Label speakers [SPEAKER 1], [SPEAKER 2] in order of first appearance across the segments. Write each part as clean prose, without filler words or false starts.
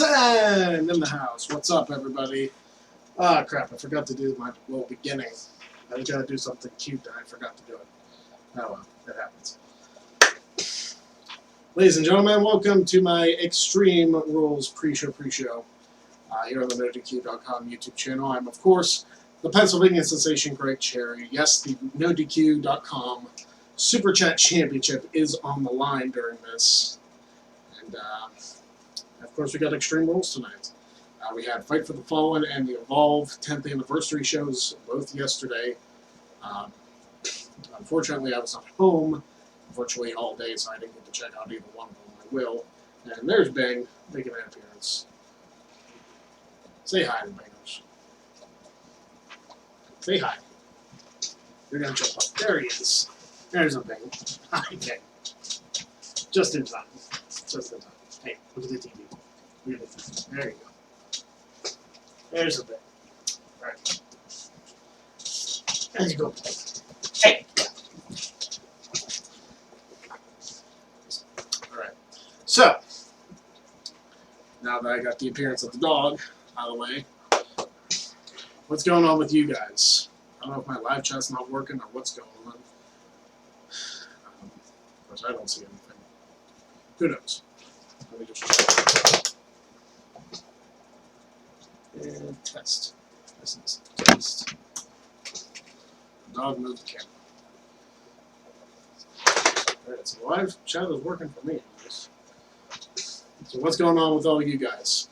[SPEAKER 1] Skeleton in the house. What's up, everybody? Ah, crap, I forgot to do my little beginning. I was going to do something cute and I forgot to do it. Oh well, it happens. Ladies and gentlemen, welcome to my Extreme Rules pre-show here on the NoDQ.com YouTube channel. I'm, of course, the Pennsylvania sensation Greg Cherry. Yes, the NoDQ.com Super Chat Championship is on the line during this. And, of course, we got Extreme Rules tonight. We had Fight for the Fallen and the Evolve 10th anniversary shows both yesterday. Unfortunately, I was not home virtually all day, so I didn't get to check out either one of them. I will. And there's Bing making an appearance. Say hi to Bingers. Say hi. You're going to jump up. There he is. There's a Bing. Hi, Bing. Just in time. Just in time. Hey, look at the TV. Look at the TV. There you go. There's a Bing. All right. There you go. Hey. Alright, so, now that I got the appearance of the dog out of the way, what's going on with you guys? I don't know if my live chat's not working or what's going on. Of course, I don't see anything. Who knows? Let me just check. And test. Test. Dog move the camera. Alright, so the live chat is working for me. So what's going on with all you guys?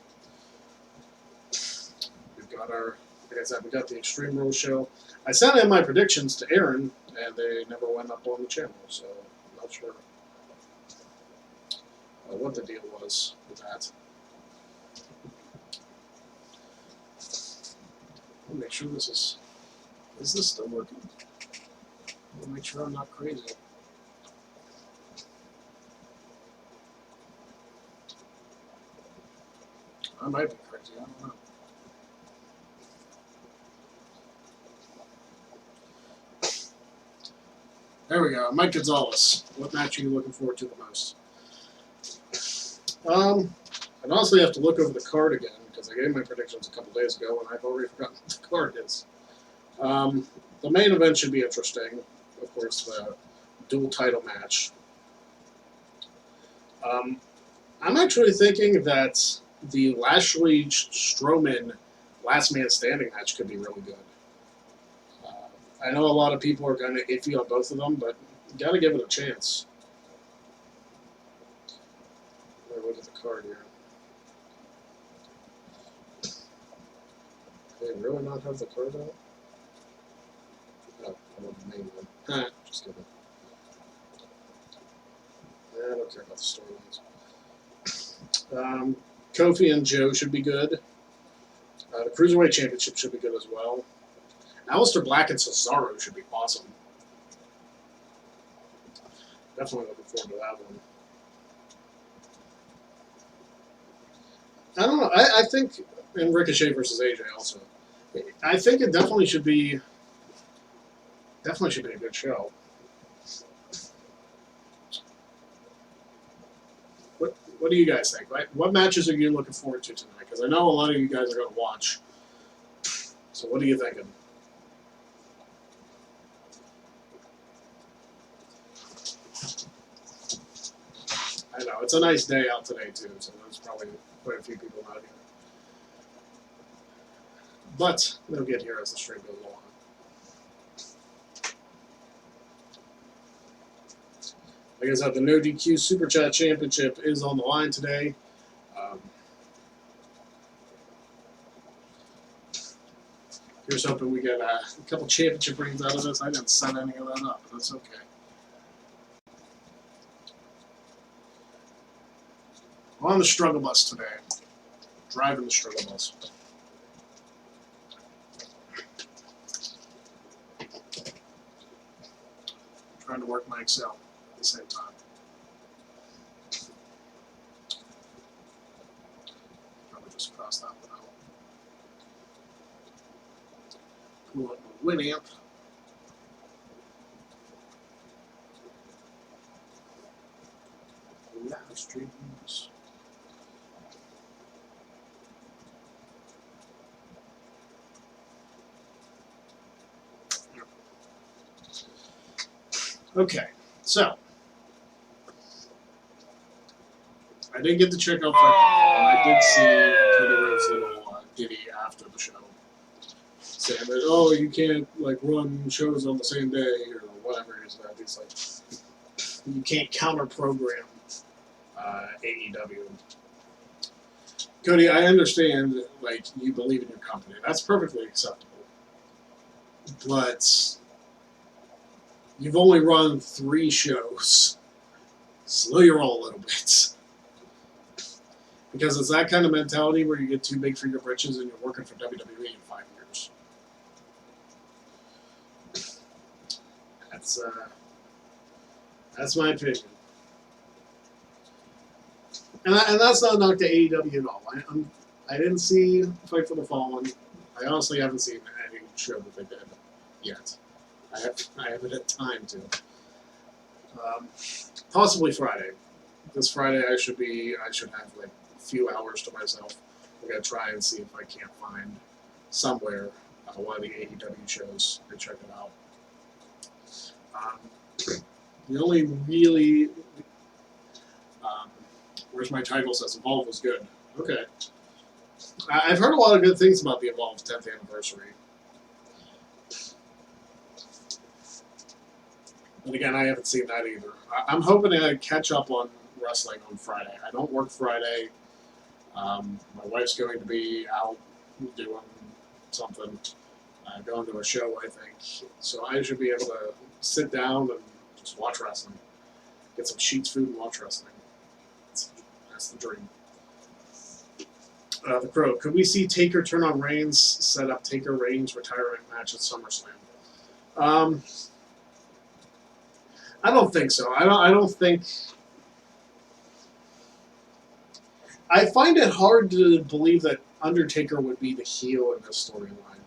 [SPEAKER 1] We've got our, like I said, we got the Extreme Rules show. I sent in my predictions to Aaron, and they never went up on the channel, so I'm not sure what the deal was with that. I'll make sure this is this still working? I'll make sure I'm not crazy. I might be crazy, I don't know. There we go. Mike Gonzalez. What match are you looking forward to the most? I'd honestly have to look over the card again, because I gave my predictions a couple days ago, and I've already forgotten what the card is. The main event should be interesting. Of course, the dual title match. I'm actually thinking that the Lashley-Strowman Last Man Standing match could be really good. I know a lot of people are kind of iffy on both of them, but you got to give it a chance. Look at the card here. They really not have the card out? Oh, I want the main one. Just kidding. I don't care about the storylines. Kofi and Joe should be good. The Cruiserweight Championship should be good as well. Aleister Black and Cesaro should be awesome. Definitely looking forward to that one. I don't know. I think, and Ricochet versus AJ also. I think it definitely should be a good show. What do you guys think? What matches are you looking forward to tonight? Because I know a lot of you guys are going to watch. So what are you thinking? I know, it's a nice day out today too, so there's probably quite a few people out here. But they'll get here as the stream goes along. Like I said, the No DQ Super Chat Championship is on the line today. Here's hoping we get a couple championship rings out of this. I didn't set any of that up, but that's okay. I'm on the struggle bus today. Driving the struggle bus. Trying to work my Excel at the same time. Probably just cross that one out. Pull up my Winamp. Live streams. Okay, so I didn't get to check out Fight, but I did see Cody Rhodes' little ditty after the show, saying that, oh, you can't like run shows on the same day or whatever it is. That it's like you can't counter program AEW. Cody, I understand like you believe in your company. That's perfectly acceptable. But you've only run 3 shows. Slow your roll a little bit. Because it's that kind of mentality where you get too big for your britches and you're working for WWE in 5 years. That's my opinion. And that's not a knock to AEW at all. I didn't see Fight for the Fallen. I honestly haven't seen any show that they did yet. I haven't had time to. Possibly Friday. This Friday I should have like a few hours to myself. I'm gonna try and see if I can't find somewhere one of the AEW shows and check it out. The only really where's my title says Evolve was good. Okay. I've heard a lot of good things about the Evolve 10th anniversary. But again, I haven't seen that either. I'm hoping to catch up on wrestling on Friday. I don't work Friday. My wife's going to be out doing something, going to a show, I think. So I should be able to sit down and just watch wrestling. Get some sheets food and watch wrestling. That's the dream. The Crow. Could we see Taker turn on Reigns, set up Taker Reigns retirement match at SummerSlam? I don't think so. I don't think. I find it hard to believe that Undertaker would be the heel in this storyline.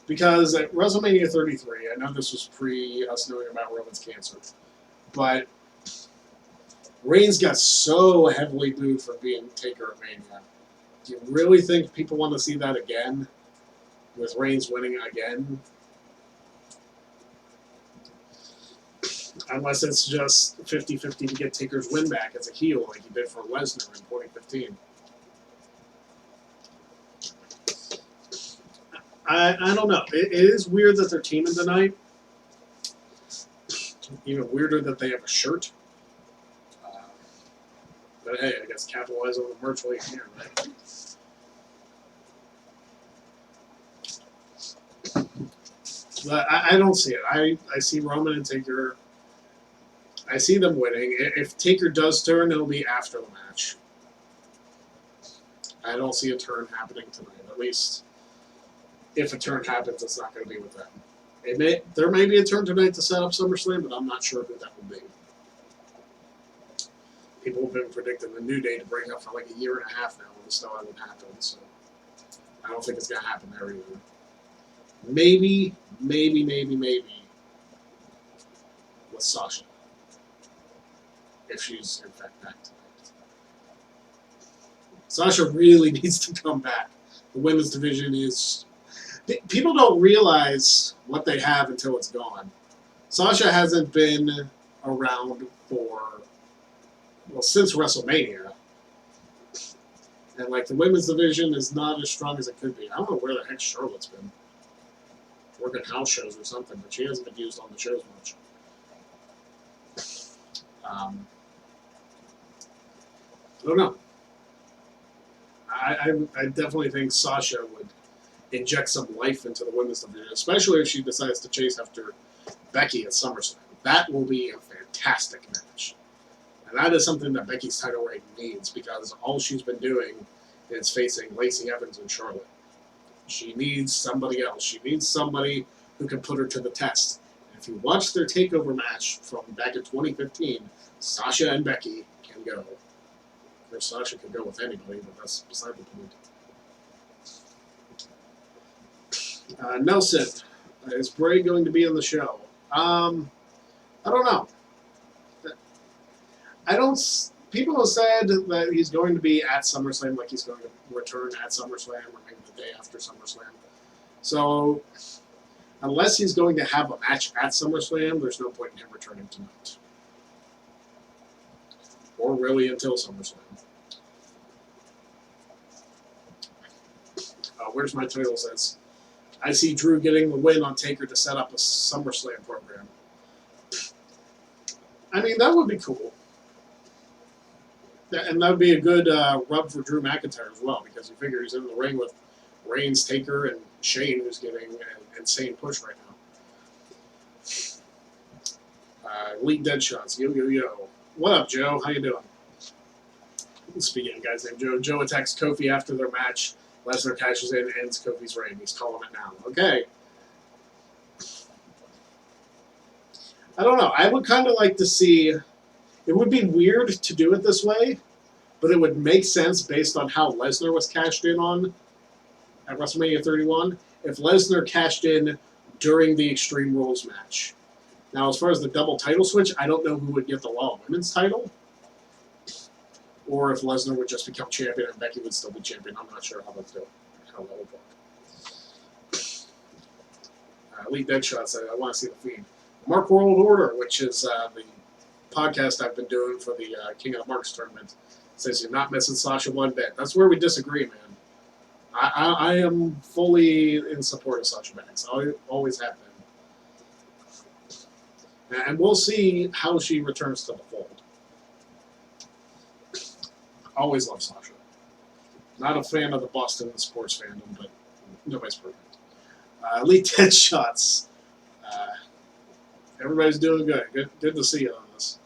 [SPEAKER 1] Because at WrestleMania 33, I know this was pre us knowing about Roman's cancer, but Reigns got so heavily booed for being Taker at Mania. Do you really think people want to see that again? With Reigns winning again? Unless it's just 50-50 to get Taker's win back as a heel like he did for Lesnar in 2015. I don't know. It is weird that they're teaming tonight. Even weirder that they have a shirt. But hey, I guess capitalize on the merch while you can, right? But I don't see it. I see Roman and Taker. I see them winning. If Taker does turn, it'll be after the match. I don't see a turn happening tonight. At least, if a turn happens, it's not going to be with them. There may be a turn tonight to set up SummerSlam, but I'm not sure who that will be. People have been predicting the New Day to break up for like a year and a half now, and it still hasn't happened. So I don't think it's going to happen there either. Maybe with Sasha, if she's in fact back tonight. Sasha really needs to come back. The women's division is. People don't realize what they have until it's gone. Sasha hasn't been around since WrestleMania. And like the women's division is not as strong as it could be. I don't know where the heck Charlotte's been. Working house shows or something, but she hasn't been used on the shows much. I don't know. I definitely think Sasha would inject some life into the women's division, especially if she decides to chase after Becky at SummerSlam. That will be a fantastic match. And that is something that Becky's title reign needs, because all she's been doing is facing Lacey Evans and Charlotte. She needs somebody else. She needs somebody who can put her to the test. And if you watch their takeover match from back in 2015, Sasha and Becky can go. Of course, Sasha can go with anybody, but that's beside the point. Nelson, is Bray going to be on the show? I don't know. People have said that he's going to be at SummerSlam, like he's going to return at SummerSlam or maybe the day after SummerSlam. So unless he's going to have a match at SummerSlam, there's no point in him returning tonight. Or really until SummerSlam. Where's my title says? I see Drew getting the win on Taker to set up a SummerSlam program. I mean, that would be cool. And that would be a good rub for Drew McIntyre as well, because you figure he's in the ring with Reigns, Taker, and Shane, who's getting an insane push right now. Elite Deadshots. Yo, yo, yo. What up, Joe? How you doing? Speaking of guys named Joe, Joe attacks Kofi after their match. Lesnar cashes in and ends Kofi's reign. He's calling it now. Okay. I don't know. I would kind of like to see... It would be weird to do it this way, but it would make sense based on how Lesnar was cashed in on at WrestleMania 31 if Lesnar cashed in during the Extreme Rules match. Now, as far as the double title switch, I don't know who would get the Raw Women's title, or if Lesnar would just become champion and Becky would still be champion. I'm not sure how that would work. Elite Deadshots, I want to see the Fiend. Mark World Order, which is the podcast I've been doing for the King of the Marks tournament, says you're not missing Sasha one bit. That's where we disagree, man. I am fully in support of Sasha Banks. I always have been. And we'll see how she returns to the fold. Always love Sasha. Not a fan of the Boston sports fandom, but nobody's perfect. Elite Deadshots. Everybody's doing good. Good to see you on this.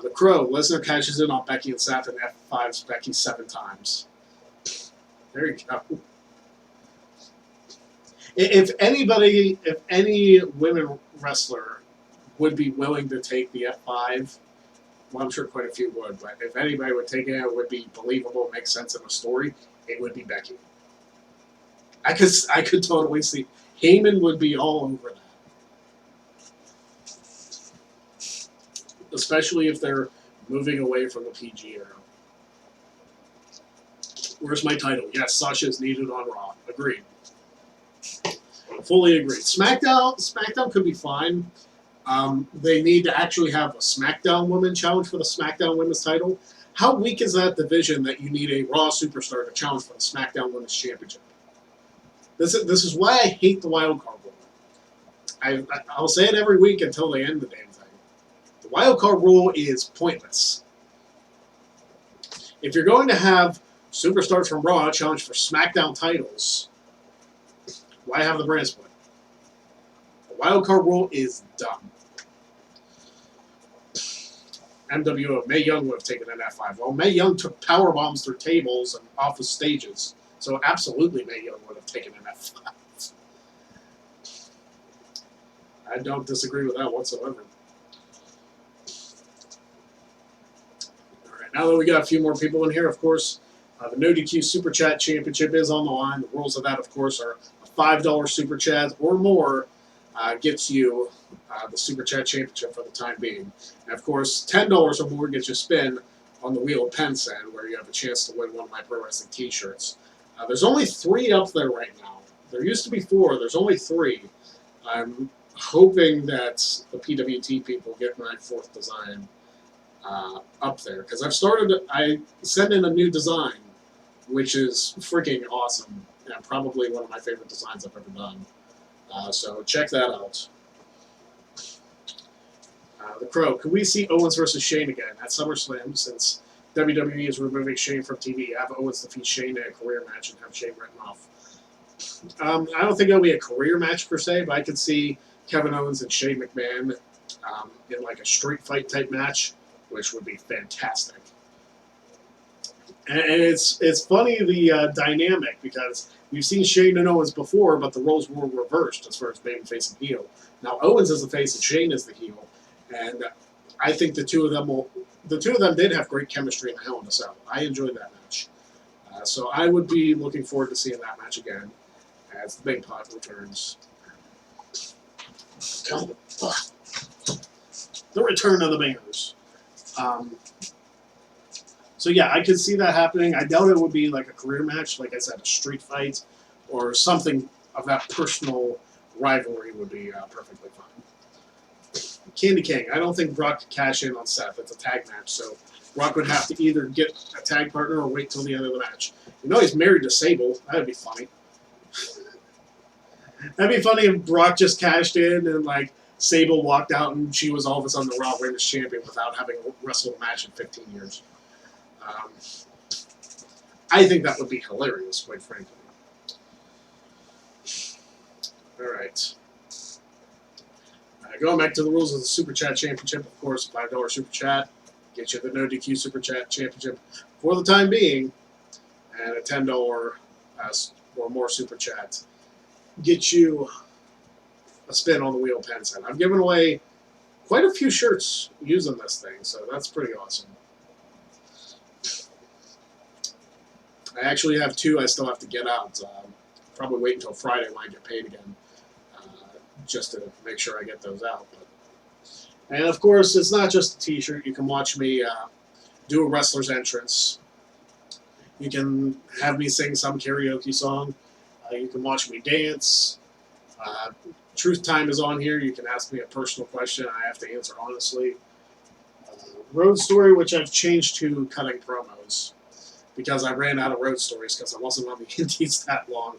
[SPEAKER 1] The Crow. Lesnar cashes in on Becky and Seth and F5s Becky 7 times. There you go. If any women wrestler would be willing to take the F5, well, I'm sure quite a few would, but if anybody would take it, it would be believable, make sense in a story, it would be Becky. I could totally see. Heyman would be all over that. Especially if they're moving away from the PG era. Where's my title? Yes, Sasha is needed on Raw. Agreed. Fully agreed. SmackDown could be fine. They need to actually have a SmackDown Women challenge for the SmackDown Women's title. How weak is that division that you need a Raw superstar to challenge for the SmackDown Women's Championship? This is why I hate the wild card rule. I'll say it every week until they end the damn thing. The wild card rule is pointless. If you're going to have superstars from Raw challenge for SmackDown titles, why have the brand split? The wild card rule is dumb. MWO, Mae Young would have taken an F5. Well, Mae Young took power bombs through tables and off of stages, so absolutely Mae Young would have taken an F5. I don't disagree with that whatsoever. All right, now that we got a few more people in here, of course, the No DQ Super Chat Championship is on the line. The rules of that, of course, are a $5 Super Chat or more gets you the Super Chat Championship for the time being. And, of course, $10 or more gets you a spin on the Wheel of Pensen, where you have a chance to win one of my Pro Wrestling T-shirts. There's only 3 up there right now. There used to be 4. There's only 3. I'm hoping that the PWT people get my 4th design up there, because I sent in a new design, which is freaking awesome, and probably one of my favorite designs I've ever done. So check that out. The Crow. Could we see Owens versus Shane again at SummerSlam, since WWE is removing Shane from TV? Have Owens defeat Shane in a career match and have Shane written off. I don't think it'll be a career match per se, but I could see Kevin Owens and Shane McMahon in like a street fight type match, which would be fantastic. And it's funny, the dynamic, because we've seen Shane and Owens before, but the roles were reversed as far as babyface and heel. Now Owens is the face and Shane is the heel, and I think the two of them did have great chemistry in the Hell in a Cell. I enjoyed that match, so I would be looking forward to seeing that match again as the Big Pot returns. The return of the bangers. So yeah, I could see that happening. I doubt it would be like a career match, like I said, a street fight or something of that personal rivalry would be perfectly fine. Candy King. I don't think Brock could cash in on Seth. It's a tag match, so Brock would have to either get a tag partner or wait till the end of the match. You know he's married to Sable. That'd be funny. That'd be funny if Brock just cashed in and, like, Sable walked out and she was all of a sudden the Raw Women's Champion without having wrestled a match in 15 years. I think that would be hilarious, quite frankly. All right. Going back to the rules of the Super Chat Championship, of course, $5 Super Chat. Get you the No DQ Super Chat Championship for the time being. And a $10 or more Super Chat. Get you a spin on the wheel pen set. I've given away quite a few shirts using this thing, so that's pretty awesome. I actually have 2 I still have to get out. Probably wait until Friday when I get paid again, just to make sure I get those out. And of course, it's not just a t-shirt. You can watch me do a wrestler's entrance. You can have me sing some karaoke song. You can watch me dance. Truth Time is on here. You can ask me a personal question. I have to answer honestly. Road Story, which I've changed to cutting promos, because I ran out of road stories because I wasn't on the indies that long.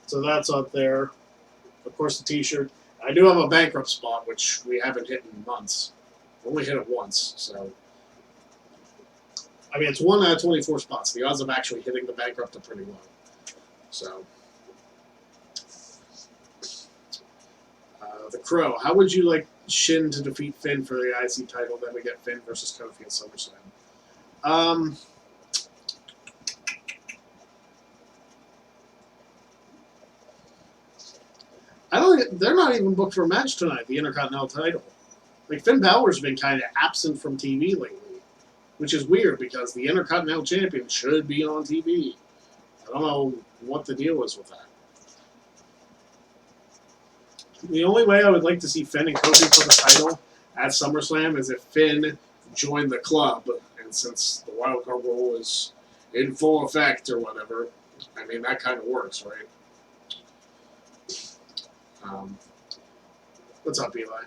[SPEAKER 1] So that's up there. Of course, the t-shirt. I do have a bankrupt spot, which we haven't hit in months. We only hit it once, so. I mean, it's 1 out of 24 spots. The odds of actually hitting the bankrupt are pretty low. So. The Crow. How would you like Shin to defeat Finn for the IC title? Then we get Finn versus Kofi at SummerSlam. They're not even booked for a match tonight, the Intercontinental title. Like, Finn Balor's been kind of absent from TV lately, which is weird because the Intercontinental Champion should be on TV. I don't know what the deal is with that. The only way I would like to see Finn and Kofi for the title at SummerSlam is if Finn joined the club, and since the wildcard rule is in full effect or whatever, I mean, that kind of works, right? What's up, Eli?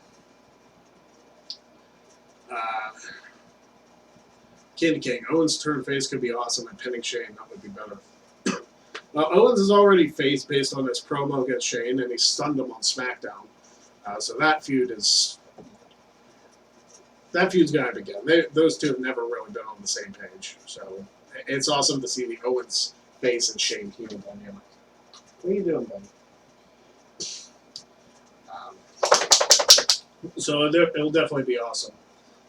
[SPEAKER 1] Candy King. Owens' turn face could be awesome, and pinning Shane, that would be better. Owens is already face based on his promo against Shane, and he stunned him on SmackDown. So that feud's going to happen again. Those two have never really been on the same page. So it's awesome to see the Owens face and Shane heel dynamic. What are you doing, buddy? So it'll definitely be awesome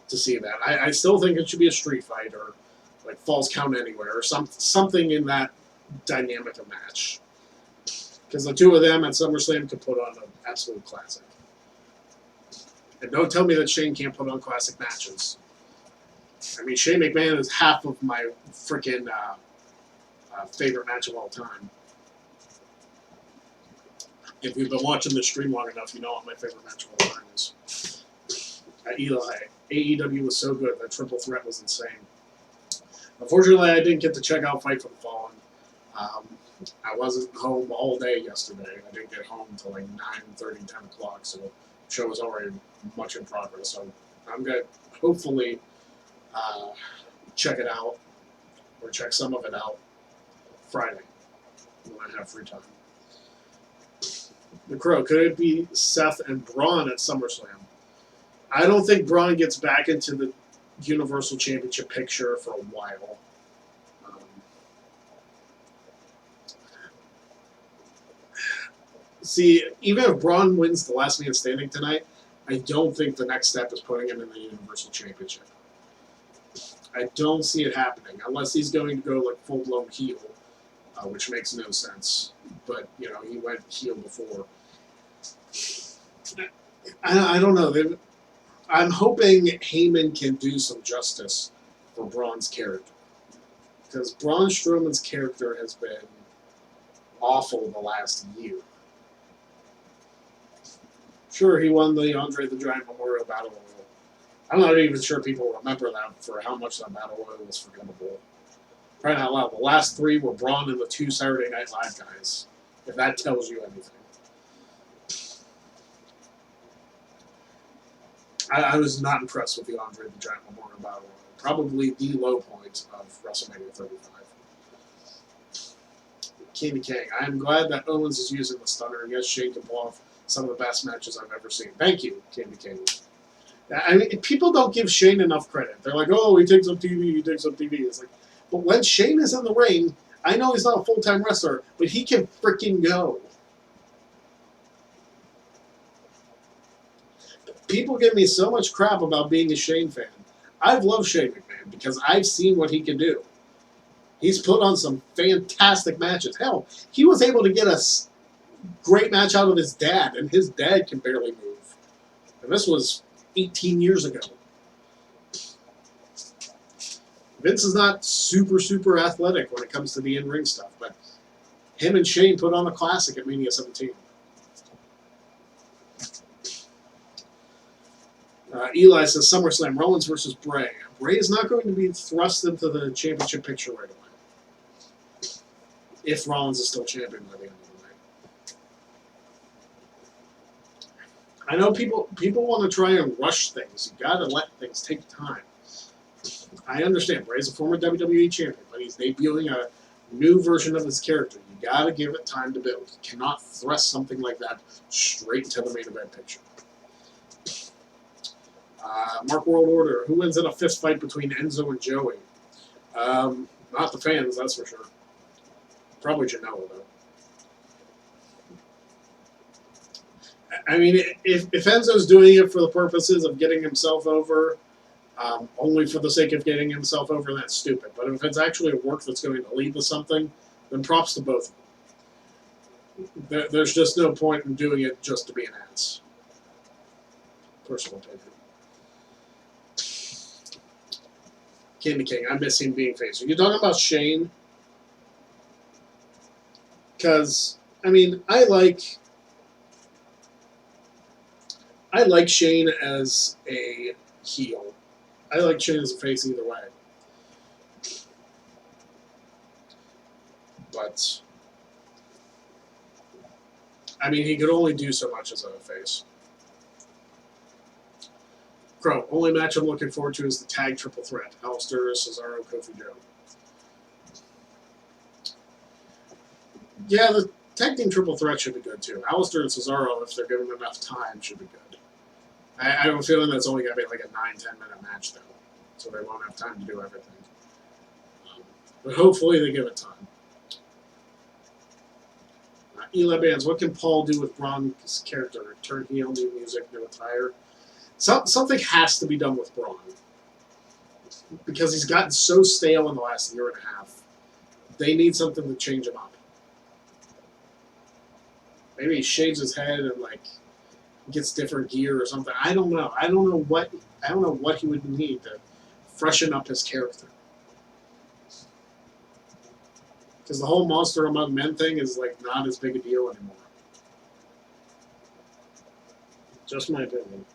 [SPEAKER 1] to see that. I still think it should be a street fight or like Falls Count Anywhere or something in that dynamic of match. Because the two of them at SummerSlam could put on an absolute classic. And don't tell me that Shane can't put on classic matches. I mean, Shane McMahon is half of my freaking favorite match of all time. If you've been watching the stream long enough, you know what my favorite match of all time is. Eli, AEW was so good. That triple threat was insane. Unfortunately, I didn't get to check out Fight for the Fallen. I wasn't home all day yesterday. I didn't get home until like 9:30, 10 o'clock, so the show was already much in progress. So I'm going to hopefully check it out, or check some of it out Friday when I have free time. The Crow, could it be Seth and Braun at SummerSlam? I don't think Braun gets back into the Universal Championship picture for a while. See, even if Braun wins the last man standing tonight, I don't think the next step is putting him in the Universal Championship. I don't see it happening, unless he's going to go like full-blown heel, which makes no sense. But, you know, he went heel before. I don't know. I'm hoping Heyman can do some justice for Braun's character. Because Braun Strowman's character has been awful the last year. Sure, he won the Andre the Giant Memorial Battle Royal. I'm not even sure people remember that for how much that Battle Royal was forgettable. Crying out loud, the last three were Braun and the two Saturday Night Live guys, if that tells you anything. I was not impressed with the Andre the Giant Memorial Battle Royal. Probably the low point of WrestleMania 35. Candy King. I am glad that Owens is using the stunner. Yes, Shane can pull off some of the best matches I've ever seen. Thank you, Candy King. I mean, people don't give Shane enough credit. They're like, oh, he takes up TV, he takes up TV. It's like, but when Shane is in the ring, I know he's not a full-time wrestler, but he can freaking go. People give me so much crap about being a Shane fan. I've loved Shane McMahon because I've seen what he can do. He's put on some fantastic matches. Hell, he was able to get a great match out of his dad, and his dad can barely move. And this was 18 years ago. Vince is not super athletic when it comes to the in-ring stuff, but him and Shane put on a classic at Mania 17. Eli says SummerSlam, Rollins versus Bray. Bray is not going to be thrust into the championship picture right away. If Rollins is still champion by the end of the night. I know people want to try and rush things. You got to let things take time. I understand. Bray's a former WWE champion, but he's debuting a new version of his character. You got to give it time to build. You cannot thrust something like that straight into the main event picture. Mark World Order. Who wins in a fist fight between Enzo and Joey? Not the fans, that's for sure. Probably Janela, though. I mean, if Enzo's doing it for the purposes of getting himself over, only for the sake of getting himself over, that's stupid. But if it's actually a work that's going to lead to something, then props to both of them. There's just no point in doing it just to be an ass. Personal opinion. Candy King, I miss him being face. Are you talking about Shane? Because, I mean, I like Shane as a heel. I like Shane as a face either way. But, I mean, he could only do so much as a face. Crow, only match I'm looking forward to is the tag triple threat. Alistair, Cesaro, Kofi Joe. Yeah, the tag team triple threat should be good too. Alistair and Cesaro, if they're given enough time, should be good. I have a feeling that's only going to be like a 9-10 minute match though, so they won't have time to do everything. But hopefully they give it time. Eli Bands, what can Paul do with Braun's character? Turn heel, new music, new attire? Something has to be done with Braun. Because he's gotten so stale in the last year and a half. They need something to change him up. Maybe he shaves his head and like gets different gear or something. I don't know. I don't know what he would need to freshen up his character. Because the whole Monster Among Men thing is like not as big a deal anymore. Just my opinion.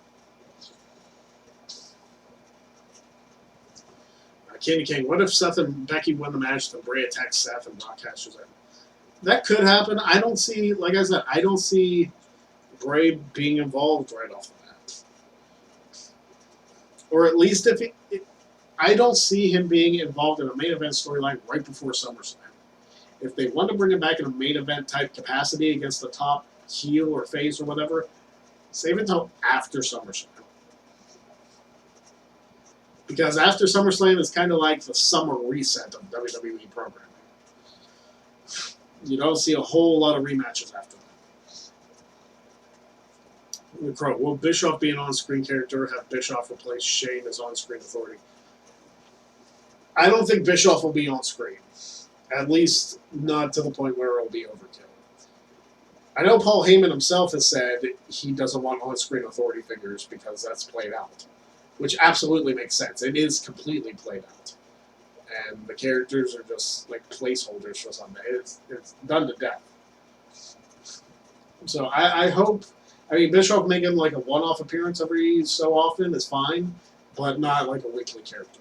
[SPEAKER 1] Candy King, what if Seth and Becky win the match, then Bray attacks Seth and Brock cashes in? That could happen. I don't see, like I said, I don't see Bray being involved right off the bat. Or at least I don't see him being involved in a main event storyline right before SummerSlam. If they want to bring him back in a main event type capacity against the top heel or face or whatever, save it until after SummerSlam. Because after SummerSlam is kind of like the summer reset of WWE programming. You don't see a whole lot of rematches after that. Crow, will Bischoff be an on-screen character? Have Bischoff replace Shane as on-screen authority? I don't think Bischoff will be on-screen. At least not to the point where it will be overkill. I know Paul Heyman himself has said he doesn't want on-screen authority figures because that's played out. Which absolutely makes sense. It is completely played out. And the characters are just like placeholders for something. It's done to death. So I hope, I mean, Bischoff making like a one-off appearance every so often is fine, but not like a weekly character.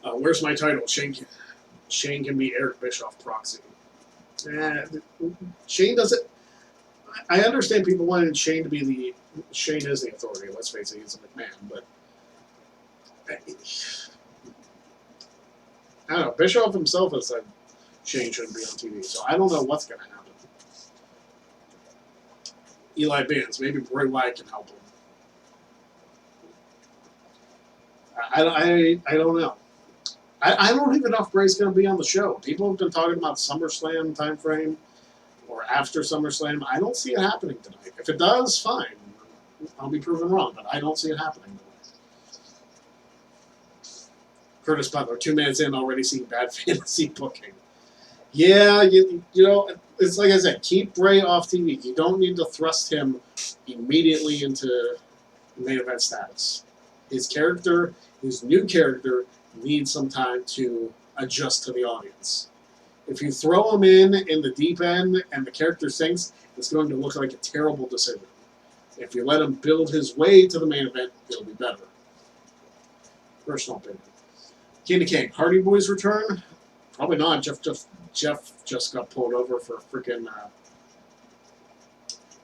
[SPEAKER 1] Where's my title? Shane can be Eric Bischoff proxy. Shane doesn't. I understand people wanted Shane to be Shane is the authority. Let's face it, he's a McMahon, but I don't know. Bischoff himself has said Shane shouldn't be on TV, so I don't know what's going to happen. Eli Vance, maybe Bray Wyatt can help him. I don't know. I don't even know if Bray's going to be on the show. People have been talking about SummerSlam time frame or after SummerSlam. I don't see it happening tonight. If it does, fine. I'll be proven wrong, but I don't see it happening tonight. Curtis Butler, 2 minutes in, already seeing bad fantasy booking. Yeah, you know, it's like I said, keep Bray off TV. You don't need to thrust him immediately into main event status. His character, his new character, needs some time to adjust to the audience. If you throw him in the deep end and the character sinks, it's going to look like a terrible decision. If you let him build his way to the main event, it'll be better. Personal opinion. King to King, Hardy Boys return? Probably not. Jeff just got pulled over for freaking.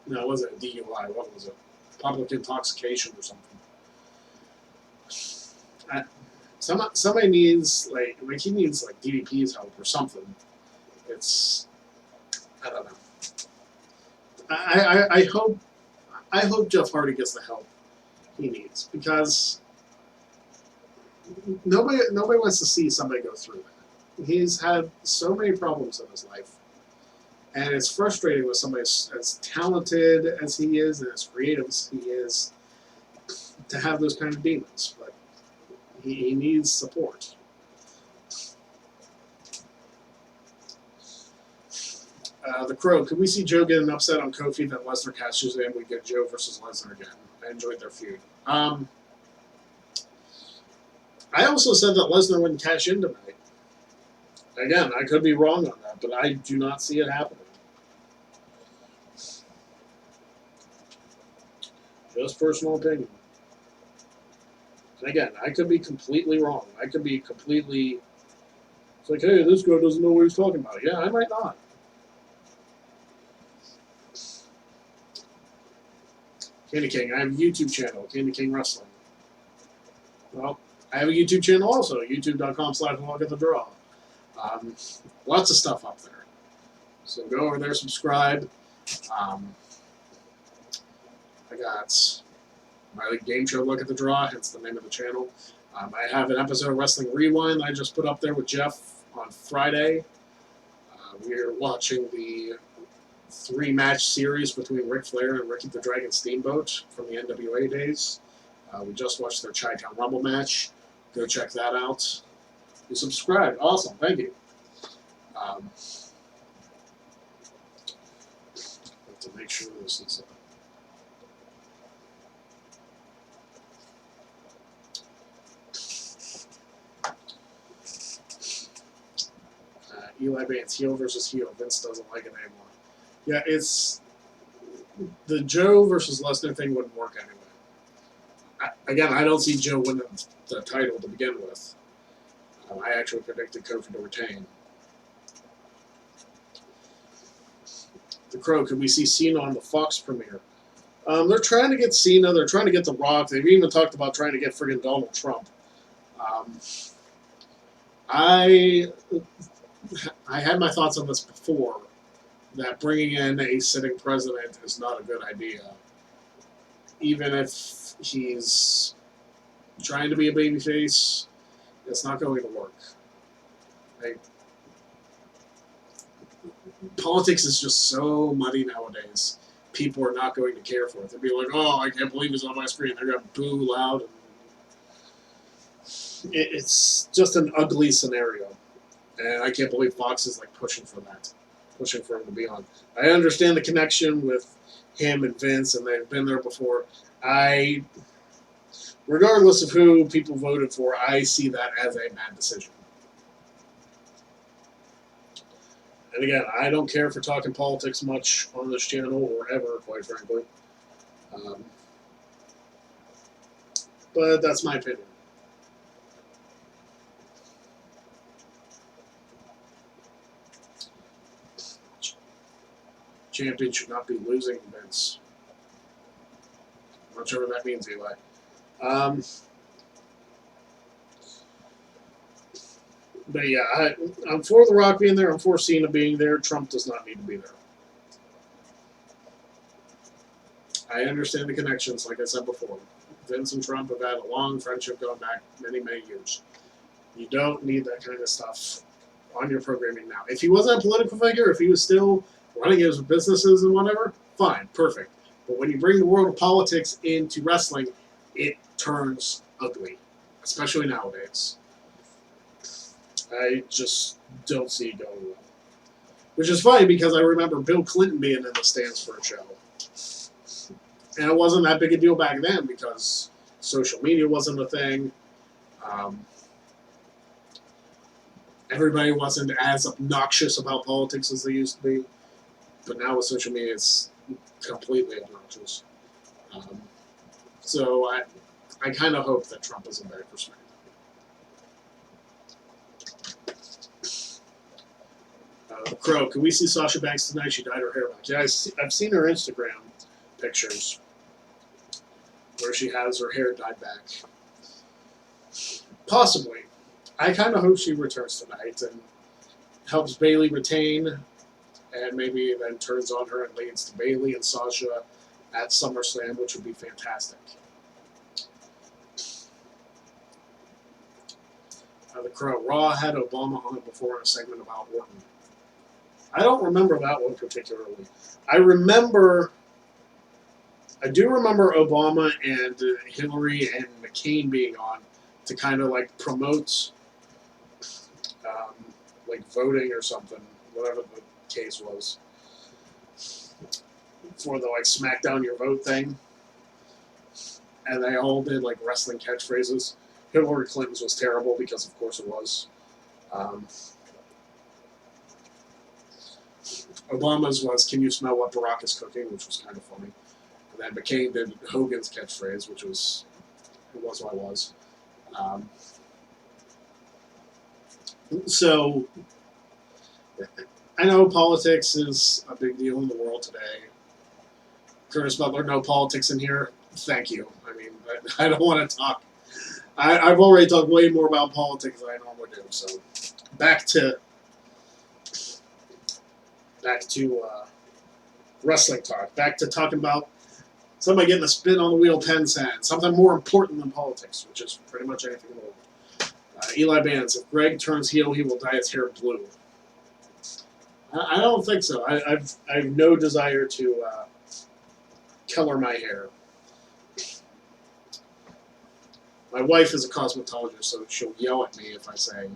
[SPEAKER 1] No, it wasn't a DUI. What was it? Public intoxication or something. Somebody needs like he needs like DDP's help or something. It's I don't know. I hope Jeff Hardy gets the help he needs because nobody wants to see somebody go through that. He's had so many problems in his life, and it's frustrating with somebody as talented as he is and as creative as he is to have those kind of demons. But he needs support. The Crow, could we see Joe get an upset on Kofi that Lesnar cashes in? We get Joe versus Lesnar again. I enjoyed their feud. I also said that Lesnar wouldn't cash in tonight. Again, I could be wrong on that, but I do not see it happening. Just personal opinion. And again, I could be completely wrong. I could be completely... It's like, hey, this guy doesn't know what he's talking about. Yeah, I might not. Candy King, I have a YouTube channel, Candy King Wrestling. Well, I have a YouTube channel also, youtube.com/walkatthedraw. Lots of stuff up there. So go over there, subscribe. I got my game show, Look at the Draw, hence the name of the channel. I have an episode of Wrestling Rewind that I just put up there with Jeff on Friday. We're watching the 3-match series between Ric Flair and Ricky the Dragon Steamboat from the NWA days. We just watched their Chi-Town Rumble match. Go check that out. You subscribed. Awesome. Thank you. Have to make sure this is... Eli Vance, heel versus heel. Vince doesn't like it anymore. Yeah, it's... The Joe versus Lesnar thing wouldn't work anyway. Again, I don't see Joe winning the title to begin with. I actually predicted Kofi to retain. The Crow, could we see Cena on the Fox premiere? They're trying to get Cena. They're trying to get The Rock. They've even talked about trying to get friggin' Donald Trump. I had my thoughts on this before, that bringing in a sitting president is not a good idea. Even if he's trying to be a babyface, it's not going to work. Like, politics is just so muddy nowadays. People are not going to care for it. They'll be like, oh, I can't believe he's on my screen. They're going to boo loud. It's just an ugly scenario. And I can't believe Fox is like pushing for that. Pushing for him to be on. I understand the connection with him and Vince, and they've been there before. Regardless of who people voted for, I see that as a bad decision. And again, I don't care for talking politics much on this channel or ever, quite frankly. But that's my opinion. Champion should not be losing, Vince. I'm not sure what that means, Eli. But yeah, I'm for The Rock being there. I'm for Cena being there. Trump does not need to be there. I understand the connections, like I said before. Vince and Trump have had a long friendship going back many, many years. You don't need that kind of stuff on your programming now. If he wasn't a political figure, if he was still running his businesses and whatever, fine, perfect. But when you bring the world of politics into wrestling, it turns ugly, especially nowadays. I just don't see it going well. Which is funny because I remember Bill Clinton being in the stands for a show. And it wasn't that big a deal back then because social media wasn't a thing. Everybody wasn't as obnoxious about politics as they used to be. But now with social media, it's completely obnoxious. So I kind of hope that Trump isn't there for SmackDown. Crow, can we see Sasha Banks tonight? She dyed her hair back. Yeah, I've seen her Instagram pictures where she has her hair dyed back. Possibly. I kind of hope she returns tonight and helps Bayley retain, and maybe then turns on her and leads to Bayley and Sasha at SummerSlam, which would be fantastic. The Crow, Raw had Obama on it before in a segment about Orton. I don't remember that one particularly. I do remember Obama and Hillary and McCain being on to kind of like promote like voting or something, whatever the case was, for the like smack down your vote thing. And they all did like wrestling catchphrases. Hillary Clinton's was terrible because of course it was. Obama's was, "Can you smell what Barack is cooking?" which was kind of funny. And then McCain did Hogan's catchphrase, which was, "It was what I was." So, I know politics is a big deal in the world today. Curtis Butler, no politics in here. Thank you. I mean, I don't want to talk. I've already talked way more about politics than I normally do. So, back to wrestling talk. Back to talking about somebody getting a spin on the wheel 10 cents. Something more important than politics, which is pretty much anything in the world. Eli Bands, if Greg turns heel, he will dye his hair blue. I don't think so. I have no desire to color my hair. My wife is a cosmetologist, so she'll yell at me if I say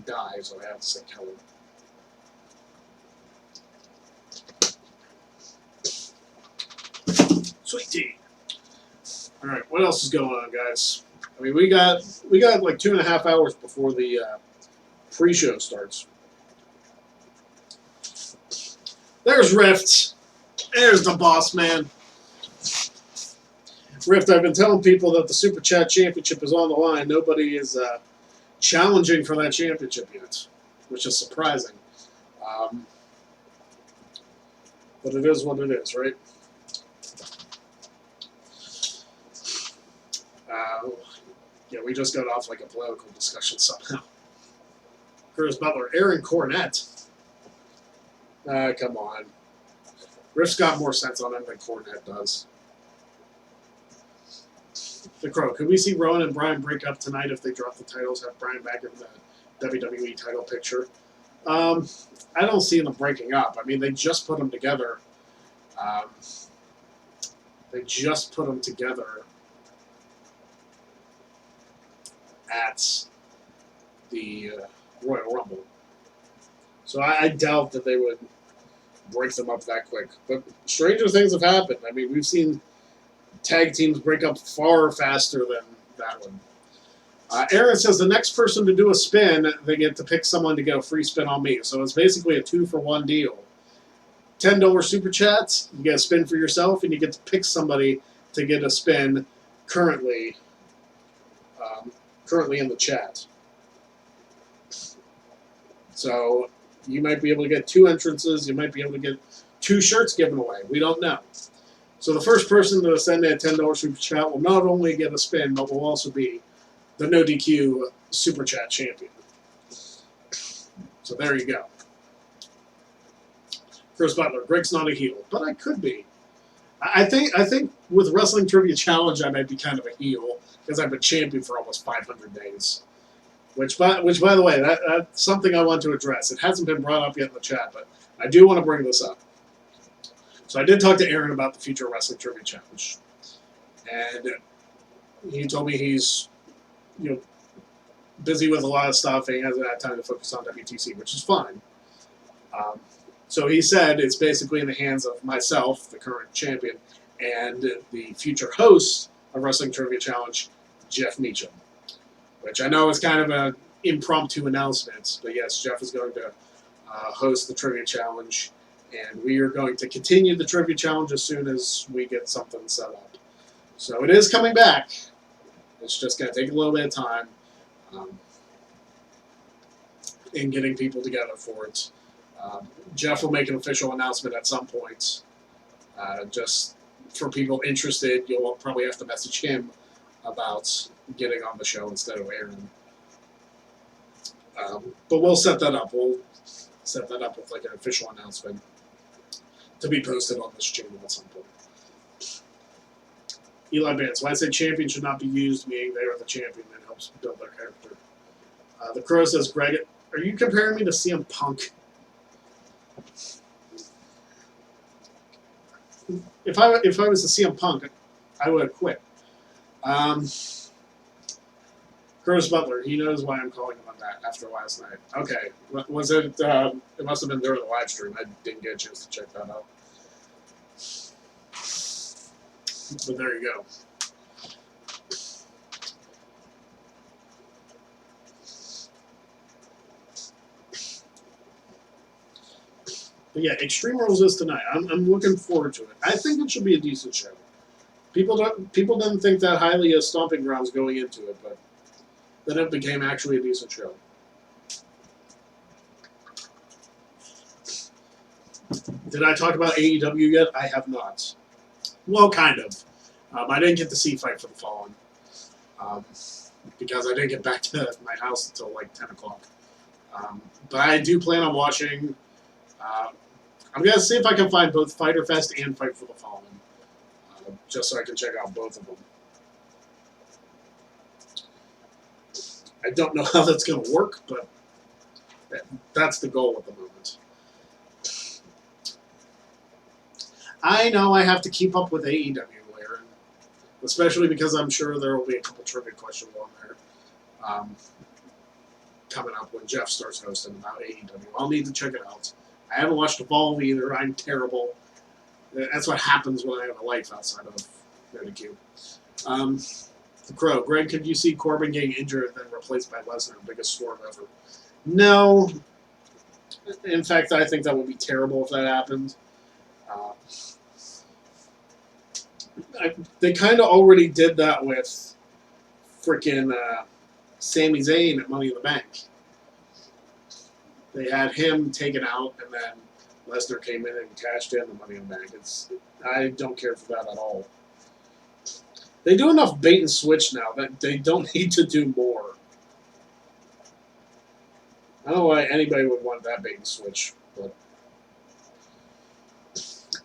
[SPEAKER 1] dye, so I have to say color. Sweet tea. All right, what else is going on, guys? I mean, we got like 2.5 hours before the pre-show starts. There's Rift. There's the boss man. Rift, I've been telling people that the Super Chat Championship is on the line. Nobody is challenging for that championship yet, which is surprising. But it is what it is, right? Yeah, we just got off like a political discussion somehow. Curtis Butler, Aaron Cornette. Come on. Rift's got more sense on him than Cornette does. The Crow, could we see Rowan and Bryan break up tonight if they drop the titles, have Bryan back in the WWE title picture? I don't see them breaking up. I mean, they just put them together. At the Royal Rumble. So I doubt that they would break them up that quick. But stranger things have happened. I mean, we've seen tag teams break up far faster than that one. Aaron says the next person to do a spin, they get to pick someone to get a free spin on me. So it's basically a 2-for-1 deal. $10 super chats, you get a spin for yourself, and you get to pick somebody to get a spin currently in the chat. So you might be able to get 2 entrances, you might be able to get 2 shirts given away. We don't know. So the first person to send a $10 Super Chat will not only get a spin, but will also be the No DQ Super Chat champion. So there you go. Chris Butler, Greg's not a heel, but I could be. I think with Wrestling Trivia Challenge, I might be kind of a heel because I've been champion for almost 500 days. Which by the way, that's something I want to address. It hasn't been brought up yet in the chat, but I do want to bring this up. So I did talk to Aaron about the future Wrestling Trivia Challenge, and he told me he's, busy with a lot of stuff and he hasn't had time to focus on WTC, which is fine. So he said it's basically in the hands of myself, the current champion, and the future host of Wrestling Trivia Challenge, Jeff Meacham. Which I know is kind of an impromptu announcement, but yes, Jeff is going to host the Trivia Challenge, and we are going to continue the Trivia Challenge as soon as we get something set up. So it is coming back. It's just going to take a little bit of time in getting people together for it. Jeff will make an official announcement at some point. Just for people interested, you'll probably have to message him about getting on the show instead of Aaron. But we'll set that up. We'll set that up with like an official announcement to be posted on this channel at some point. Eli Vance, why I say champion should not be used, meaning they are the champion that helps build their character. The Crow says, Greg, are you comparing me to CM Punk? If I was a CM Punk, I would have quit. Curtis Butler, he knows why I'm calling him on that after last night. Okay, was it? It must have been during the live stream. I didn't get a chance to check that out. But there you go. But yeah, Extreme Rules is tonight. I'm looking forward to it. I think it should be a decent show. People didn't think that highly of Stomping Grounds going into it, but then it became actually a decent show. Did I talk about AEW yet? I have not. Well, kind of. I didn't get to see Fight for the Fallen because I didn't get back to my house until like 10 o'clock. But I do plan on watching. I'm going to see if I can find both Fyter Fest and Fight for the Fallen, just so I can check out both of them. I don't know how that's going to work, but that's the goal at the moment. I know I have to keep up with AEW, Aaron, especially because I'm sure there will be a couple trivia questions on there coming up when Jeff starts hosting about AEW. I'll need to check it out. I haven't watched Evolve either. I'm terrible. That's what happens when I have a life outside of WW. The Crow. Greg, could you see Corbin getting injured and then replaced by Lesnar? Biggest storm ever. No. In fact, I think that would be terrible if that happened. They kind of already did that with freaking Sami Zayn at Money in the Bank. They had him taken out, and then Lesnar came in and cashed in the Money in the Bank. I don't care for that at all. They do enough bait and switch now that they don't need to do more. I don't know why anybody would want that bait and switch, but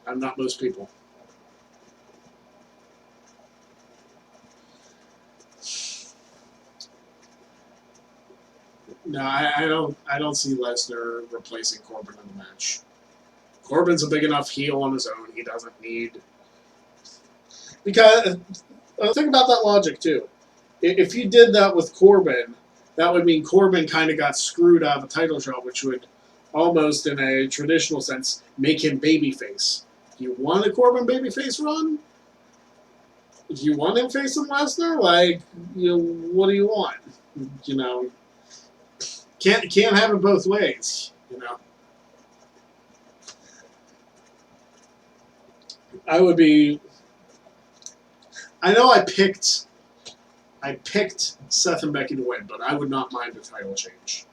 [SPEAKER 1] I'm not most people. No, I don't see Lesnar replacing Corbin in the match. Corbin's a big enough heel on his own. He doesn't need. Because think about that logic too. If you did that with Corbin, that would mean Corbin kind of got screwed out of a title shot, which would almost, in a traditional sense, make him babyface. Do you want a Corbin babyface run? Do you want him facing Lesnar? Like, what do you want? Can't have it both ways, I would be. I know I picked Seth and Becky to win, but I would not mind a title change.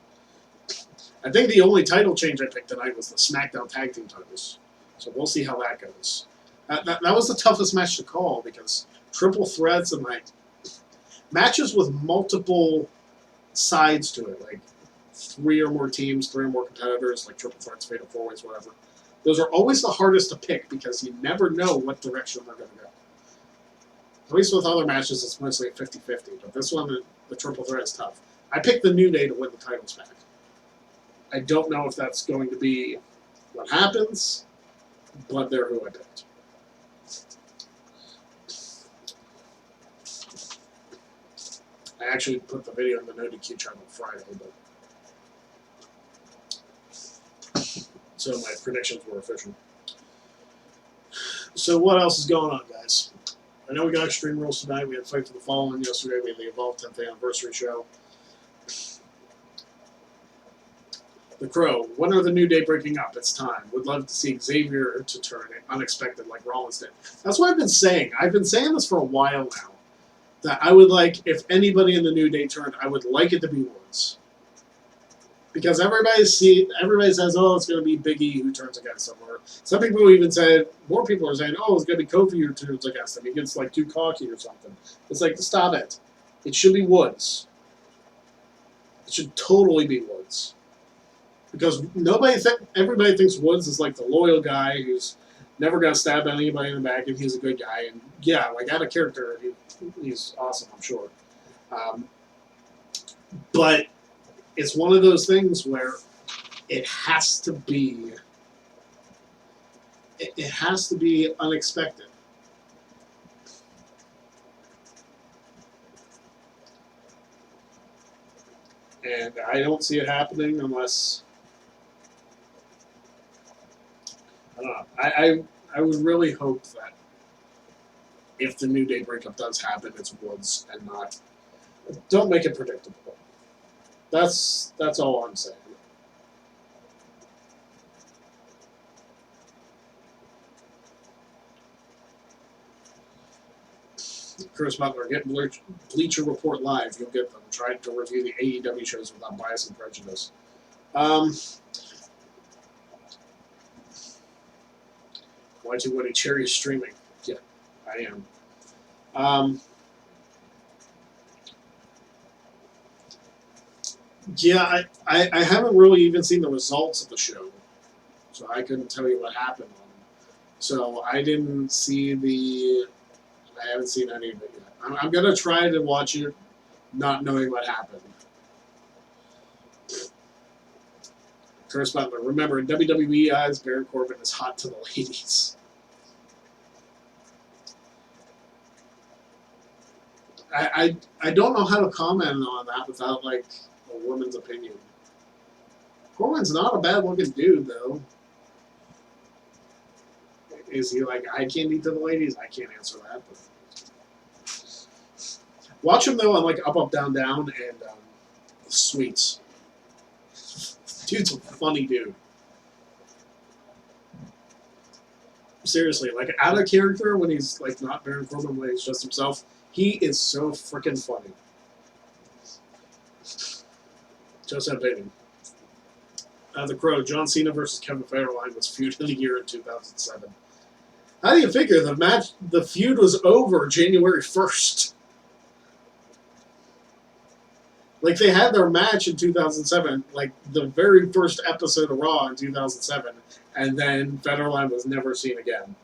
[SPEAKER 1] I think the only title change I picked tonight was the SmackDown Tag Team titles. So we'll see how that goes. That was the toughest match to call because triple threats and like matches with multiple sides to it, like 3 or more teams, 3 or more competitors, like triple threats, fatal four ways, whatever. Those are always the hardest to pick because you never know what direction they're going to go. At least with other matches, it's mostly a 50-50. But this one, the triple threat is tough. I picked the New Day to win the titles back. I don't know if that's going to be what happens, but they're who I picked. I actually put the video on the No DQ channel Friday, but so my predictions were official. So what else is going on, guys? I know we got Extreme Rules tonight. We had Fight for the Fallen yesterday. We had the Evolve 10th anniversary show. The Crow. When are the New Day breaking up? It's time. Would love to see Xavier to turn it unexpected like Rollins did. That's what I've been saying. I've been saying this for a while now. That I would like, if anybody in the New Day turned, I would like it to be Woods. Because everybody says, oh, it's going to be Big E who turns against him. Or some people even said, more people are saying, oh, it's going to be Kofi who turns against him. He gets like too cocky or something. It's like, stop it. It should be Woods. It should totally be Woods. Because everybody thinks Woods is like the loyal guy who's never going to stab anybody in the back and he's a good guy. And yeah, like out of character, he's awesome, I'm sure. But it's one of those things where it has to be unexpected. And I don't see it happening unless I don't know. I would really hope that if the New Day breakup does happen, it's Woods and not. Don't make it predictable. That's all I'm saying. Chris Butler, get Bleacher Report live. You'll get them. Try to review the AEW shows without bias and prejudice. YT Woody Cherry is streaming. Yeah, I am. Yeah, I haven't really even seen the results of the show, so I couldn't tell you what happened on them. So I didn't see I haven't seen any of it yet. I'm going to try to watch it not knowing what happened. Curse Butler, remember, in WWE eyes, Baron Corbin is hot to the ladies. I don't know how to comment on that without, like, a woman's opinion. Corbin's not a bad-looking dude, though. Is he, like, eye candy to the ladies? I can't answer that, but... Watch him, though, on, like, Up, Up, Down, Down, and Sweets. Dude's a funny dude. Seriously, like, out of character when he's, like, not Baron Corbin, when he's just himself, he is so freaking funny. Joseph Baden. The Crow, John Cena versus Kevin Federline was feud of the year in 2007. How do you figure the feud was over January 1st? Like, they had their match in 2007, like, the very first episode of Raw in 2007, and then Federline was never seen again.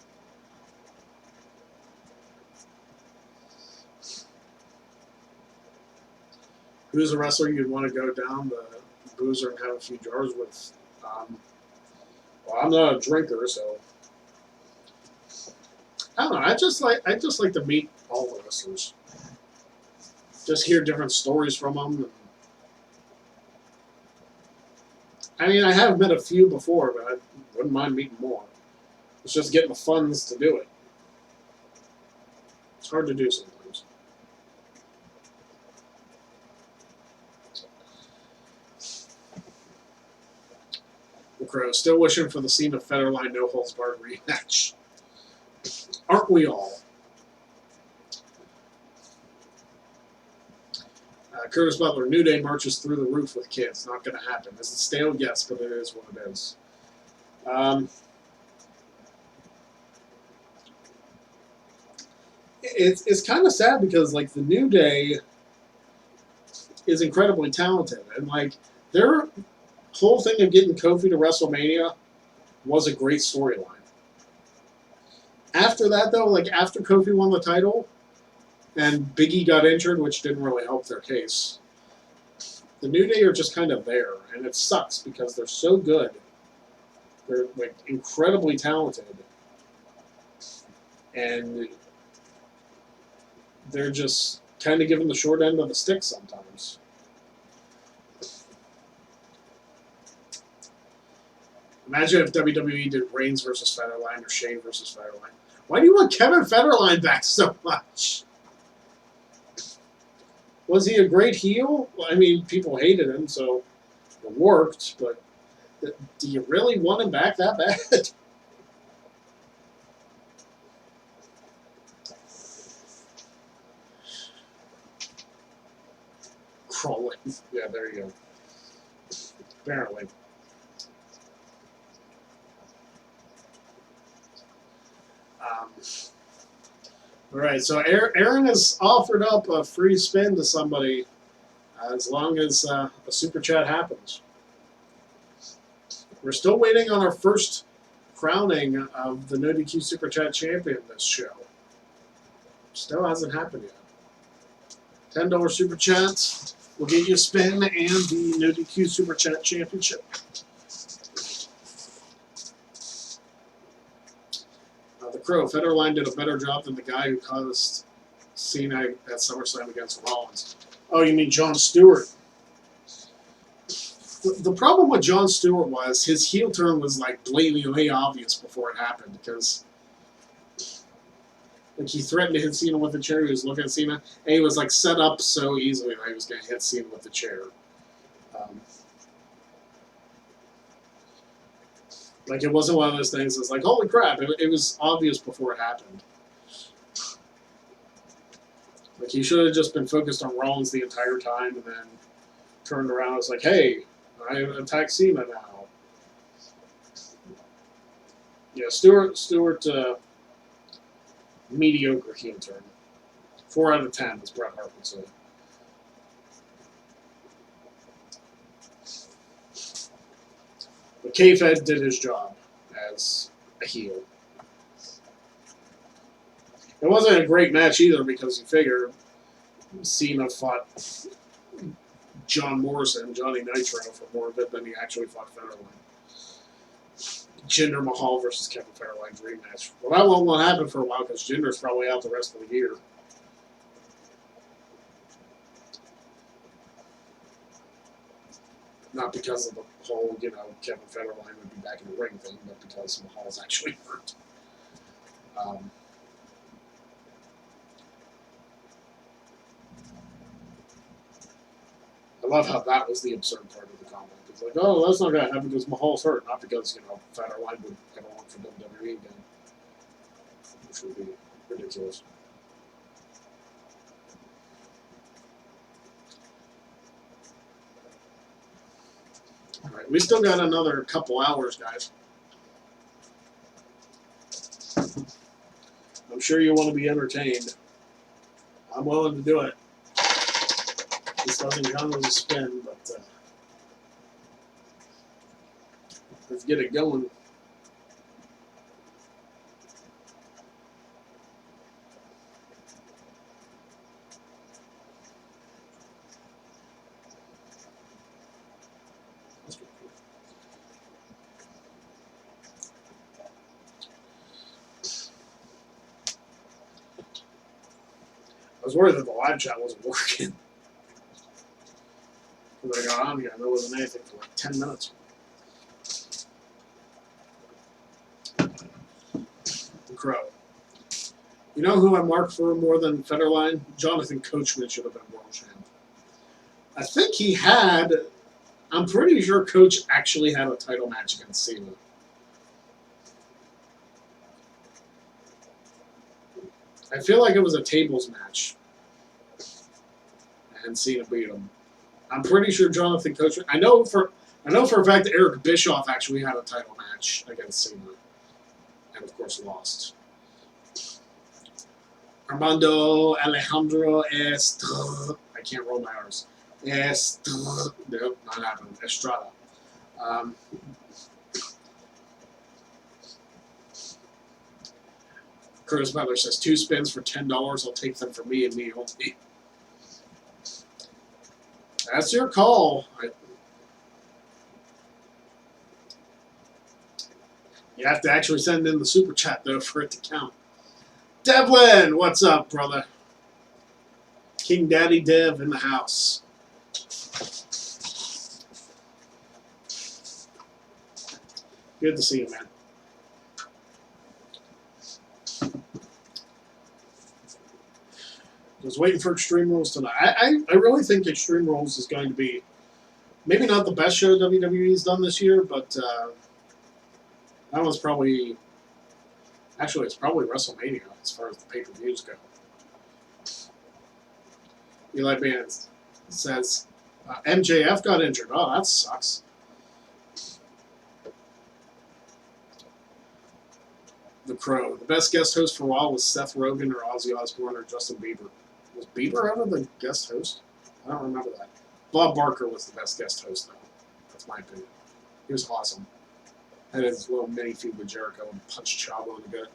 [SPEAKER 1] Who's a wrestler you'd want to go down the boozer and have a few jars with? Well, I'm not a drinker, so I don't know. I just like to meet all the wrestlers. Just hear different stories from them. I mean, I have met a few before, but I wouldn't mind meeting more. It's just getting the funds to do it. It's hard to do sometimes. The Crow, still wishing for the Cena Federline no holds barred rematch. Aren't we all? Curtis Butler, New Day marches through the roof with kids. Not going to happen. Is it stale? Yes, but it is what it is. it's kind of sad because like the New Day is incredibly talented, and like their whole thing of getting Kofi to WrestleMania was a great storyline. After that, though, like after Kofi won the title and Big E got injured, which didn't really help their case, the New Day are just kind of there, and it sucks because they're so good. They're like incredibly talented, and they're just kind of given the short end of the stick sometimes. Imagine if WWE did Reigns versus Federline or Shane versus Federline. Why do you want Kevin Federline back so much? Was he a great heel? Well, I mean, people hated him, so it worked, but do you really want him back that bad? Crawling. Yeah, there you go. Apparently. All right, so Aaron has offered up a free spin to somebody as long as a super chat happens. We're still waiting on our first crowning of the No DQ Super Chat champion this show. Still hasn't happened yet. $10 super chat will get you a spin and the No DQ Super Chat championship. The Crow, Federline did a better job than the guy who caused Cena at SummerSlam against Rollins. Oh, you mean Jon Stewart? The problem with Jon Stewart was his heel turn was like blatantly obvious before it happened because like he threatened to hit Cena with the chair. He was looking at Cena, and he was like set up so easily that he was going to hit Cena with the chair. Like it wasn't one of those things. It's like holy crap! It was obvious before it happened. Like he should have just been focused on Rollins the entire time, and then turned around. And was like, hey, I attack Cena now. Yeah, Stewart, mediocre heel turn. 4 out of 10, as Bret Hart would say. But K-Fed did his job as a heel. It wasn't a great match either because you figure Cena fought John Morrison, Johnny Nitro, for more of it than he actually fought Federline. Jinder Mahal versus Kevin Federline dream match. Well, that won't happen for a while because Jinder's probably out the rest of the year. Not because of the whole, Kevin Federline would be back in the ring thing, but because Mahal's actually hurt. I love how that was the absurd part of the comment. It's like, oh, that's not going to happen because Mahal's hurt, not because, Federline would ever work for WWE again. Which would be ridiculous. All right, we still got another couple hours, guys. I'm sure you want to be entertained. I'm willing to do it. This doesn't count as a spin, but let's get it going. I was worried that the live chat wasn't working. Because I got on here and there wasn't anything for like 10 minutes. The Crow. You know who I marked for more than Federline? Jonathan Coachman should have been world champ. I think he had, I'm pretty sure Coach actually had a title match against Cena. I feel like it was a tables match. And Cena beat him. I'm pretty sure Jonathan Coachman. I know for a fact that Eric Bischoff actually had a title match against Cena. And of course lost. Armando Alejandro I can't roll my R's. Nope, not happening. Estrada. Curtis Butler says 2 spins for $10. I'll take them for me and me only. That's your call. You have to actually send in the super chat though for it to count. Devlin, what's up, brother? King Daddy Dev in the house. Good to see you, man. I was waiting for Extreme Rules tonight. I really think Extreme Rules is going to be maybe not the best show WWE's done this year, but that was probably actually it's probably WrestleMania as far as the pay-per-views go. Eli Bands says MJF got injured. Oh, that sucks. The Crow. The best guest host for a while was Seth Rogen or Ozzy Osbourne or Justin Bieber. Was Bieber ever the guest host? I don't remember that. Bob Barker was the best guest host, though. That's my opinion. He was awesome. Had his little mini feud with Jericho and punched Chavo in the gut.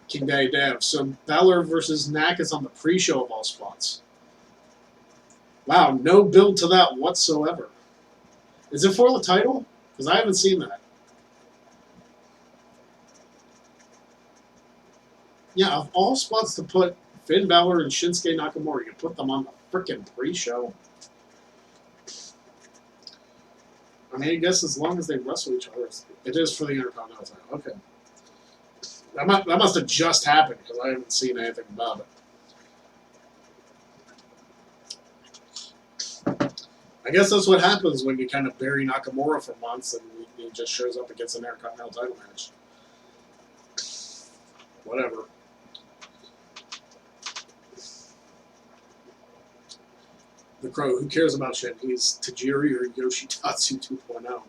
[SPEAKER 1] King Daddy Dev. So Balor versus Knack is on the pre-show of all spots. Wow, no build to that whatsoever. Is it for the title? Because I haven't seen that. Yeah, of all spots to put Finn Balor and Shinsuke Nakamura, you put them on the frickin' pre-show. I mean, I guess as long as they wrestle each other, it is for the Intercontinental title. Okay. That must have just happened because I haven't seen anything about it. I guess that's what happens when you kind of bury Nakamura for months and he just shows up and gets an Intercontinental title match. Whatever. The Crow, who cares about shit? He's Tajiri or Yoshitatsu 2.0.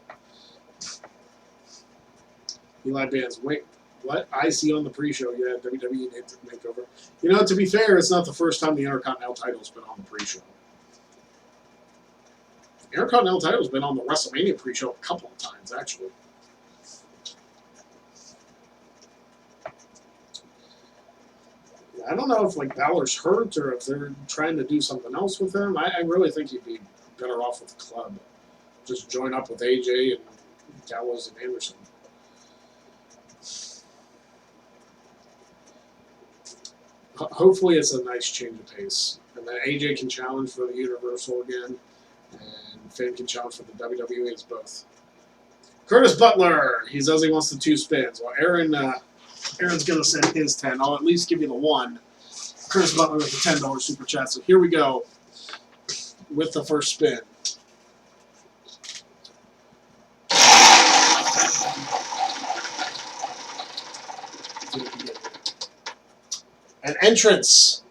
[SPEAKER 1] Eli Bands, wait, what? I see on the pre-show, yeah, WWE did makeover. You know, to be fair, it's not the first time the Intercontinental title's been on the pre-show. The Intercontinental title's been on the WrestleMania pre-show a couple of times, actually. I don't know if like Balor's hurt or if they're trying to do something else with him. I really think he'd be better off with the club. Just join up with AJ and Gallows and Anderson. Hopefully it's a nice change of pace. And then AJ can challenge for the Universal again. And Finn can challenge for the WWE as both. Curtis Butler. He says he wants the 2 spins. Well, Aaron's going to send his 10. I'll at least give you the 1. Curtis Butler with the $10 super chat. So here we go with the first spin. An entrance.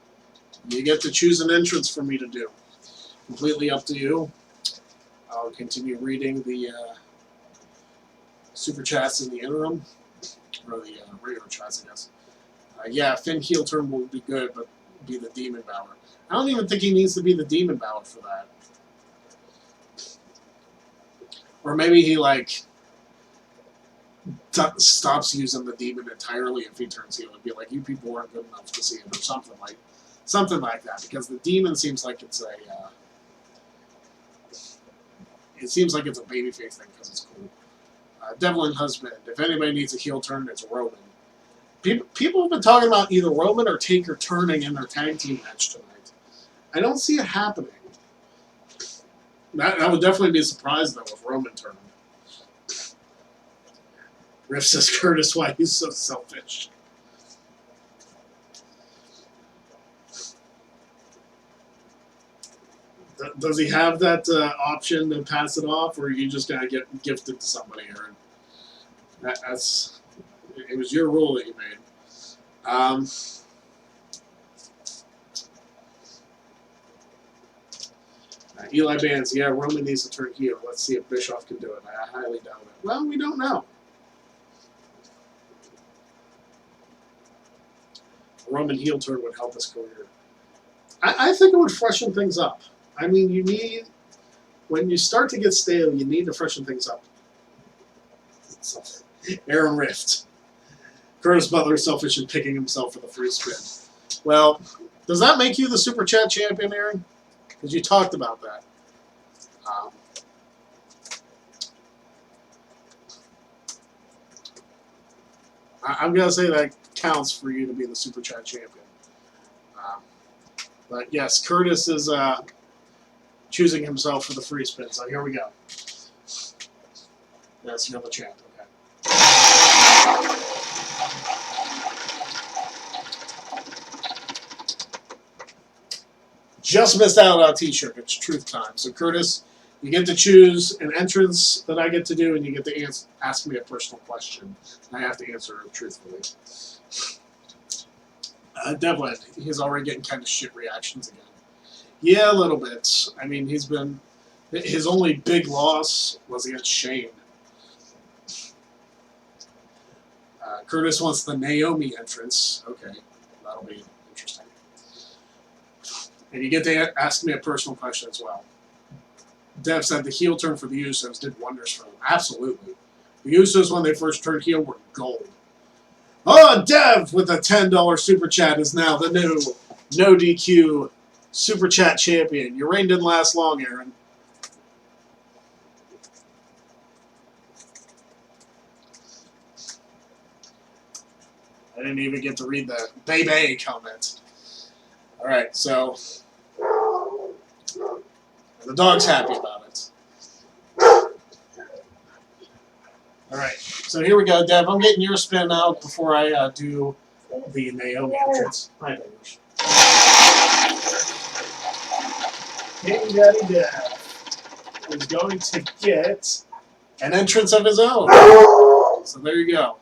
[SPEAKER 1] You get to choose an entrance for me to do. Completely up to you. I'll continue reading the super chats in the interim. Or the regular chats, I guess. Yeah, Finn heel turn will be good, but be the Demon Balor. I don't even think he needs to be the Demon Balor for that. Or maybe he, like, stops using the Demon entirely if he turns heel and be like, you people weren't good enough to see him, or something like that. Because the Demon seems like it's a... it seems like it's a babyface thing because it's cool. Devlin Husband. If anybody needs a heel turn, it's Roman. People have been talking about either Roman or Taker turning in their tag team match tonight. I don't see it happening. That would definitely be a surprise, though, if Roman turned. Riff says, Curtis, why he's so selfish. Does he have that option to pass it off, or are you just going to get gifted to somebody, Aaron? That's... It was your rule that you made. Eli Bands, yeah, Roman needs to turn heel. Let's see if Bischoff can do it. I highly doubt it. Well, we don't know. Roman heel turn would help his career. I think it would freshen things up. I mean, you need, when you start to get stale, you need to freshen things up. So, Aaron Rift. Curtis Butler selfish in picking himself for the free spin. Well, does that make you the Super Chat champion, Aaron? Because you talked about that. I'm going to say that counts for you to be the Super Chat champion. But yes, Curtis is choosing himself for the free spin. So here we go. Yes, you're the champ. Okay. Just missed out on a t-shirt. It's truth time. So Curtis, you get to choose an entrance that I get to do, and you get to ask me a personal question. I have to answer it truthfully. Devlin, he's already getting kind of shit reactions again. Yeah, a little bit. I mean, his only big loss was against Shane. Curtis wants the Naomi entrance. Okay, that'll be interesting. And you get to ask me a personal question as well. Dev said the heel turn for the Usos did wonders for them. Absolutely. The Usos, when they first turned heel, were gold. Oh, Dev with a $10 Super Chat is now the new No DQ Super Chat champion. Your reign didn't last long, Aaron. I didn't even get to read the baby comment. All right, so the dog's happy about it. All right, so here we go, Dev. I'm getting your spin out before I do the Naomi entrance. Hi, baby. King Daddy Dev is going to get an entrance of his own. So there you go.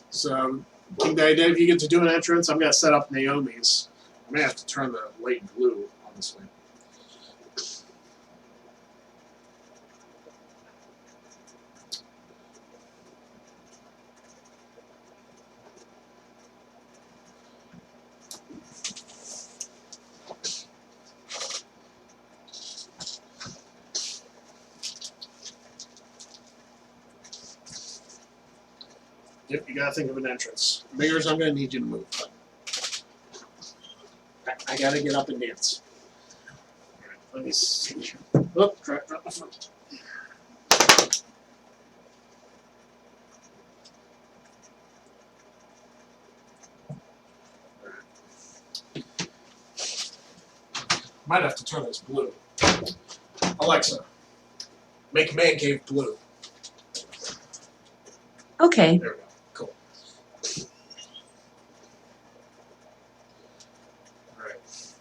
[SPEAKER 1] So King Daddy Dev, you get to do an entrance. I'm going to set up Naomi's. I may have to turn the light blue on this one. Yep, you gotta think of an entrance. Bears, I'm gonna need you to move. I gotta get up and dance. All right, let me see. Oh, drop my phone. Might have to turn this blue. Alexa, make Man Cave blue.
[SPEAKER 2] Okay.
[SPEAKER 1] There we go. Cool. All right. So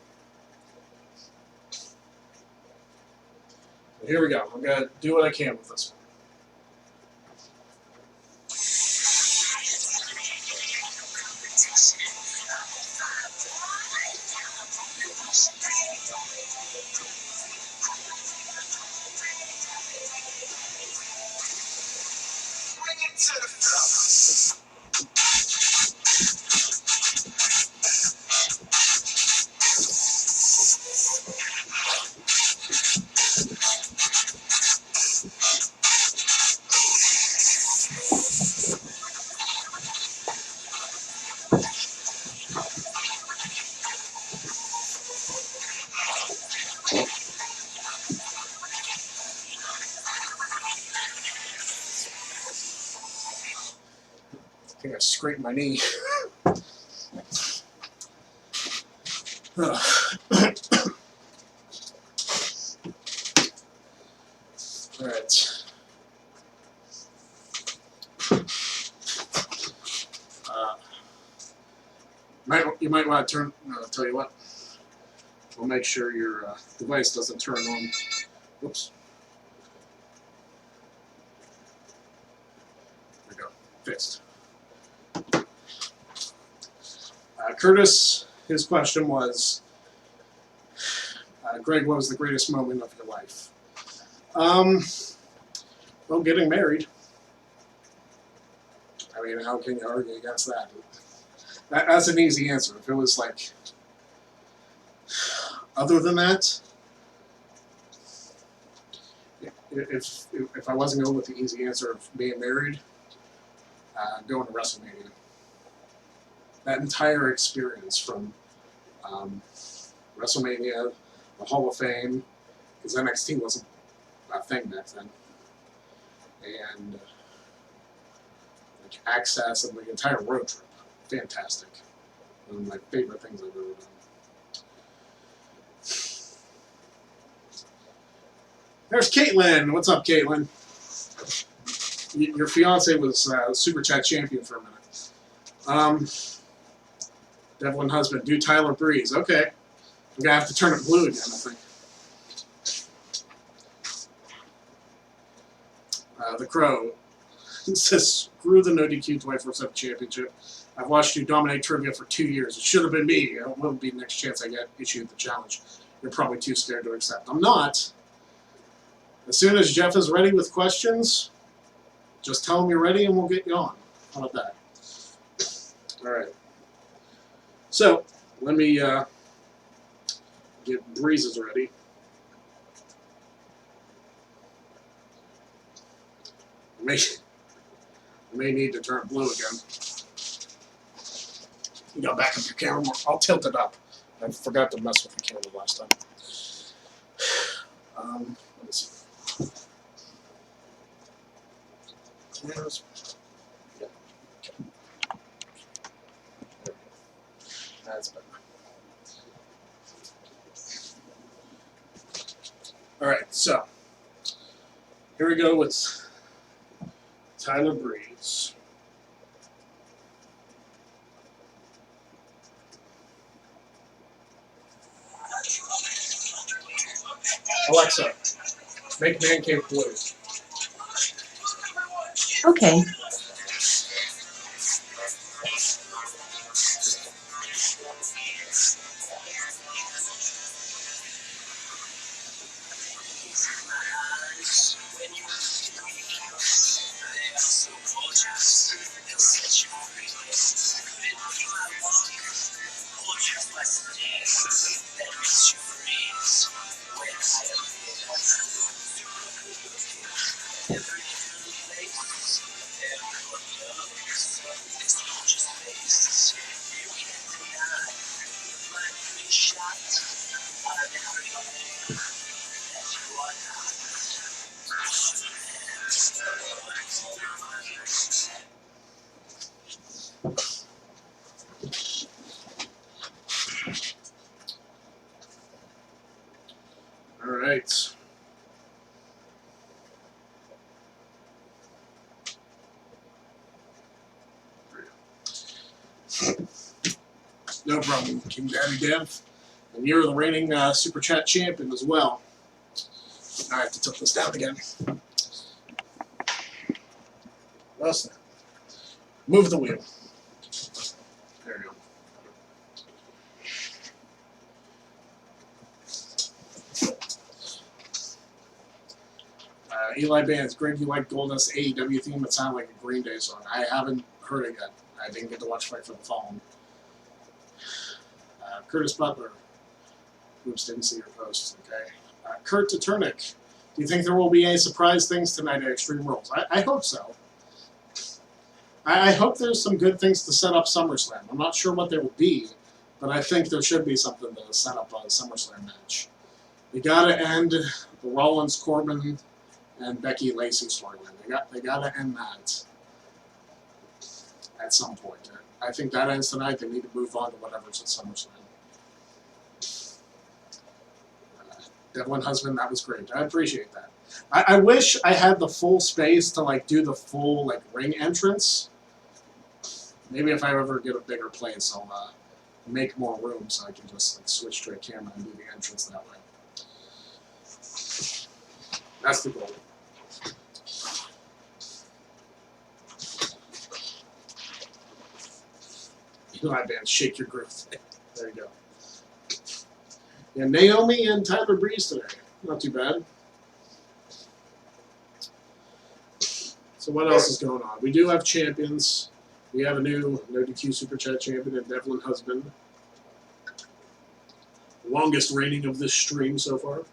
[SPEAKER 1] here we go. I'm gonna do what I can with this one. I think I scraped my knee. All right. You might want to turn. I'll tell you what. We'll make sure your device doesn't turn on. Whoops. There we go. Fixed. Curtis, his question was, Greg, what was the greatest moment of your life? Well, getting married. I mean, how can you argue against that? That's an easy answer. If it was like, other than that, if I wasn't going with the easy answer of being married, going to WrestleMania. That entire experience from WrestleMania, the Hall of Fame, because NXT wasn't a thing back then, and like access and the entire road trip, fantastic. One of my favorite things I've ever done. There's Caitlin. What's up, Caitlin? Your fiance was Super Chat champion for a minute. Devlin husband, do Tyler Breeze. Okay. I'm going to have to turn it blue again, I think. The Crow says, screw the No DQ 24/7 championship. I've watched you dominate trivia for 2 years. It should have been me. It will be the next chance I get issued the challenge. You're probably too scared to accept. I'm not. As soon as Jeff is ready with questions, just tell him you're ready and we'll get you on. How about that? All right. So, let me get Breezes ready. I may need to turn blue again. You got back up your camera more. I'll tilt it up. I forgot to mess with the camera last time. Let me see. Cameras. Yeah. Okay. That's better. All right, so here we go with Tyler Breeze. Alexa, make Man Cave blue.
[SPEAKER 2] Okay.
[SPEAKER 1] All right. No problem, King Daddy Dev. And you're the reigning Super Chat champion as well. I have to tilt this down again. That's that. Move the wheel. There you go. Eli Bands, Greg, you like Goldust AEW theme? It sounded like a Green Day song. I haven't heard it yet. I didn't get to watch Fight for the Fallen. Curtis Butler. Oops, didn't see your post. Okay. Kurt Teturnik. Do you think there will be any surprise things tonight at Extreme Rules? I hope so. I hope there's some good things to set up SummerSlam. I'm not sure what they will be, but I think there should be something to set up a SummerSlam match. They got to end the Rollins, Corbin, and Becky Lacey storyline. They got to end that at some point. I think that ends tonight. They need to move on to whatever's at SummerSlam. Devlin husband, that was great. I appreciate that. I wish I had the full space to like do the full like ring entrance. Maybe if I ever get a bigger place, I'll make more room so I can just like switch to a camera and do the entrance that way. That's the goal. Eli Band, shake your growth. There you go. And Naomi and Tyler Breeze today. Not too bad. So what else is going on? We do have champions. We have a new No DQ Super Chat champion in Devlin Husband. Longest reigning of this stream so far.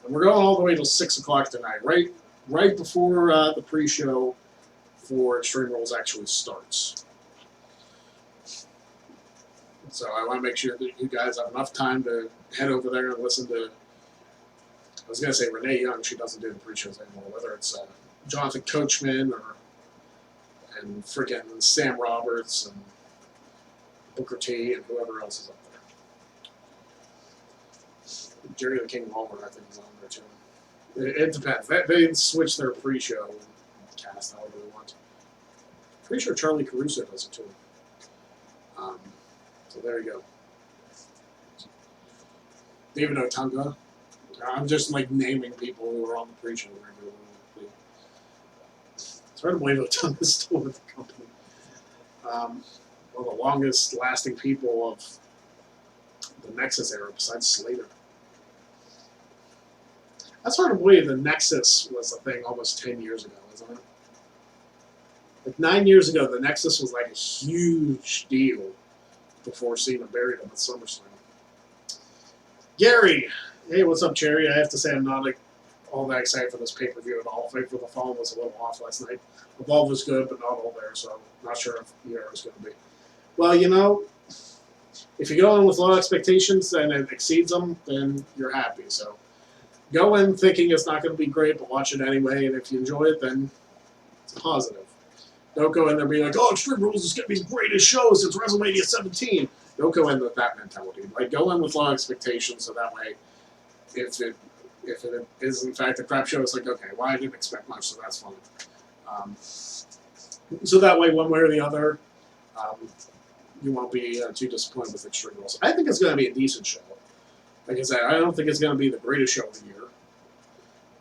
[SPEAKER 1] And we're going all the way till 6 o'clock tonight, right before the pre-show for Extreme Rules actually starts. So I want to make sure that you guys have enough time to head over there and listen to, I was going to say Renee Young, she doesn't do the pre-shows anymore, whether it's Jonathan Coachman and freaking Sam Roberts and Booker T and whoever else is up there. Jerry the King Lawler, I think, is on there too. It depends. They switch their pre-show and cast however they want. Pretty sure Charlie Caruso does it too. So there you go. David Otunga. I'm just like naming people who are on the pre-show regularly. It's hard to believe Otunga's still with the company. One of the longest lasting people of the Nexus era besides Slater. That's hard to believe the Nexus was a thing almost 10 years ago, isn't it? Like 9 years ago, the Nexus was like a huge deal before Cena buried him at SummerSlam. Gary, hey, what's up, Cherry? I have to say I'm not like, all that excited for this pay-per-view at all. Fight for the Fallen was a little off last night. Evolve was good, but not all there, so I'm not sure if the was going to be. Well, you know, if you go in with low expectations and it exceeds them, then you're happy. So go in thinking it's not going to be great, but watch it anyway, and if you enjoy it, then it's positive. Don't go in there being like, oh, Extreme Rules is going to be the greatest show since WrestleMania 17. Don't go in with that mentality. Like, go in with low expectations, so that way, if it is in fact a crap show, it's like, okay, well, I didn't expect much, so that's fine. So that way, one way or the other, you won't be too disappointed with Extreme Rules. I think it's going to be a decent show. Like I said, I don't think it's going to be the greatest show of the year,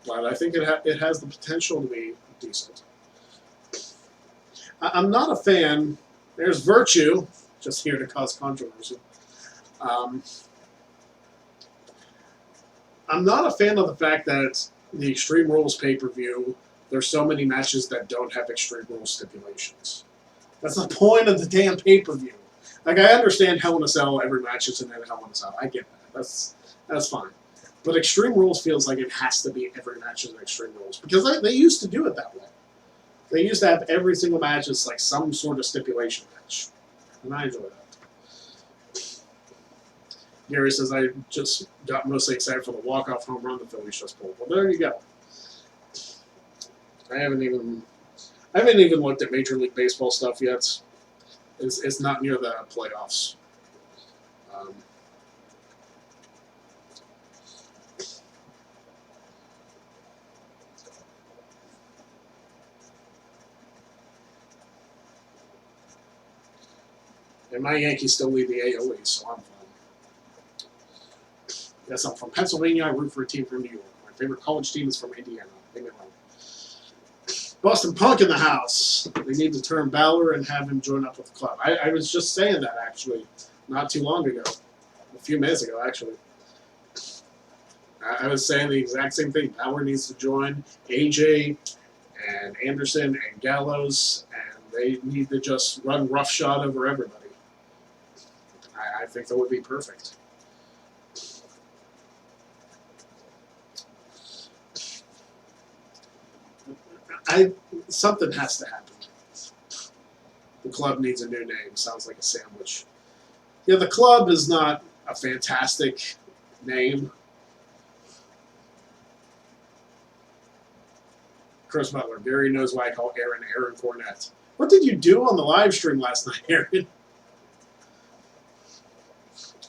[SPEAKER 1] but I think it has the potential to be decent. I'm not a fan. There's Virtue, just here to cause controversy. I'm not a fan of the fact that the Extreme Rules pay-per-view, there's so many matches that don't have Extreme Rules stipulations. That's the point of the damn pay-per-view. Like, I understand Hell in a Cell, every match is in Hell in a Cell. I get that. That's fine. But Extreme Rules feels like it has to be every match is in Extreme Rules. Because they used to do it that way. They used to have every single match as like some sort of stipulation match. And I enjoy that. Gary says, I just got mostly excited for the walk-off home run the Phillies just pulled. Well, there you go. I haven't even looked at Major League Baseball stuff yet. It's not near the playoffs. And my Yankees still lead the AL East, so I'm fine. Yes, I'm from Pennsylvania. I root for a team from New York. My favorite college team is from Indiana. Leave me alone. Boston Punk in the house. They need to turn Balor and have him join up with the club. I was just saying that, actually, not too long ago. A few minutes ago, actually. I was saying the exact same thing. Balor needs to join AJ and Anderson and Gallows, and they need to just run roughshod over everybody. I think that would be perfect. Something has to happen. The club needs a new name. Sounds like a sandwich. Yeah, the club is not a fantastic name. Chris Butler. Gary knows why I call Aaron Cornette. What did you do on the live stream last night, Aaron?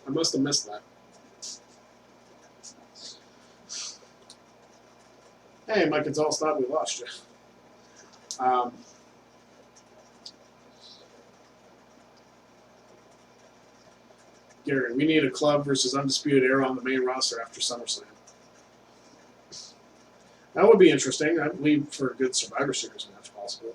[SPEAKER 1] I must have missed that. Hey, Mike Gonzalez thought we lost you. Gary, we need a club versus Undisputed Era on the main roster after SummerSlam. That would be interesting. I believe for a good Survivor Series match possible.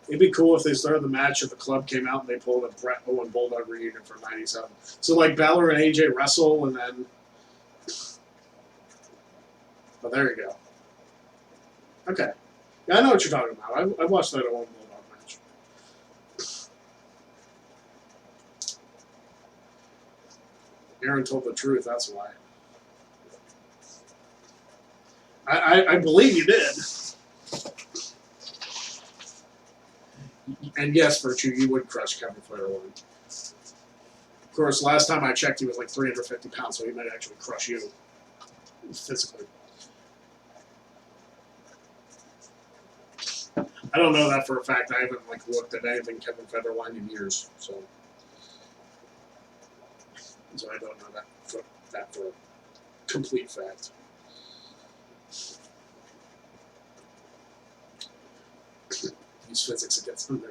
[SPEAKER 1] It'd be cool if they started the match if the club came out and they pulled a Bret Owen Bulldog reunion from '97. So like Balor and AJ wrestle and then. Oh, there you go. Okay. Yeah, I know what you're talking about. I've watched that at one Bulldog match. Aaron told the truth, that's why. I believe you did. And yes, Virtue, you would crush Kevin Flaherty. Of course, last time I checked, he was like 350 pounds, so he might actually crush you physically. I don't know that for a fact. I haven't like looked at anything Kevin Federline in years, so I don't know that for a complete fact. Use physics against them.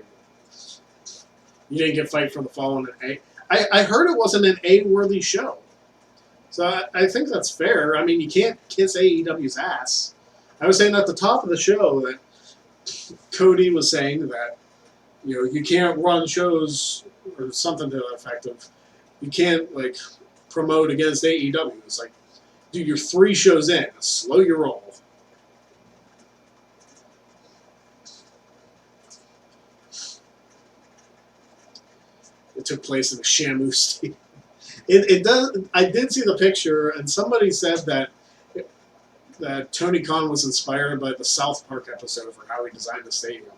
[SPEAKER 1] You didn't get Fight for the Fallen in A. I heard it wasn't an A-worthy show, so I think that's fair. I mean, you can't kiss AEW's ass. I was saying at the top of the show that Cody was saying that, you know, you can't run shows or something to that effect of, you can't like promote against AEW. It's like, dude, you're 3 shows in. Slow your roll. It took place in a Shamu stadium. It does. I did see the picture, and somebody said that Tony Khan was inspired by the South Park episode for how he designed the stadium.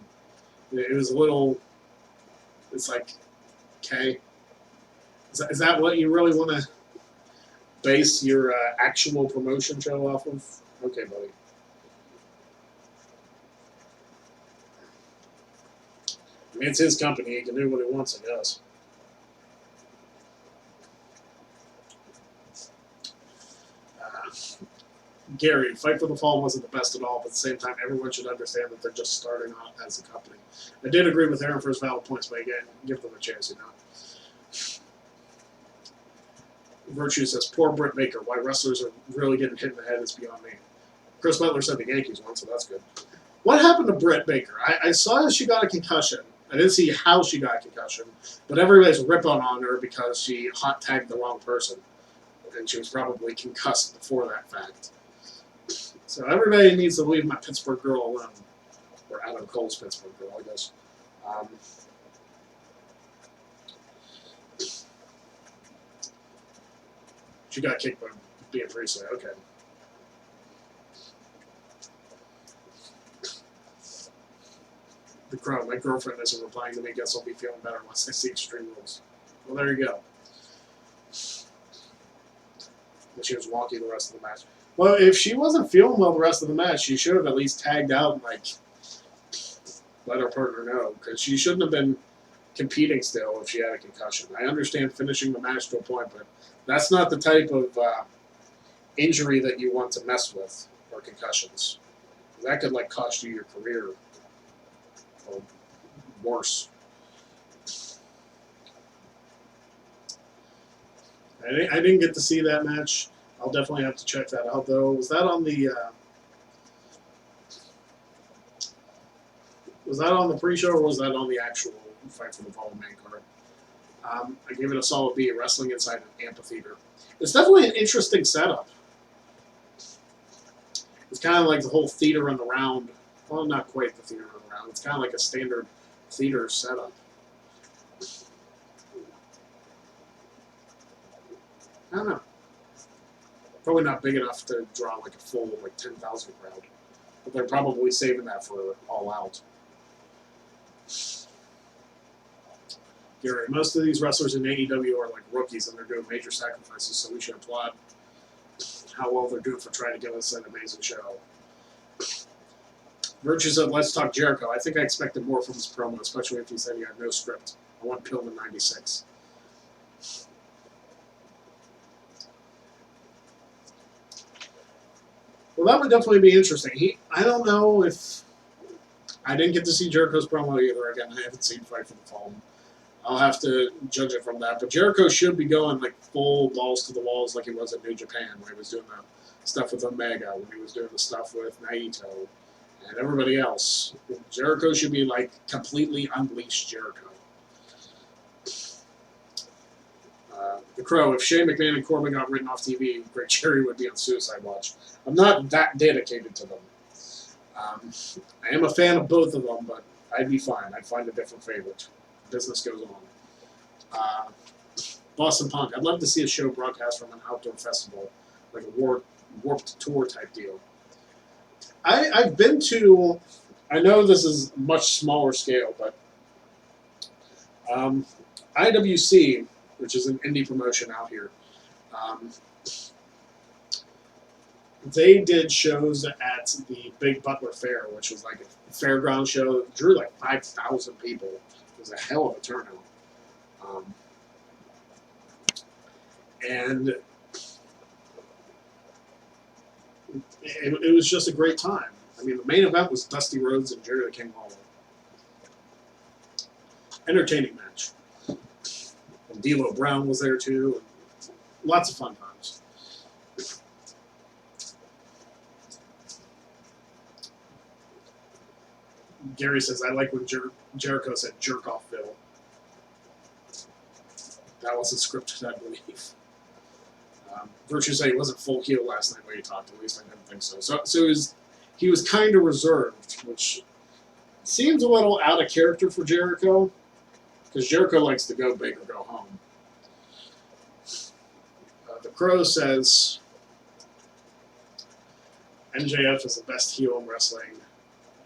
[SPEAKER 1] It was a little. It's like, okay, is that what you really want to base your actual promotion show off of? Okay, buddy. I mean, it's his company. He can do what he wants, I guess. Gary, Fight for the Fallen wasn't the best at all, but at the same time, everyone should understand that they're just starting out as a company. I did agree with Aaron for his valid points, but again, give them a chance, you know. Virtue says, poor Britt Baker. Why wrestlers are really getting hit in the head is beyond me. Chris Butler said the Yankees won, so that's good. What happened to Britt Baker? I saw she got a concussion. I didn't see how she got a concussion, but everybody's ripping on her because she hot tagged the wrong person. And she was probably concussed before that fact. So everybody needs to leave my Pittsburgh girl alone. Or Adam Cole's Pittsburgh girl, I guess. She got kicked by being Priestley. Okay. The Crow, my girlfriend isn't replying to me. Guess I'll be feeling better once I see Extreme Rules. Well, there you go. And she was walking the rest of the match. Well, if she wasn't feeling well the rest of the match, she should have at least tagged out and, like, let her partner know. Because she shouldn't have been competing still if she had a concussion. I understand finishing the match to a point, but that's not the type of injury that you want to mess with, or concussions. That could, like, cost you your career. Or worse. I didn't get to see that match. I'll definitely have to check that out, though. Was that on the pre-show, or was that on the actual Fight for the Fallen main card? I gave it a solid B. Wrestling inside an amphitheater. It's definitely an interesting setup. It's kind of like the whole theater on the round. Well, not quite the theater on the round. It's kind of like a standard theater setup. I don't know. Probably not big enough to draw like a full 10,000 crowd, but they're probably saving that for All Out. Gary, most of these wrestlers in AEW are like rookies and they're doing major sacrifices, so we should applaud how well they're doing for trying to give us an amazing show. Virtue said, let's talk Jericho. I think I expected more from his promo, especially if he said he had no script. I want Pillman 96. Well, that would definitely be interesting. I don't know if... I didn't get to see Jericho's promo either. Again, I haven't seen Fight for the Fallen. I'll have to judge it from that. But Jericho should be going like full balls to the walls like he was at New Japan when he was doing the stuff with Omega, when he was doing the stuff with Naito and everybody else. Jericho should be like completely unleashed Jericho. The Crow, if Shane McMahon and Corbin got written off TV, Great Cherry would be on Suicide Watch. I'm not that dedicated to them. I am a fan of both of them, but I'd be fine. I'd find a different favorite. Business goes on. Boston Punk. I'd love to see a show broadcast from an outdoor festival, like a warped tour type deal. I've been to. I know this is much smaller scale, but IWC, which is an indie promotion out here, they did shows at the Big Butler Fair, which was like a fairground show. It drew like 5,000 people. It was a hell of a turnout. And it was just a great time. I mean, the main event was Dusty Rhodes and Jerry the King Lawler. Entertaining match. And D'Lo Brown was there too. Lots of fun times. Gary says, I like when Jericho said jerk off Phil. That wasn't scripted, I believe. Virtue said he wasn't full heel last night when he talked. At least I didn't think so. So he was kind of reserved, which seems a little out of character for Jericho, because Jericho likes to go big or go home. The Crow says MJF is the best heel in wrestling.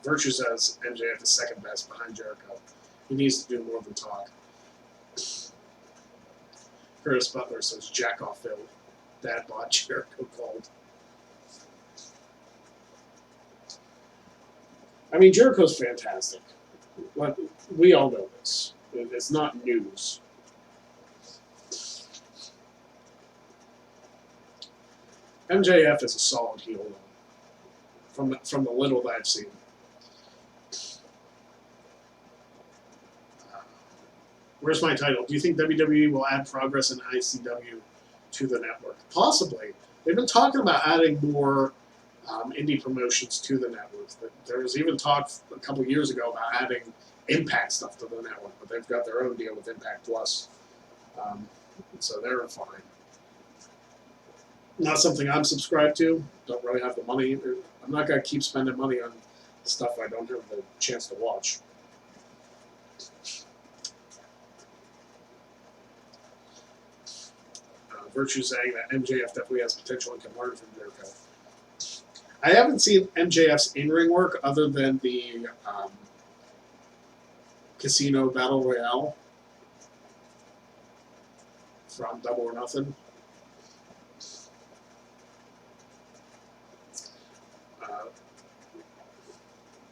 [SPEAKER 1] Virtue says MJF is second best behind Jericho. He needs to do more than talk. Curtis Butler says jack off Phil. Dad bod Jericho called. I mean, Jericho's fantastic. We all know this. It's not news. MJF is a solid heel, though, from the little that I've seen. Where's my title? Do you think WWE will add Progress and ICW to the network? Possibly. They've been talking about adding more indie promotions to the network. There was even talk a couple years ago about adding Impact stuff to the network, but they've got their own deal with Impact Plus. So they're fine. Not something I'm subscribed to. Don't really have the money. I'm not going to keep spending money on stuff I don't have the chance to watch. Virtue saying that MJF definitely has potential and can learn from Jericho. I haven't seen MJF's in-ring work other than the Casino Battle Royale from Double or Nothing.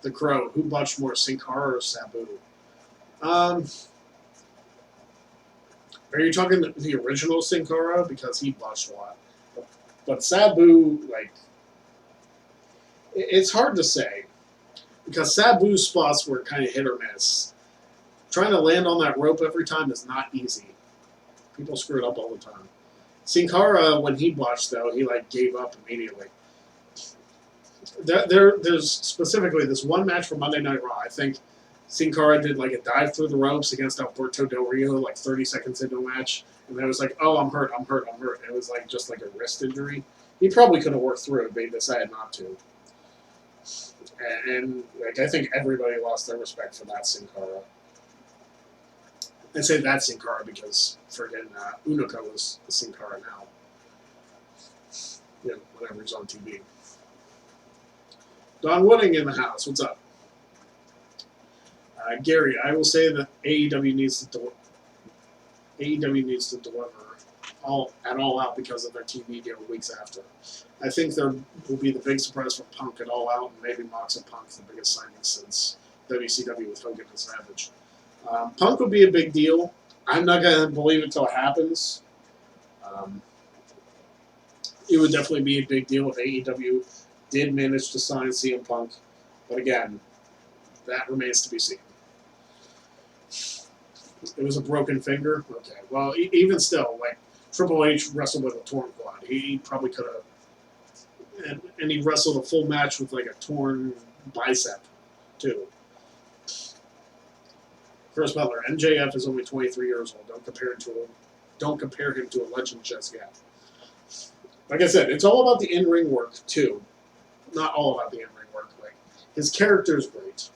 [SPEAKER 1] The Crow. Who botched more, Sin Cara or Sabu? Are you talking the original Sin Cara? Because he botched a lot. But Sabu, like, it's hard to say. Because Sabu's spots were kind of hit or miss. Trying to land on that rope every time is not easy. People screw it up all the time. Sin Cara, when he botched, though, he, like, gave up immediately. There's specifically this one match from Monday Night Raw. I think Sin Cara did like a dive through the ropes against Alberto Del Rio like 30 seconds into the match. And then it was like, oh, I'm hurt. It was like just like a wrist injury. He probably could have worked through it, but he decided not to. And like I think everybody lost their respect for that Sin Cara. I say that Sin Cara because friggin' Unoka was Sin Cara now. You know, whenever he's on TV. Don Wooding in the house. What's up? Gary, I will say that AEW needs to deliver all out because of their TV deal weeks after. I think there will be the big surprise for Punk at All Out, and maybe Mox and Punk, the biggest signing since WCW with Hogan and Savage. Punk would be a big deal. I'm not going to believe it until it happens. It would definitely be a big deal if AEW did manage to sign CM Punk. But again, that remains to be seen. It was a broken finger? Okay. Well, even still, like, Triple H wrestled with a torn quad. He probably could have. And he wrestled a full match with, like, a torn bicep, too. Chris Butler, MJF is only 23 years old. Don't compare him to a legend just yet. Like I said, it's all about the in-ring work, too. Not all about the in-ring work. Like, his character is great.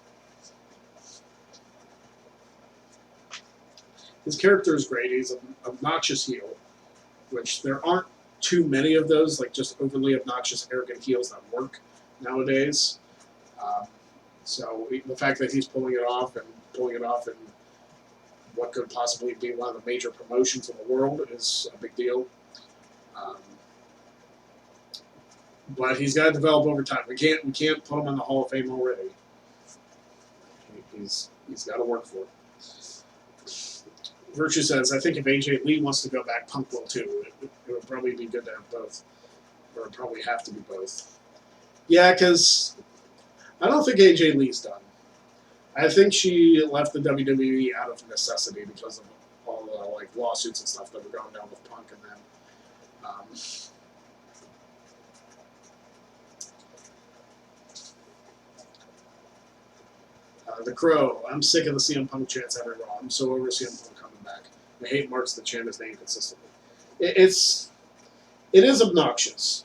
[SPEAKER 1] His character is great. He's an obnoxious heel, which there aren't too many of those, like just overly obnoxious, arrogant heels that work nowadays. So the fact that he's pulling it off in what could possibly be one of the major promotions in the world is a big deal. But he's got to develop over time. We can't put him in the Hall of Fame already. He's got to work for it. Virtue says, I think if AJ Lee wants to go back, Punk will too. It would probably be good to have both. Or it would probably have to be both. Yeah, because I don't think AJ Lee's done. I think she left the WWE out of necessity because of all the like lawsuits and stuff that were going down with Punk and them. The Crow, I'm sick of the CM Punk chants every Raw. I'm so over CM Punk coming back. I hate Marks that chant his name consistently. It is obnoxious,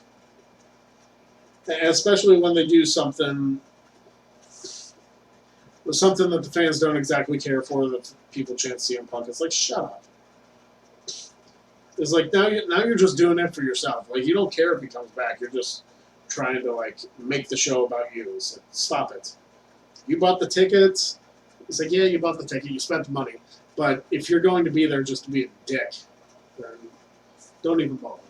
[SPEAKER 1] especially when they do something that the fans don't exactly care for. That people chant CM Punk. It's like, shut up. It's like now you're just doing it for yourself. Like you don't care if he comes back. You're just trying to like make the show about you. It's like, stop it. You bought the tickets. It's like, yeah, you bought the ticket. You spent the money. But if you're going to be there just to be a dick, then don't even bother.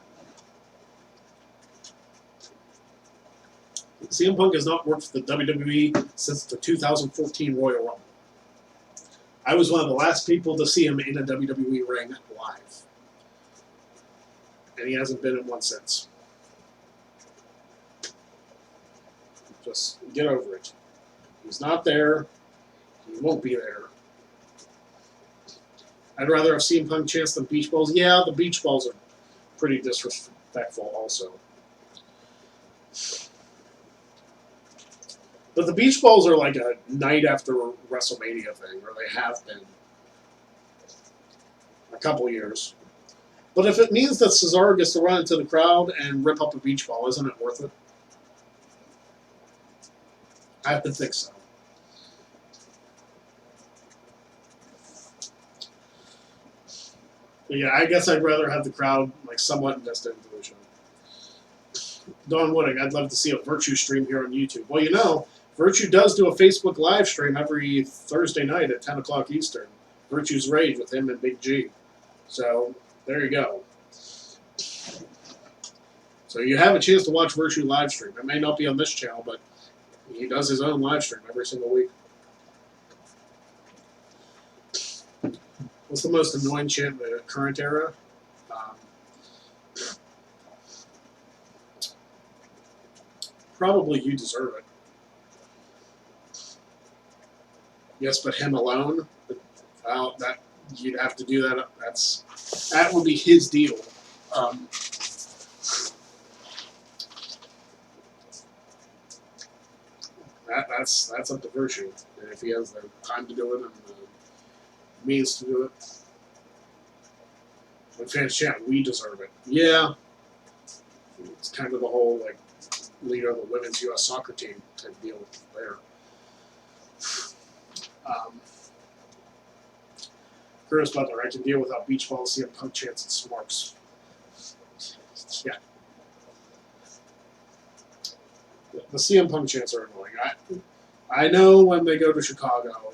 [SPEAKER 1] CM Punk has not worked for the WWE since the 2014 Royal Rumble. I was one of the last people to see him in a WWE ring live. And he hasn't been in one since. Just get over it. He's not there. He won't be there. I'd rather have CM Punk chance than beach balls. Yeah, the beach balls are pretty disrespectful also. But the beach balls are like a night after WrestleMania thing, or they have been a couple years. But if it means that Cesaro gets to run into the crowd and rip up a beach ball, isn't it worth it? I have to think so. But yeah, I guess I'd rather have the crowd like somewhat invested into the show. Don Wooding, I'd love to see a Virtue stream here on YouTube. Well, you know, Virtue does do a Facebook live stream every Thursday night at 10 o'clock Eastern. Virtue's Rage with him and Big G. So, there you go. So you have a chance to watch Virtue live stream. It may not be on this channel, but he does his own live stream every single week. What's the most annoying chant in the current era? Probably You Deserve It. Yes, but him alone? Well, that you'd have to do that. That would be his deal. That's up to Virtue. And if he has the time to do it and the means to do it. When fans chant, we deserve it. Yeah. It's kind of the whole, like, leader of the women's U.S. soccer team type deal there. Curtis Butler, I can deal without beach balls, CM Punk chants, and smarks. Yeah. The CM Punk chants are annoying. I know when they go to Chicago,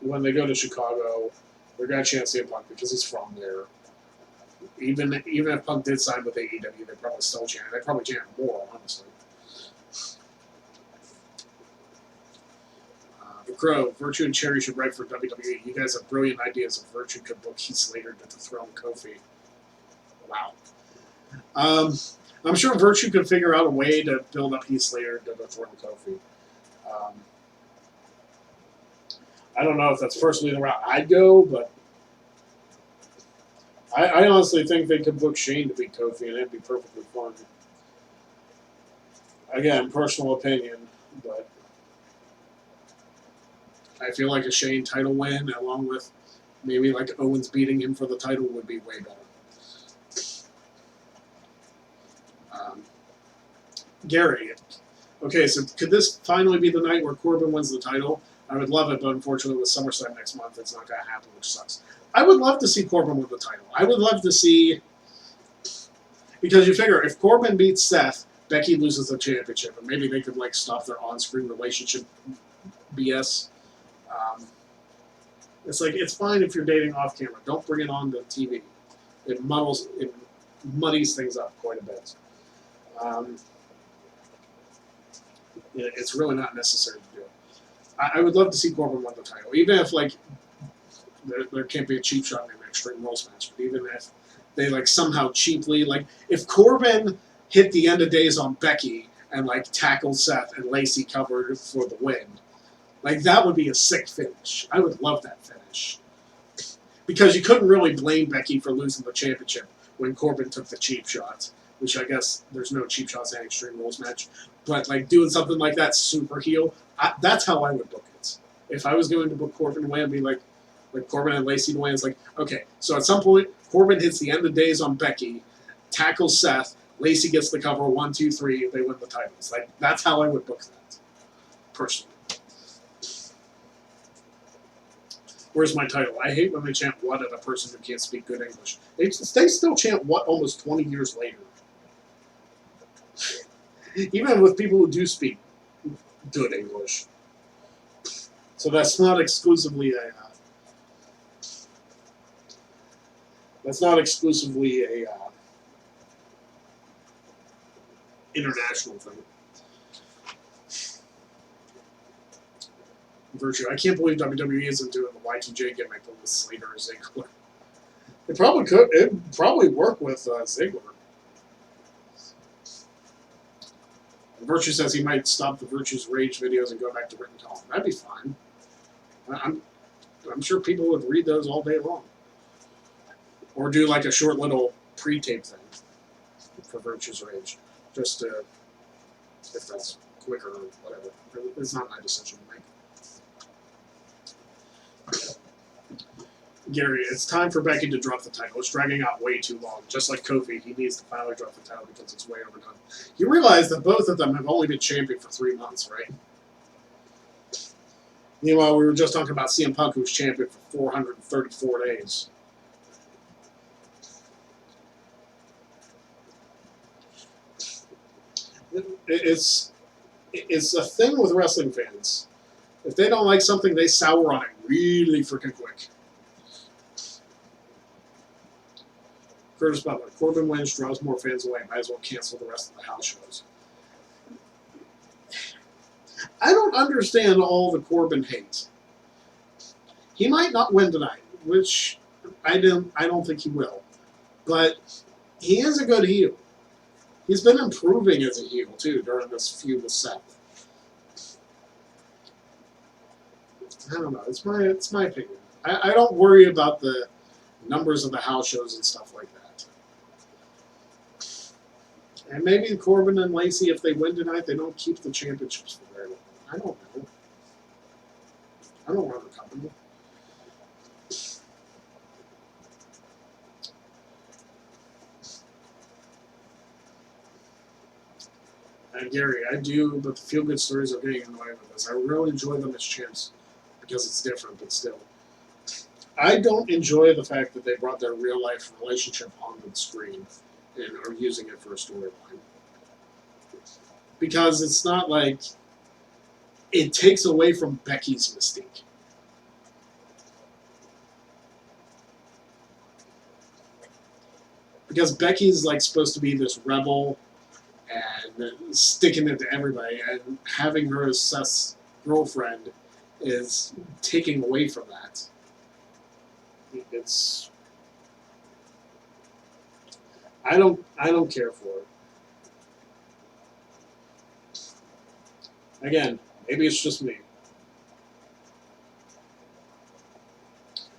[SPEAKER 1] they're going to chant CM Punk because he's from there. Even if Punk did sign with AEW, they'd probably still chant. They'd probably chant more, honestly. The Crow, Virtue and Cherry should write for WWE. You guys have brilliant ideas if Virtue could book Heath Slater to dethrone Kofi. Wow. I'm sure Virtue could figure out a way to build up Heath Slater to dethrone Kofi. I don't know if that's personally the route I'd go, but I honestly think they could book Shane to beat Kofi, and it'd be perfectly fun. Again, personal opinion, but I feel like a Shane title win, along with maybe like Owens beating him for the title, would be way better. Gary. Okay, so could this finally be the night where Corbin wins the title? I would love it, but unfortunately with SummerSlam next month, it's not going to happen, which sucks. I would love to see Corbin win the title. I would love to see... Because you figure, if Corbin beats Seth, Becky loses the championship, and maybe they could, like, stop their on-screen relationship BS. It's like, it's fine if you're dating off camera. Don't bring it on to TV. It muddies things up quite a bit. It's really not necessary to do. I would love to see Corbin win the title, even if, like, there can't be a cheap shot in an Extreme Rules match, but even if they, like, somehow cheaply, like, if Corbin hit the end of days on Becky and, like, tackled Seth and Lacey covered for the win, like, that would be a sick finish. I would love that finish. Because you couldn't really blame Becky for losing the championship when Corbin took the cheap shots, which I guess there's no cheap shots in an Extreme Rules match. But, like, doing something like that super heel, that's how I would book it. If I was going to book Corbin away, I'd be like Corbin and Lacey away, it's like, okay, so at some point, Corbin hits the end of days on Becky, tackles Seth, Lacey gets the cover, 1, 2, 3, they win the titles. Like, that's how I would book that, personally. Where's my title? I hate when they chant "what" at a person who can't speak good English. They still chant "what" almost 20 years later. Even with people who do speak good English. So that's not exclusively a... international thing. Virtue. I can't believe WWE isn't doing the Y2J gimmick with Slater or Ziggler. It probably could. It'd probably work with Ziggler. Virtue says he might stop the Virtue's Rage videos and go back to written talk. That'd be fine. I'm sure people would read those all day long. Or do like a short little pre-tape thing for Virtue's Rage. Just to, if that's quicker or whatever. It's not my decision to make. Gary, it's time for Becky to drop the title. It's dragging out way too long. Just like Kofi, he needs to finally drop the title because it's way overdone. You realize that both of them have only been champion for 3 months, right? Meanwhile, we were just talking about CM Punk, who's champion for 434 days. It's a thing with wrestling fans. If they don't like something, they sour on it really freaking quick. Curtis Butler. Corbin wins, draws more fans away. Might as well cancel the rest of the house shows. I don't understand all the Corbin hate. He might not win tonight, which I don't think he will. But he is a good heel. He's been improving as a heel, too, during this feud with Seth. I don't know. It's my opinion. I don't worry about the numbers of the house shows and stuff like that. And maybe Corbin and Lacey, if they win tonight, they don't keep the championships for very long. I don't know. I don't run the company. And Gary, I do, but the feel-good stories are getting in the way with this. I really enjoy them as champs because it's different, but still. I don't enjoy the fact that they brought their real-life relationship onto the screen and are using it for a storyline. Because it's not like it takes away from Becky's mystique. Because Becky's like supposed to be this rebel and sticking it to everybody, and having her as Seth's girlfriend is taking away from that. It's I don't care for it. Again, maybe it's just me.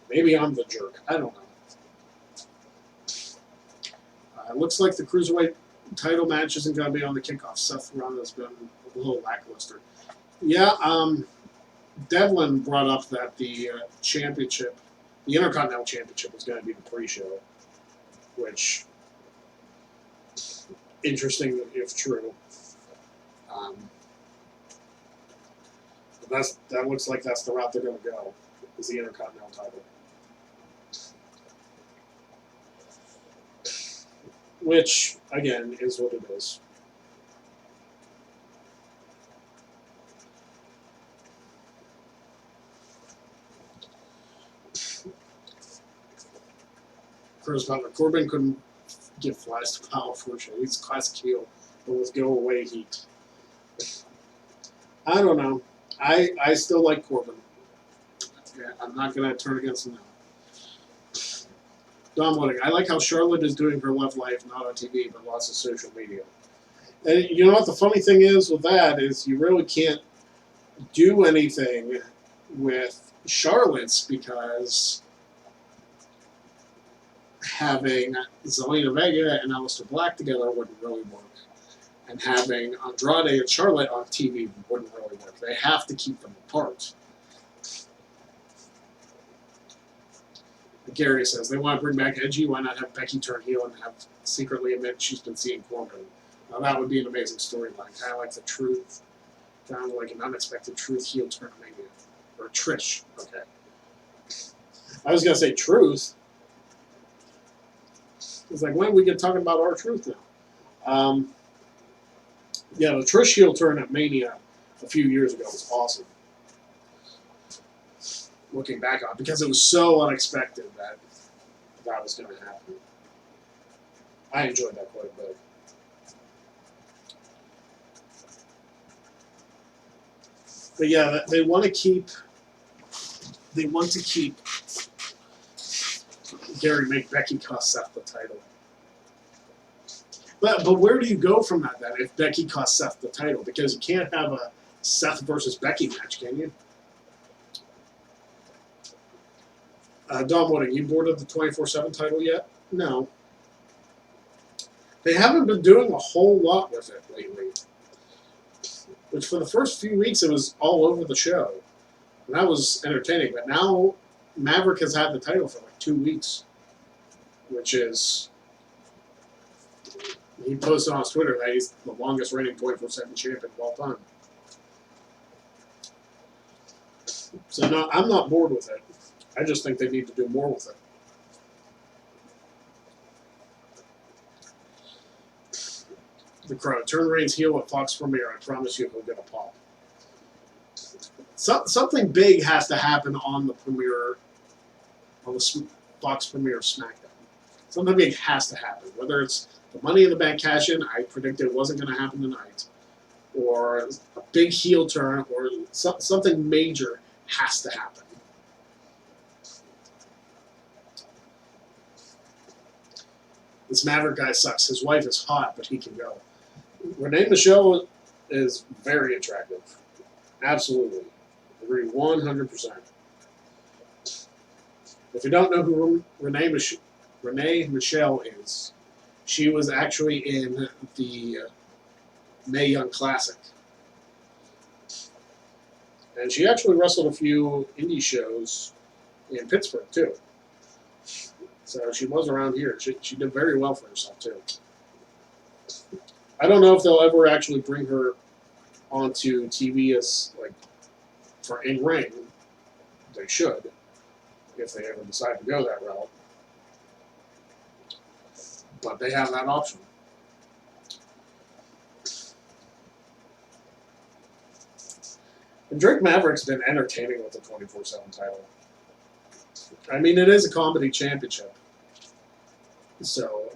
[SPEAKER 1] Maybe I'm the jerk. I don't know. It looks like the Cruiserweight title match isn't going to be on the kickoff. Seth run has been a little lackluster. Yeah, Devlin brought up that the championship, the Intercontinental Championship, was going to be the pre-show, which, interesting if true. That looks like that's the route they're going to go, is the Intercontinental title. Which, again, is what it is. Chris Butler. Corbin couldn't give flies to Powell, fortunately. He's classic heel, but with go away heat. I don't know. I still like Corbin. Yeah, I'm not going to turn against him now. Don Wooding. I like how Charlotte is doing her love life, not on TV, but lots of social media. And you know what the funny thing is with that is you really can't do anything with Charlotte's because having Zelina Vega and Aleister Black together wouldn't really work. And having Andrade and Charlotte on TV wouldn't really work. They have to keep them apart. Gary says, they want to bring back Edgy, why not have Becky turn heel and have secretly admit she's been seeing Corbin? Now that would be an amazing storyline. Kind of like the Truth, kind of like an unexpected Truth heel turn maybe. Or Trish, okay. I was going to say Truth. It's like, when we get talking about our Truth now? Yeah, the Trish heel turn at Mania a few years ago was awesome. Looking back on it, because it was so unexpected that that was going to happen. I enjoyed that quite a bit. But yeah, they want to keep Gary make Becky cost Seth the title. But where do you go from that then if Becky costs Seth the title? Because you can't have a Seth versus Becky match, can you? Don Wooding, you bored of the 24/7 title yet? No. They haven't been doing a whole lot with it lately. Which for the first few weeks it was all over the show. And that was entertaining. But now Maverick has had the title for like 2 weeks. Which is... He posted on his Twitter that he's the longest reigning 24/7 champion of all time. So no, I'm not bored with it. I just think they need to do more with it. The Crowd. Turn Reigns heel at Fox Premiere. I promise you he'll get a pop. Something big has to happen on the premiere, on the Fox Premiere SmackDown. Something big has to happen. Whether it's the Money in the Bank cash-in, I predicted it wasn't going to happen tonight, or a big heel turn, or something major has to happen. This Maverick guy sucks. His wife is hot, but he can go. Renee Michelle is very attractive. Absolutely. Agree 100%. If you don't know who Renee Michelle is, she was actually in the Mae Young Classic. And she actually wrestled a few indie shows in Pittsburgh, too. So she was around here. She did very well for herself, too. I don't know if they'll ever actually bring her onto TV as, like, for in-ring. They should, if they ever decide to go that route. But they have that option. And Drake Maverick's been entertaining with the 24/7 title. I mean, it is a comedy championship. So,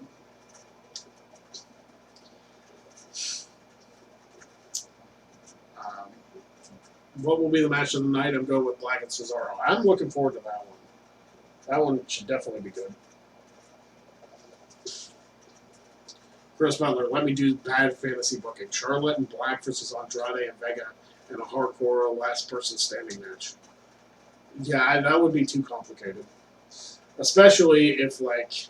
[SPEAKER 1] what will be the match of the night? I'm going with Black and Cesaro. I'm looking forward to that one. That one should definitely be good. Chris Butler, let me do bad fantasy booking. Charlotte and Black versus Andrade and Vega in a hardcore last person standing match. Yeah, that would be too complicated. Especially if, like,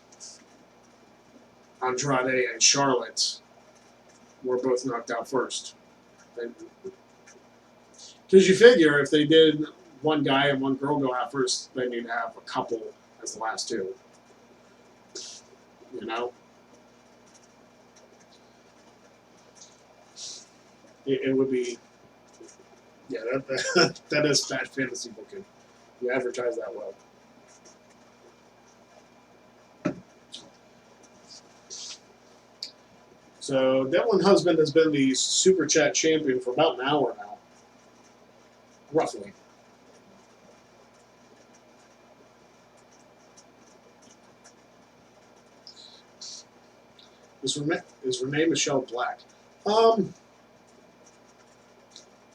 [SPEAKER 1] Andrade and Charlotte were both knocked out first. Because you figure if they did one guy and one girl go out first, they need to have a couple as the last two. You know? It would be Yeah, that is bad fantasy booking. You advertise that well. So Devlin Husband has been the Super Chat champion for about an hour now, roughly. Is Renee Michelle Black? I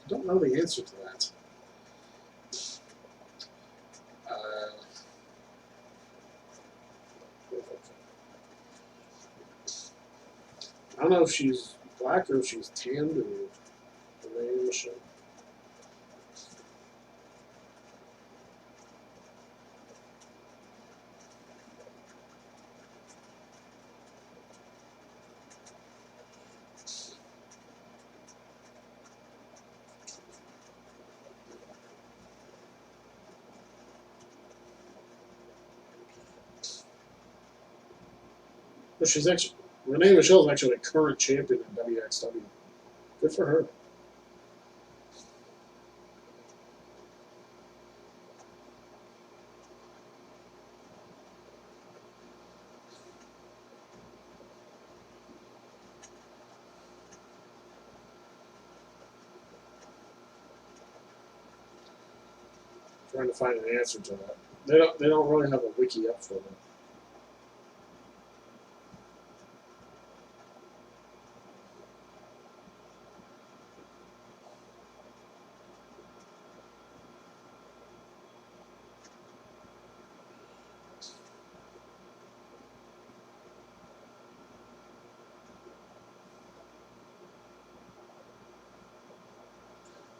[SPEAKER 1] don't know the answer to that. I don't know if she's black or if she's tanned or Renee Michelle. But she's actually Renee Michelle's actually a current champion in WXW. Good for her. Trying to find an answer to that. They don't really have a wiki up for them.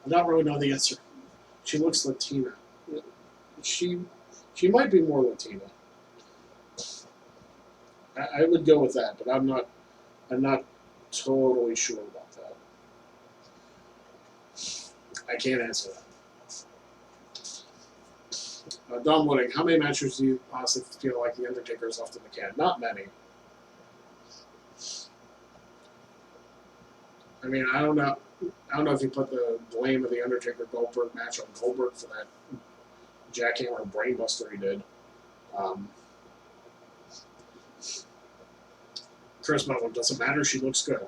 [SPEAKER 1] I don't really know the answer. She looks Latina. She might be more Latina. I would go with that, but I'm not totally sure about that. I can't answer that. Don Wooding, how many matches do you honestly feel like the Undertaker is left in the can? Not many. I mean, I don't know. I don't know if you put the blame of the Undertaker Goldberg match on Goldberg for that jackhammer brainbuster he did. Charisma doesn't matter. She looks good.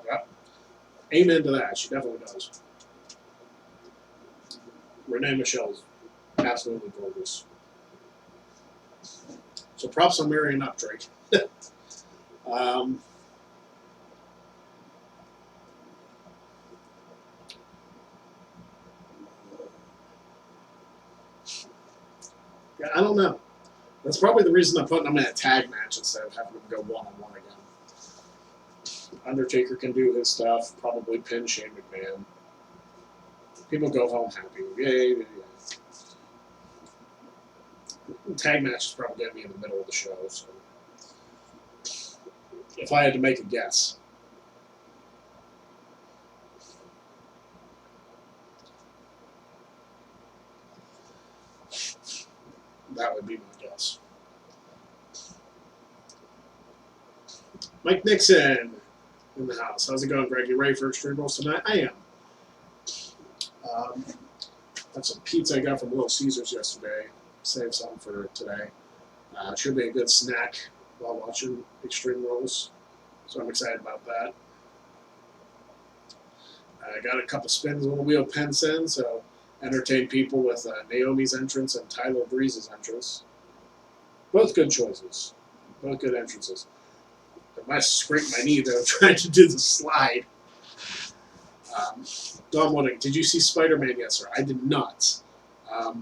[SPEAKER 1] Amen to that. She definitely does. Renee Michelle's absolutely gorgeous. So props on marrying up, Drake. Yeah, I don't know. That's probably the reason I'm putting them in a tag match instead of having them go one-on-one again. Undertaker can do his stuff, probably pin Shane McMahon. People go home happy. Yay, yay, yay. Tag match is probably going to be in the middle of the show. So, if I had to make a guess, that would be my guess. Mike Nixon in the house. How's it going, Greg? You ready for Extreme Rules tonight? I am. That's some pizza I got from Little Caesars yesterday. Saved some for today. Should be a good snack while watching Extreme Rules. So I'm excited about that. I got a couple spins on the wheel pence in, so entertain people with Naomi's entrance and Tyler Breeze's entrance. Both good choices. Both good entrances. I might scrape my knee though trying to do the slide. Don Wooding, did you see Spider-Man yet, sir? I did not. I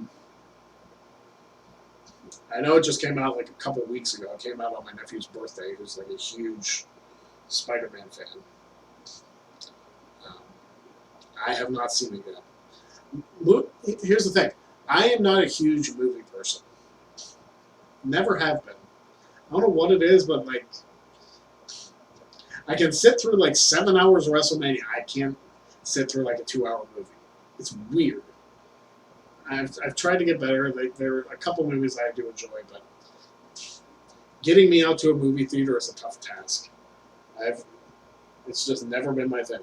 [SPEAKER 1] know it just came out like a couple weeks ago. It came out on my nephew's birthday, who's like a huge Spider-Man fan. I have not seen it yet. Look, here's the thing. I am not a huge movie person. Never have been. I don't know what it is, but like, I can sit through like 7 hours of WrestleMania. I can't sit through like a 2-hour movie. It's weird. I've tried to get better. There are a couple movies I do enjoy, but getting me out to a movie theater is a tough task. It's just never been my thing.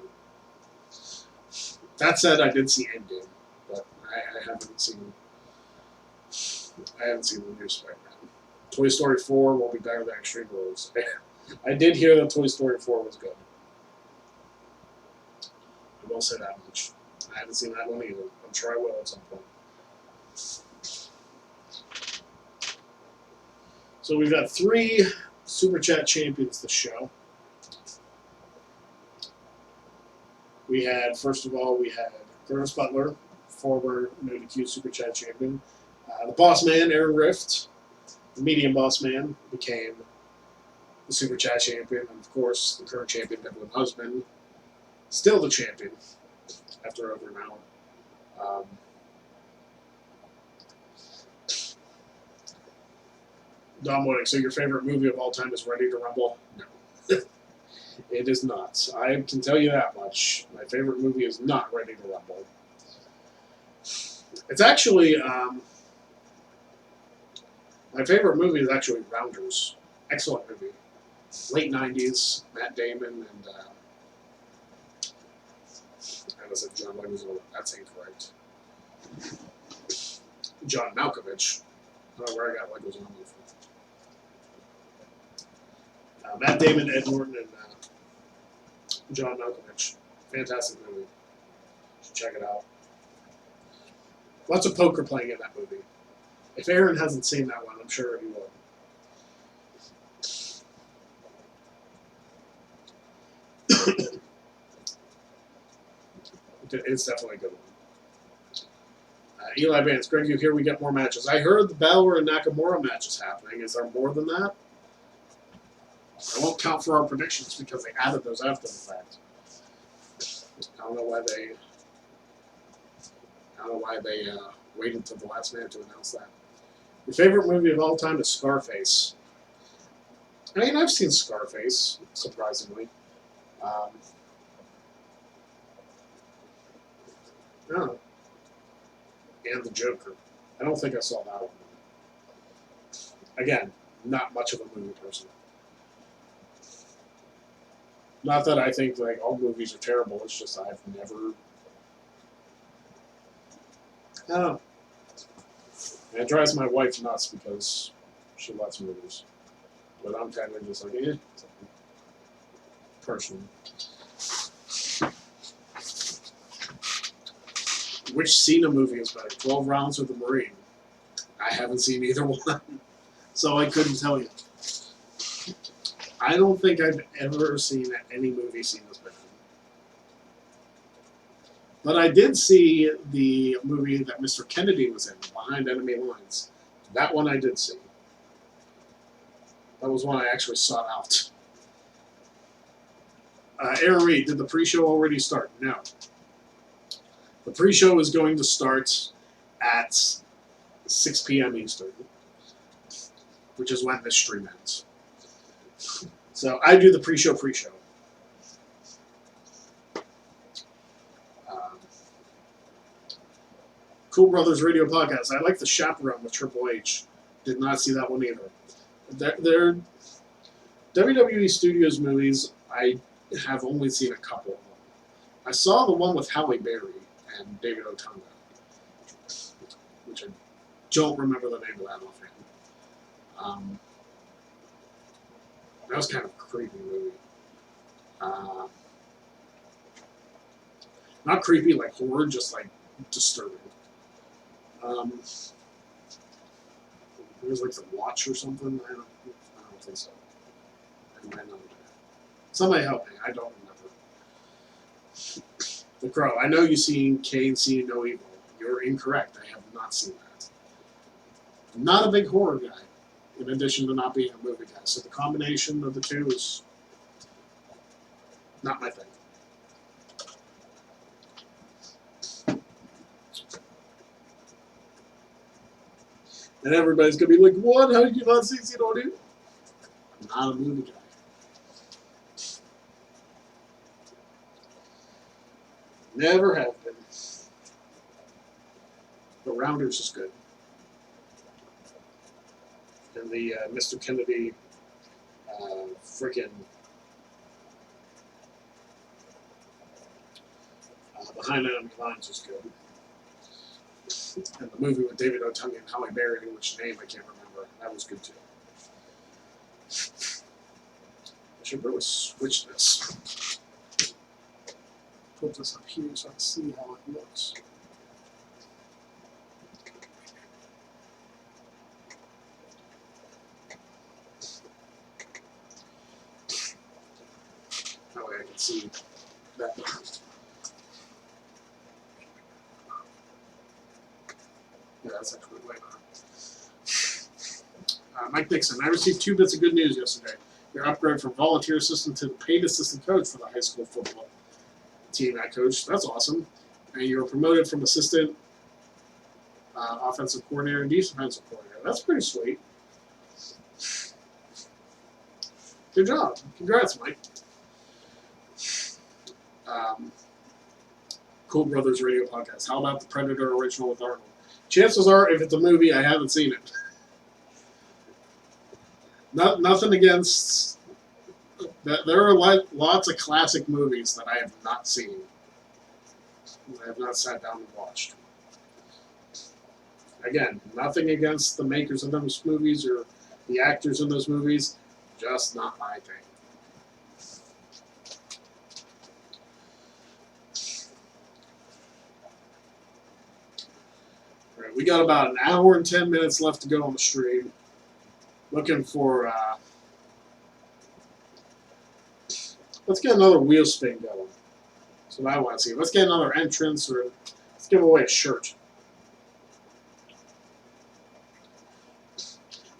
[SPEAKER 1] That said, I did see Endgame, but I haven't seen. I haven't seen the new Spider-Man. Toy Story 4 will be better than Extreme Rules. I did hear that Toy Story 4 was good. I will say that much. I haven't seen that one either. I'm sure I will at some point. So we've got 3 Super Chat champions this show. First of all, we had Curtis Butler, former No DQ Super Chat champion. The Boss Man, Aaron Rift, the Medium Boss Man, became the Super Chat champion. And of course, the current champion, Evelyn Husband, still the champion after over an hour. Don Wooding, so your favorite movie of all time is Ready to Rumble? No. It is not. I can tell you that much. My favorite movie is not Ready to Rumble. It's actually, my favorite movie is actually Rounders. Excellent movie. Late 90s, Matt Damon and, I said John Leguizamo. That's incorrect. John Malkovich. I don't know where I got Leguizamo from. Matt Damon, Ed Norton, and John Malkovich. Fantastic movie. You should check it out. Lots of poker playing in that movie. If Aaron hasn't seen that one, I'm sure he will. It's definitely a good one. Eli Vance, Greg, you hear we get more matches. I heard the Balor and Nakamura match is happening. Is there more than that? I won't count for our predictions because they added those after the fact. I don't know why they waited until the last minute to announce that. Your favorite movie of all time is Scarface. I mean, I've seen Scarface, surprisingly. No. And The Joker. I don't think I saw that one. Again, not much of a movie person. Not that I think like all movies are terrible. It's just I've never. I don't know. And it drives my wife nuts because she loves movies, but I'm kind of just like, personally. Which Cena movie is better, 12 Rounds or The Marine? I haven't seen either one, so I couldn't tell you. I don't think I've ever seen any movie Cena's been in. But I did see the movie that Mr. Kennedy was in, Behind Enemy Lines. That one I did see. That was one I actually sought out. Aaron Reed, did the pre-show already start? No. The pre-show is going to start at 6 p.m. Eastern, which is when this stream ends. So I do the pre-show. Cool Brothers Radio Podcast. I like the Chaperone with Triple H. Did not see that one either. They're WWE Studios movies, I have only seen a couple of them. I saw the one with Halle Berry and David Otunga, which I don't remember the name of that offhand. That was kind of a creepy movie. Not creepy like horror, just like disturbing. It was like The Watch or something. I don't think so. I might not. Somebody help me. I don't remember. The Crow. I know you've seen Kane See No Evil. You're incorrect. I have not seen that. I'm not a big horror guy, in addition to not being a movie guy. So the combination of the two is not my thing. And everybody's going to be like, what? How did you not see See No Evil? I'm not a movie guy. Never have been. But Rounders is good. And the Mr. Kennedy freaking Behind Enemy Lines is good. And the movie with David Otunga and Halle Berry, which name I can't remember, that was good too. I should really switch this. Put this up here so I can see how it looks. That way I can see that. Yeah, that's actually way better. Mike Dixon, I received 2 bits of good news yesterday. Your upgrade from volunteer assistant to paid assistant coach for the high school football team I coached. That's awesome. And you were promoted from assistant offensive coordinator and defensive coordinator. That's pretty sweet. Good job. Congrats, Mike. Cool Brothers Radio Podcast. How about the Predator original with Arnold? Chances are, if it's a movie, I haven't seen it. Nothing against that. There are lots of classic movies that I have not seen. I have not sat down and watched. Again, nothing against the makers of those movies or the actors in those movies. Just not my thing. All right, we got about an hour and 10 minutes left to go on the stream. Looking for, let's get another wheel spin going. That's what I want to see. Let's get another entrance, or let's give away a shirt.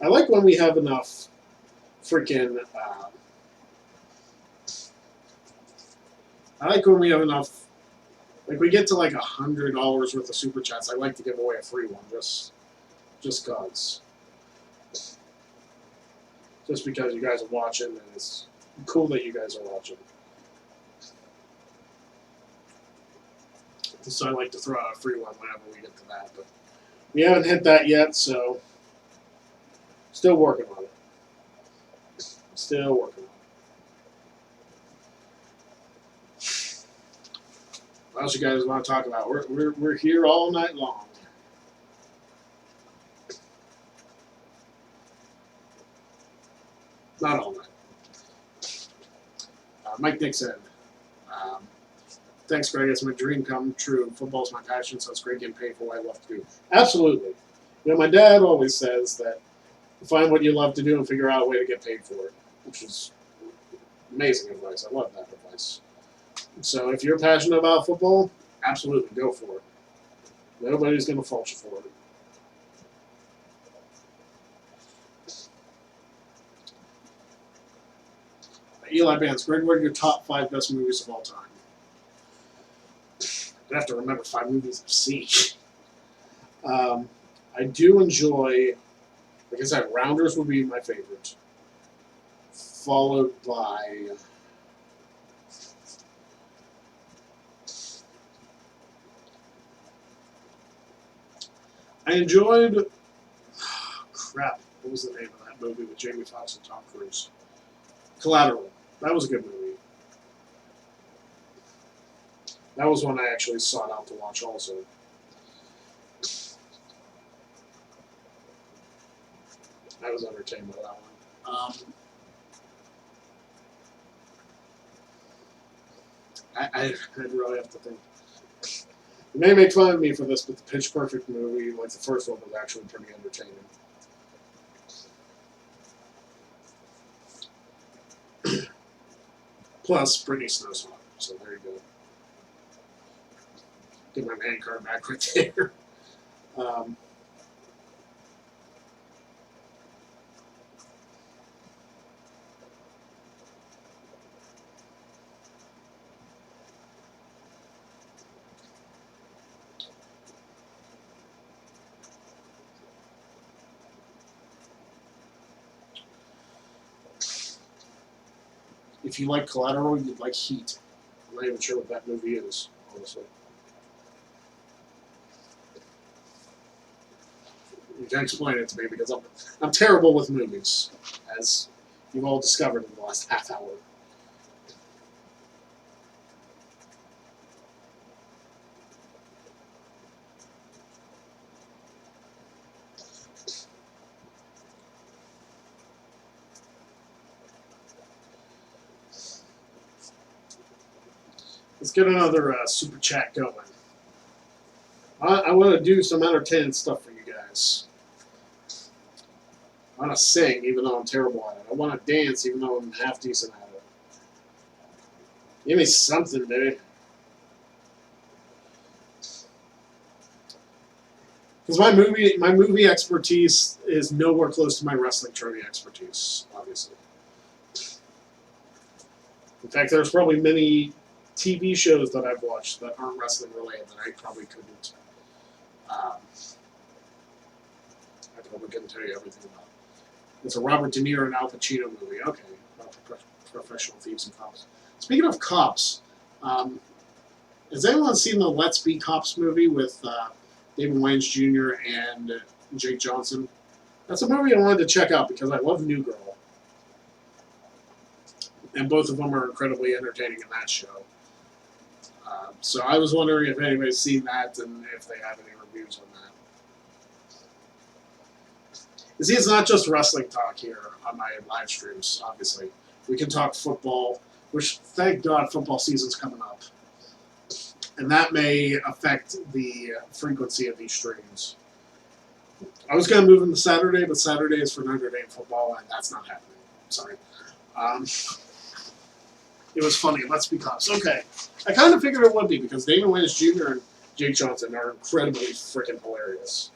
[SPEAKER 1] I like when we have enough freaking, I like when we have enough, like we get to like $100 worth of super chats. I like to give away a free one, just cause. Just because you guys are watching, and it's cool that you guys are watching. So I like to throw out a free one whenever we get to that. But we haven't hit that yet, so still working on it. Still working on it. What else you guys want to talk about? We're here all night long. Not all night. Mike Dixon. Thanks, Greg. It's my dream come true. Football's my passion, so it's great getting paid for what I love to do. Absolutely. You know, my dad always says that find what you love to do and figure out a way to get paid for it, which is amazing advice. I love that advice. So if you're passionate about football, absolutely go for it. Nobody's going to fault you for it. Eli Bands, Greg, what are your top 5 best movies of all time? I have to remember 5 movies I've seen. I do enjoy, like I said, Rounders would be my favorite. Followed by I enjoyed crap. What was the name of that movie with Jamie Foxx and Tom Cruise? Collateral. That was a good movie. That was one I actually sought out to watch also. I was entertained by that one. I'd really have to think. You may make fun of me for this, but the Pitch Perfect movie, like the first one, was actually pretty entertaining. Plus, Brittany Snow's hot, so there you go. Get my man card back right there. If you like Collateral, you'd like Heat. I'm not even sure what that movie is, honestly. You can explain it to me because I'm terrible with movies, as you've all discovered in the last half hour. Let's get another super chat going. I want to do some entertaining stuff for you guys. I want to sing, even though I'm terrible at it. I want to dance, even though I'm half decent at it. Give me something, baby. Because my movie expertise is nowhere close to my wrestling trivia expertise, obviously. In fact, there's probably many TV shows that I've watched that aren't wrestling related that I probably couldn't. I probably couldn't tell you everything about. It's a Robert De Niro and Al Pacino movie. Okay, about professional thieves and cops. Speaking of cops, has anyone seen the Let's Be Cops movie with David Wayans Jr. and Jake Johnson? That's a movie I wanted to check out because I love New Girl. And both of them are incredibly entertaining in that show. So I was wondering if anybody's seen that and if they have any reviews on that. You see, it's not just wrestling talk here on my live streams, obviously. We can talk football, which, thank God, football season's coming up. And that may affect the frequency of these streams. I was going to move them to Saturday, but Saturday is for Notre Dame football, and that's not happening. Sorry. It was funny. Let's be cops. Okay. I kind of figured it would be because David Wayans Jr. and Jake Johnson are incredibly freaking hilarious.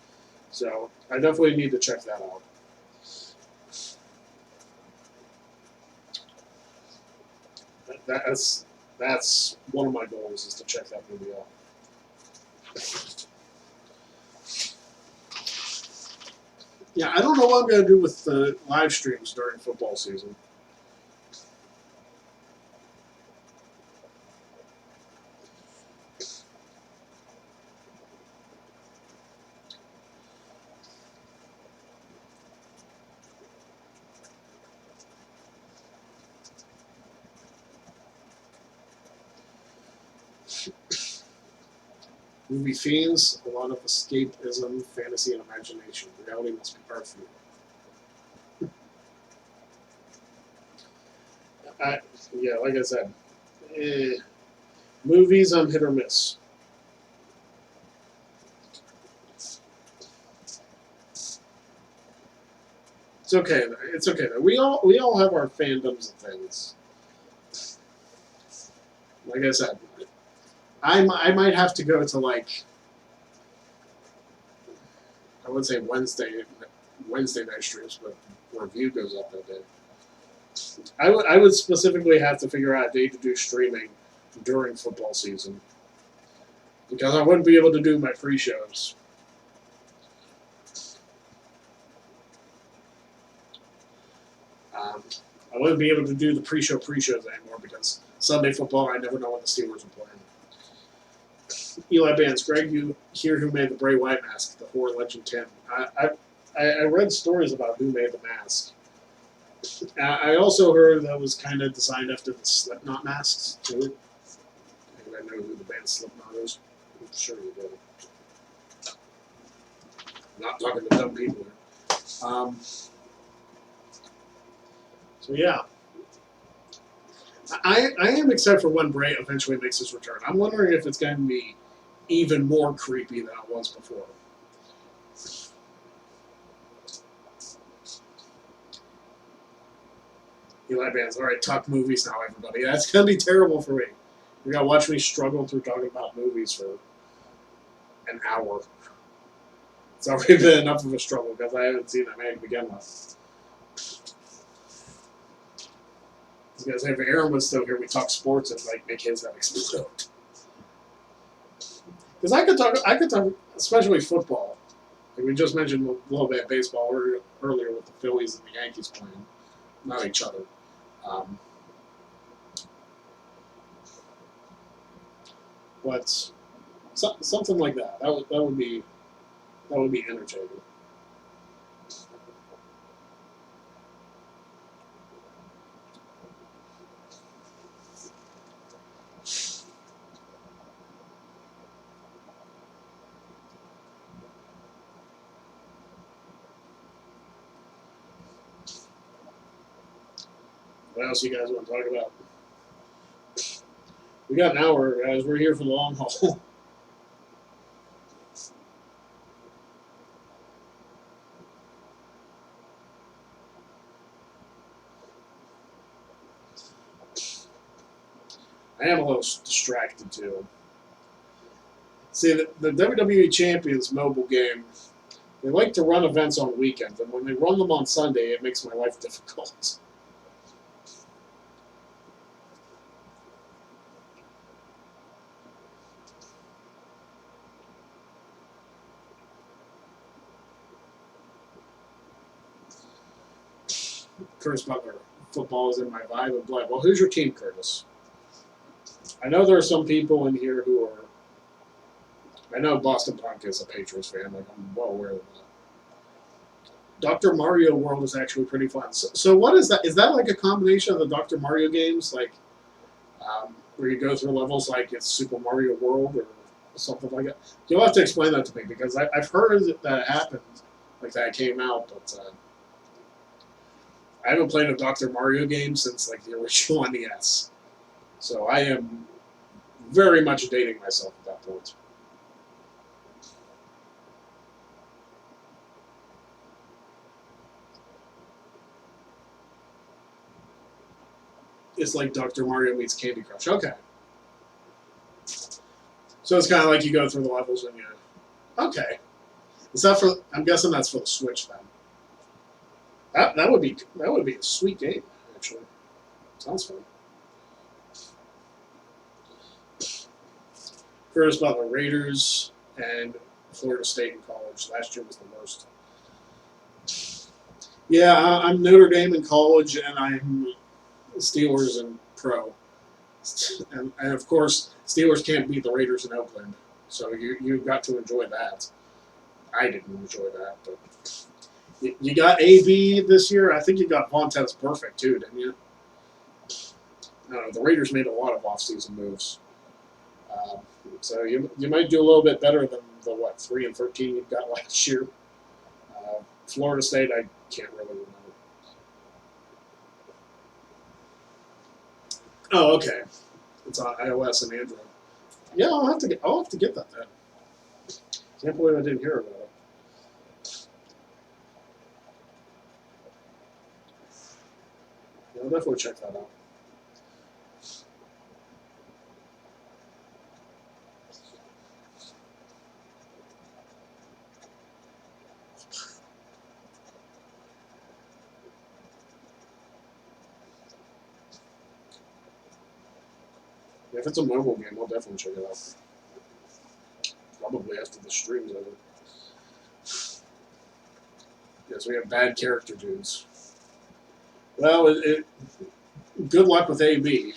[SPEAKER 1] So I definitely need to check that out. That's one of my goals is to check that movie out. Yeah, I don't know what I'm going to do with the live streams during football season. Movie fiends, a lot of escapism, fantasy, and imagination. Reality must be hard for you. Yeah, like I said, movies I'm hit or miss. It's okay. It's okay. We all have our fandoms and things. Like I said, I might have to go to like I would say Wednesday night streams, but review goes up that day. I would specifically have to figure out a day to do streaming during football season because I wouldn't be able to do my pre-shows. I wouldn't be able to do the pre-shows anymore because Sunday football, I never know when the Steelers are playing. Eli Bands, Greg, you hear who made the Bray Wyatt mask, the horror legend Tim. I read stories about who made the mask. I also heard that was kind of designed after the Slipknot masks, too. I know who the band Slipknot is. I'm sure you do. I'm not talking to dumb people here. So, yeah. I am excited for when Bray eventually makes his return. I'm wondering if it's going to be even more creepy than it was before. Eli Bands, all right, talk movies now, everybody. That's going to be terrible for me. You're going to watch me struggle through talking about movies for an hour. It's already been enough of a struggle because I haven't seen that many to begin with. I was going to say, if Aaron was still here, we talk sports and like make his head explode. Because I could talk, especially football. Like we just mentioned a little bit of baseball earlier with the Phillies and the Yankees playing, not each other. But something like that. That would be entertaining. What else you guys want to talk about? We got an hour, guys. We're here for the long haul. I am a little distracted too. See, the WWE Champions mobile game, they like to run events on weekends, and when they run them on Sunday, it makes my life difficult. Curtis Butler, football is in my vibe and blood. Well, who's your team, Curtis? I know there are some people in here who are. I know Boston Punk is a Patriots fan. Like, I'm well aware of that. Dr. Mario World is actually pretty fun. So what is that? Is that like a combination of the Dr. Mario games, like where you go through levels like it's Super Mario World or something like that? You'll have to explain that to me because I've heard that it happened, like that came out, but I haven't played a Dr. Mario game since like the original NES. So I am very much dating myself at that point. It's like Dr. Mario meets Candy Crush. Okay. So it's kind of like you go through the levels and you. Okay. Is that for? I'm guessing that's for the Switch then. That would be a sweet game actually. Sounds fun. First about the Raiders and Florida State in college. Last year was the worst. Yeah, I'm Notre Dame in college, and I'm Steelers in pro. And of course, Steelers can't beat the Raiders in Oakland, so you got to enjoy that. I didn't enjoy that, but you got AB this year. I think you got Vontez perfect too, didn't you? I don't know. The Raiders made a lot of offseason moves, so you might do a little bit better than the 3-13 you got last year. Florida State, I can't really remember. Oh, okay. It's on iOS and Android. Yeah, I'll have to get that then. Can't believe I didn't hear about it. Yeah, I'll definitely check that out. If it's a mobile game, I'll definitely check it out. Probably after the stream's over. Yes, we have bad character dudes. Well, good luck with AB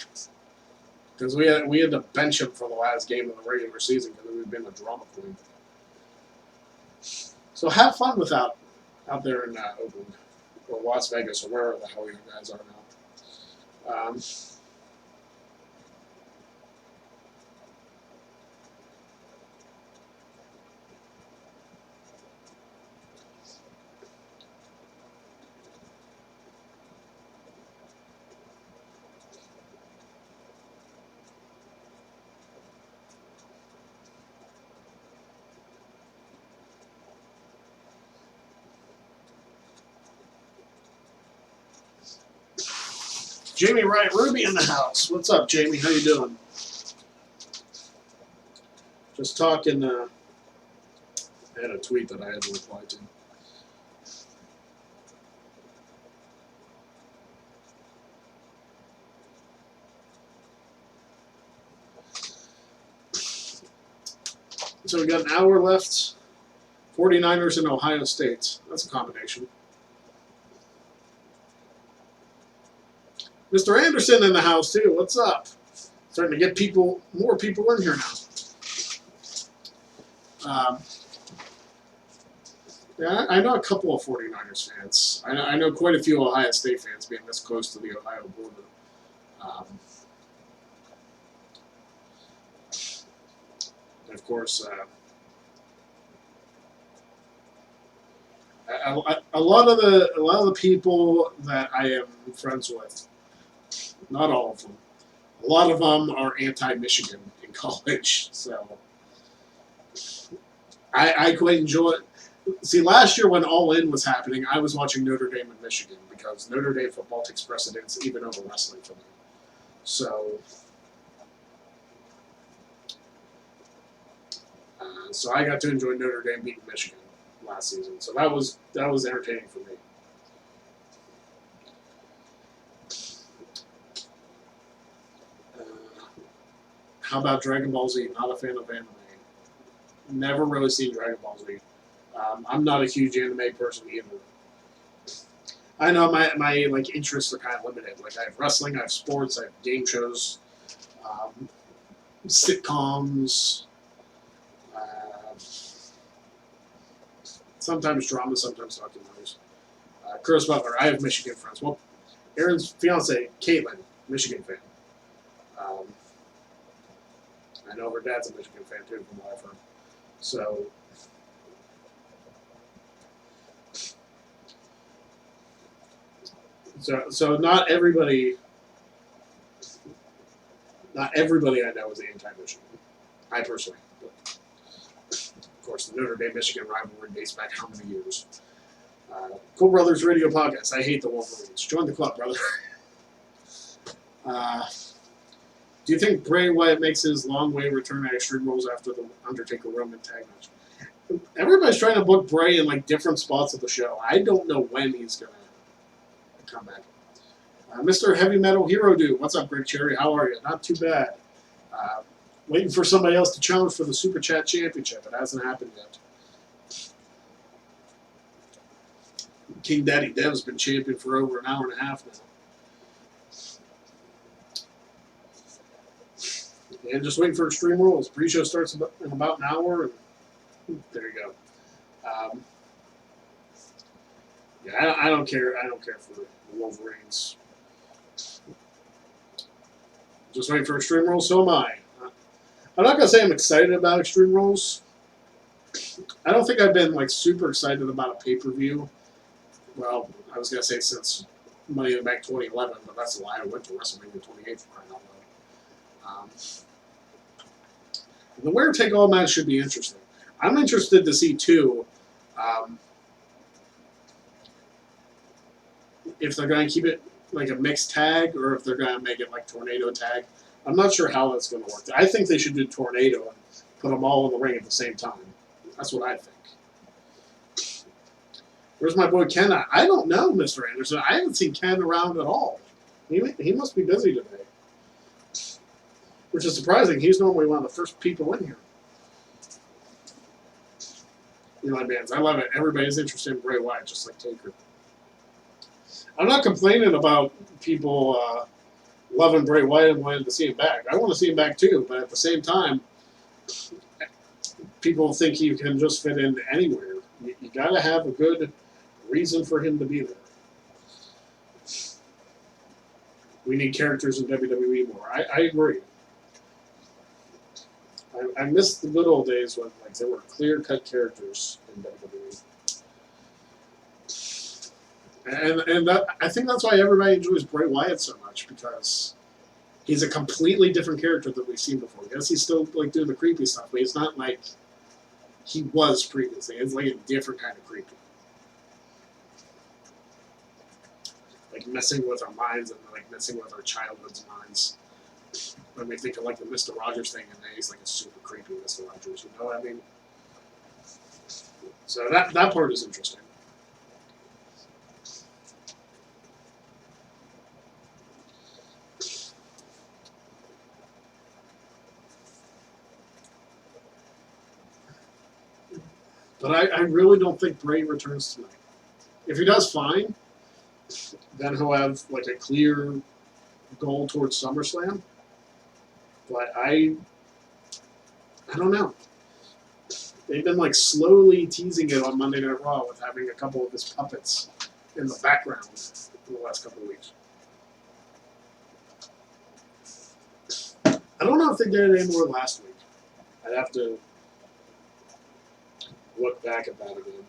[SPEAKER 1] because we had to bench him for the last game of the regular season because we've been a drama queen. So have fun with out there in Oakland or Las Vegas or wherever the hell you guys are now. Jamie Wright Ruby in the house. What's up, Jamie? How you doing? Just talking. I had a tweet that I had to reply to. So we got an hour left. 49ers and Ohio State. That's a combination. Mr. Anderson in the house too. What's up? Starting to get more people in here now. Yeah, I know a couple of 49ers fans. I know quite a few Ohio State fans being this close to the Ohio border. And of course, a lot of the people that I am friends with, not all of them, A lot of them are anti-Michigan in college, so I quite enjoy it. See, last year when All In was happening, I was watching Notre Dame and Michigan because Notre Dame football takes precedence even over wrestling for me. So, so I got to enjoy Notre Dame beating Michigan last season. So that was entertaining for me. How about Dragon Ball Z? Not a fan of anime. Never really seen Dragon Ball Z. I'm not a huge anime person either. I know my like interests are kind of limited. Like I have wrestling, I have sports, I have game shows, sitcoms, sometimes drama, sometimes documentaries. Chris Butler, I have Michigan friends. Well, Aaron's fiance, Caitlin, Michigan fan. Um, I know her dad's a Michigan fan too, from what I've heard. So not everybody I know is anti-Michigan. I personally. But of course, the Notre Dame-Michigan rivalry dates back how many years? Cool Brothers Radio Podcast. I hate the Wolverines. Join the club, brother. Do you think Bray Wyatt makes his long way return at Extreme Rules after the Undertaker Roman tag match? Everybody's trying to book Bray in like different spots of the show. I don't know when he's gonna come back. Mr. Heavy Metal Hero Dude, what's up, Greg Cherry? How are you? Not too bad. Waiting for somebody else to challenge for the Super Chat Championship. It hasn't happened yet. King Daddy Dev's been champion for over an hour and a half now. And just waiting for Extreme Rules. Pre-show starts in about an hour, and there you go. Yeah, I don't care. I don't care for the Wolverines. Just waiting for Extreme Rules, so am I. I'm not going to say I'm excited about Extreme Rules. I don't think I've been like super excited about a pay-per-view. Well, I was going to say since Money in the Bank 2011, but that's a lie. I went to WrestleMania 28 for crying out loud. The winner take all match should be interesting. I'm interested to see too if they're going to keep it like a mixed tag or if they're going to make it like tornado tag. I'm not sure how that's going to work. I think they should do tornado and put them all in the ring at the same time. That's what I think. Where's my boy Ken? I don't know, Mr. Anderson. I haven't seen Ken around at all. He must be busy today. Which is surprising. He's normally one of the first people in here. Eli Bands. I love it. Everybody's interested in Bray Wyatt, just like Taker. I'm not complaining about people loving Bray Wyatt and wanting to see him back. I want to see him back too, but at the same time, people think he can just fit in anywhere. You got to have a good reason for him to be there. We need characters in WWE more. I agree. I miss the good old days when like there were clear-cut characters in WWE. And that, I think that's why everybody enjoys Bray Wyatt so much, because he's a completely different character than we've seen before. Yes, he's still like doing the creepy stuff, but it's not like he was previously. It's like a different kind of creepy. Like messing with our minds and like messing with our childhood's minds. When we think of like the Mr. Rogers thing, and then he's like a super creepy Mr. Rogers, you know what I mean? So that part is interesting. But I really don't think Bray returns tonight. If he does, fine. Then he'll have like a clear goal towards SummerSlam. But I don't know. They've been like slowly teasing it on Monday Night Raw with having a couple of his puppets in the background in the last couple of weeks. I don't know if they did it anymore last week. I'd have to look back at that again.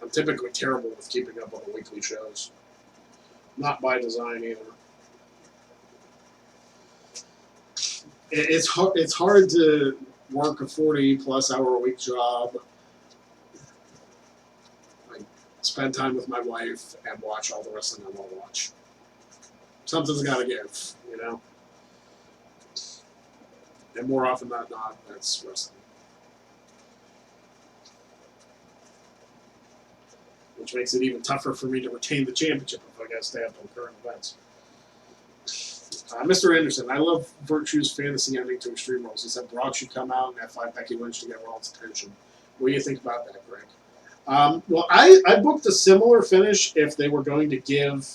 [SPEAKER 1] I'm typically terrible with keeping up on the weekly shows. Not by design either. It's hard to work a 40+ hour a week job, like spend time with my wife and watch all the wrestling I want to watch. Something's got to give, you know. And more often than not, that's wrestling. Which makes it even tougher for me to retain the championship if I got to stay up on current events. Mr. Anderson, I love Virtue's fantasy ending to Extreme Rules. He said Brock should come out and F5 Becky Lynch to get Rollins' attention. What do you think about that, Greg? Well, I booked a similar finish if they were going to give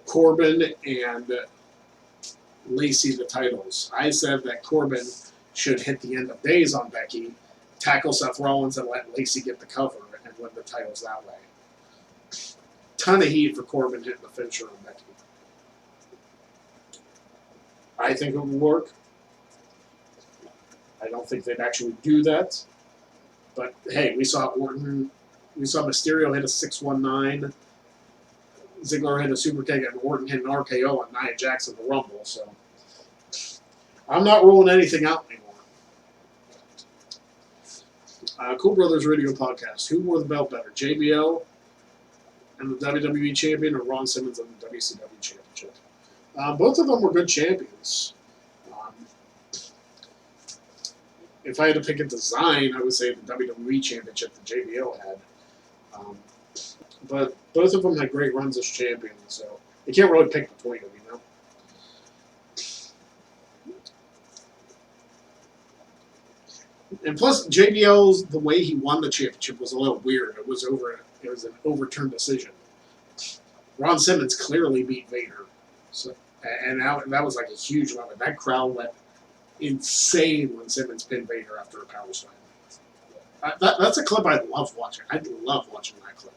[SPEAKER 1] Corbin and Lacey the titles. I said that Corbin should hit the end of days on Becky, tackle Seth Rollins, and let Lacey get the cover and win the titles that way. Ton of heat for Corbin hitting the finisher on Becky. I think it would work. I don't think they'd actually do that. But hey, we saw Orton, we saw Mysterio hit a 619. Ziggler hit a super kick, and Orton hit an RKO on Nia Jax in the Rumble. So I'm not ruling anything out anymore. Cool Brothers Radio Podcast. Who wore the belt better, JBL and the WWE Champion, or Ron Simmons and the WCW Championship? Both of them were good champions. If I had to pick a design, I would say the WWE Championship that JBL had. But both of them had great runs as champions, so you can't really pick between them, you know? And plus, JBL's, the way he won the championship was a little weird. It was an overturned decision. Ron Simmons clearly beat Vader. So, and that was like a huge moment. That crowd went insane when Simmons pinned Vader after a power slam. That's a clip I love watching. I love watching that clip.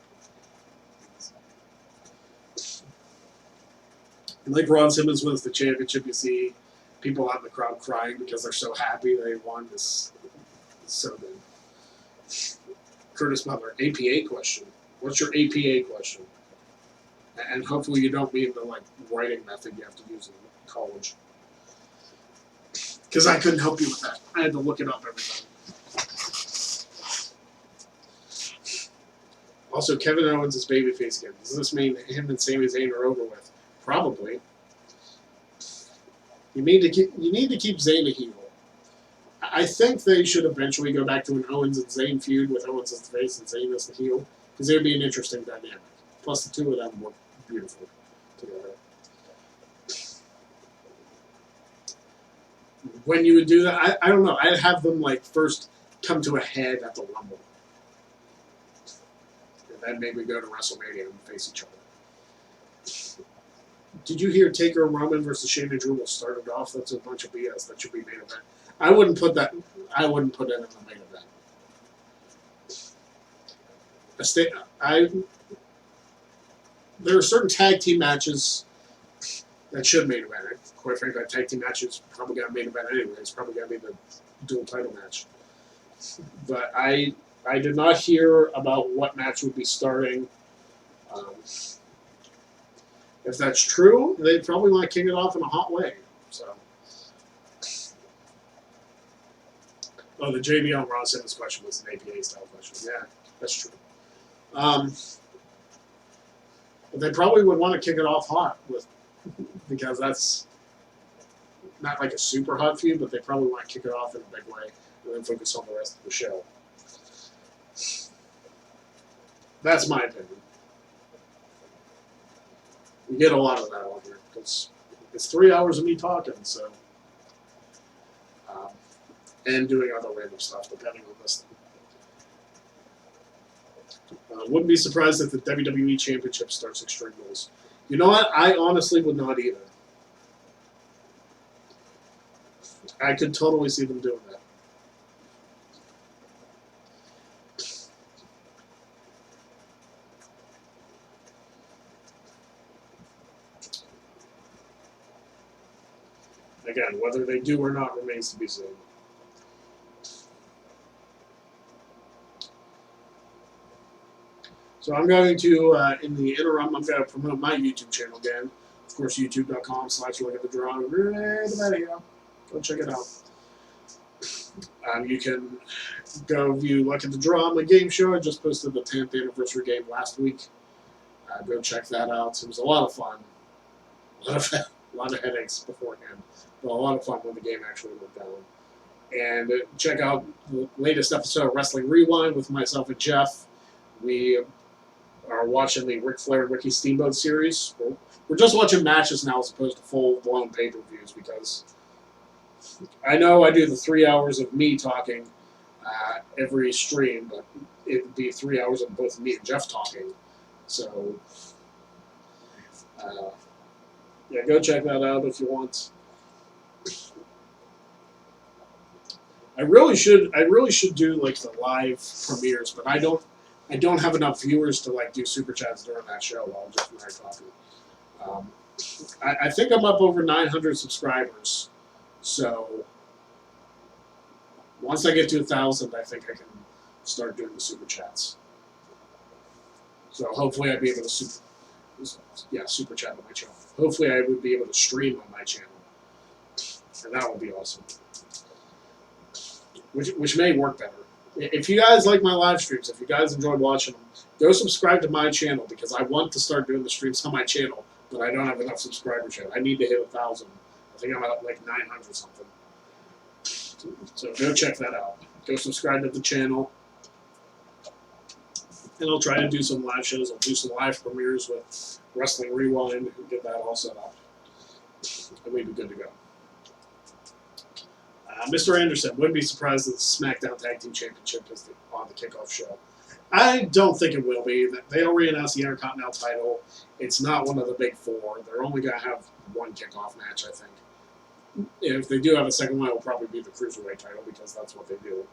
[SPEAKER 1] And like Ron Simmons wins the championship, you see people out in the crowd crying because they're so happy they won this. So good. Curtis Butler, APA question. What's your APA question? And hopefully you don't mean the writing method you have to use in college. Because I couldn't help you with that. I had to look it up every time. Also, Kevin Owens is babyface again. Does this mean that him and Sami Zayn are over with? Probably. You need to keep Zayn a heel. I think they should eventually go back to an Owens and Zayn feud with Owens as the face and Zayn as the heel, because it would be an interesting dynamic. Plus, the two of them work beautiful together. When you would do that, I don't know. I'd have them first come to a head at the Rumble, and then maybe go to WrestleMania and face each other. Did you hear Taker and Roman versus Shane and Drew will start it off? That's a bunch of BS. That should be main event. I wouldn't put it in the main event. There are certain tag team matches that should main event. Quite frankly, a tag team match is probably got to main event anyway. It's probably got to be the dual title match. But I did not hear about what match would be starting. If that's true, they probably want to kick it off in a hot way. So, the JBL and Ron Simmons question was an APA style question. Yeah, that's true. But they probably would want to kick it off hot because that's not like a super hot feud, but they probably want to kick it off in a big way and then focus on the rest of the show. That's my opinion. We get a lot of that on here because it's 3 hours of me talking, so and doing other random stuff depending on this thing. Wouldn't be surprised if the WWE Championship starts Extreme Rules. You know what? I honestly would not either. I could totally see them doing that. Again, whether they do or not remains to be seen. So I'm going to, in the interim, I'm going to promote my YouTube channel again. Of course, youtube.com/look at the draw. Right about here. Go check it out. You can go view Look at the Draw, my game show. I just posted the 10th anniversary game last week. Go check that out. It was a lot of fun. A lot of headaches beforehand, but a lot of fun when the game actually went down. And check out the latest episode of Wrestling Rewind with myself and Jeff. We are watching the Ric Flair and Ricky Steamboat series. We're just watching matches now as opposed to full-blown pay-per-views because I know I do the 3 hours of me talking every stream, but it would be 3 hours of both me and Jeff talking. So, yeah, go check that out if you want. I really should do like the live premieres, but I don't have enough viewers to like do super chats during that show while Jeff and I are talking. I think I'm up over 900 subscribers, so once I get to 1,000, I think I can start doing the super chats. So hopefully I'd be able to super chat on my channel. Hopefully I would be able to stream on my channel, and that would be awesome. Which may work better. If you guys like my live streams, if you guys enjoyed watching them, go subscribe to my channel because I want to start doing the streams on my channel, but I don't have enough subscribers yet. I need to hit 1,000. I think I'm at like 900 something. So go check that out. Go subscribe to the channel. And I'll try to do some live shows. I'll do some live premieres with Wrestling Rewind and get that all set up. And we'd be good to go. Mr. Anderson, wouldn't be surprised if the SmackDown Tag Team Championship is on the kickoff show. I don't think it will be. They already announced the Intercontinental title. It's not one of the big four. They're only going to have one kickoff match, I think. If they do have a second one, it will probably be the Cruiserweight title because that's what they do.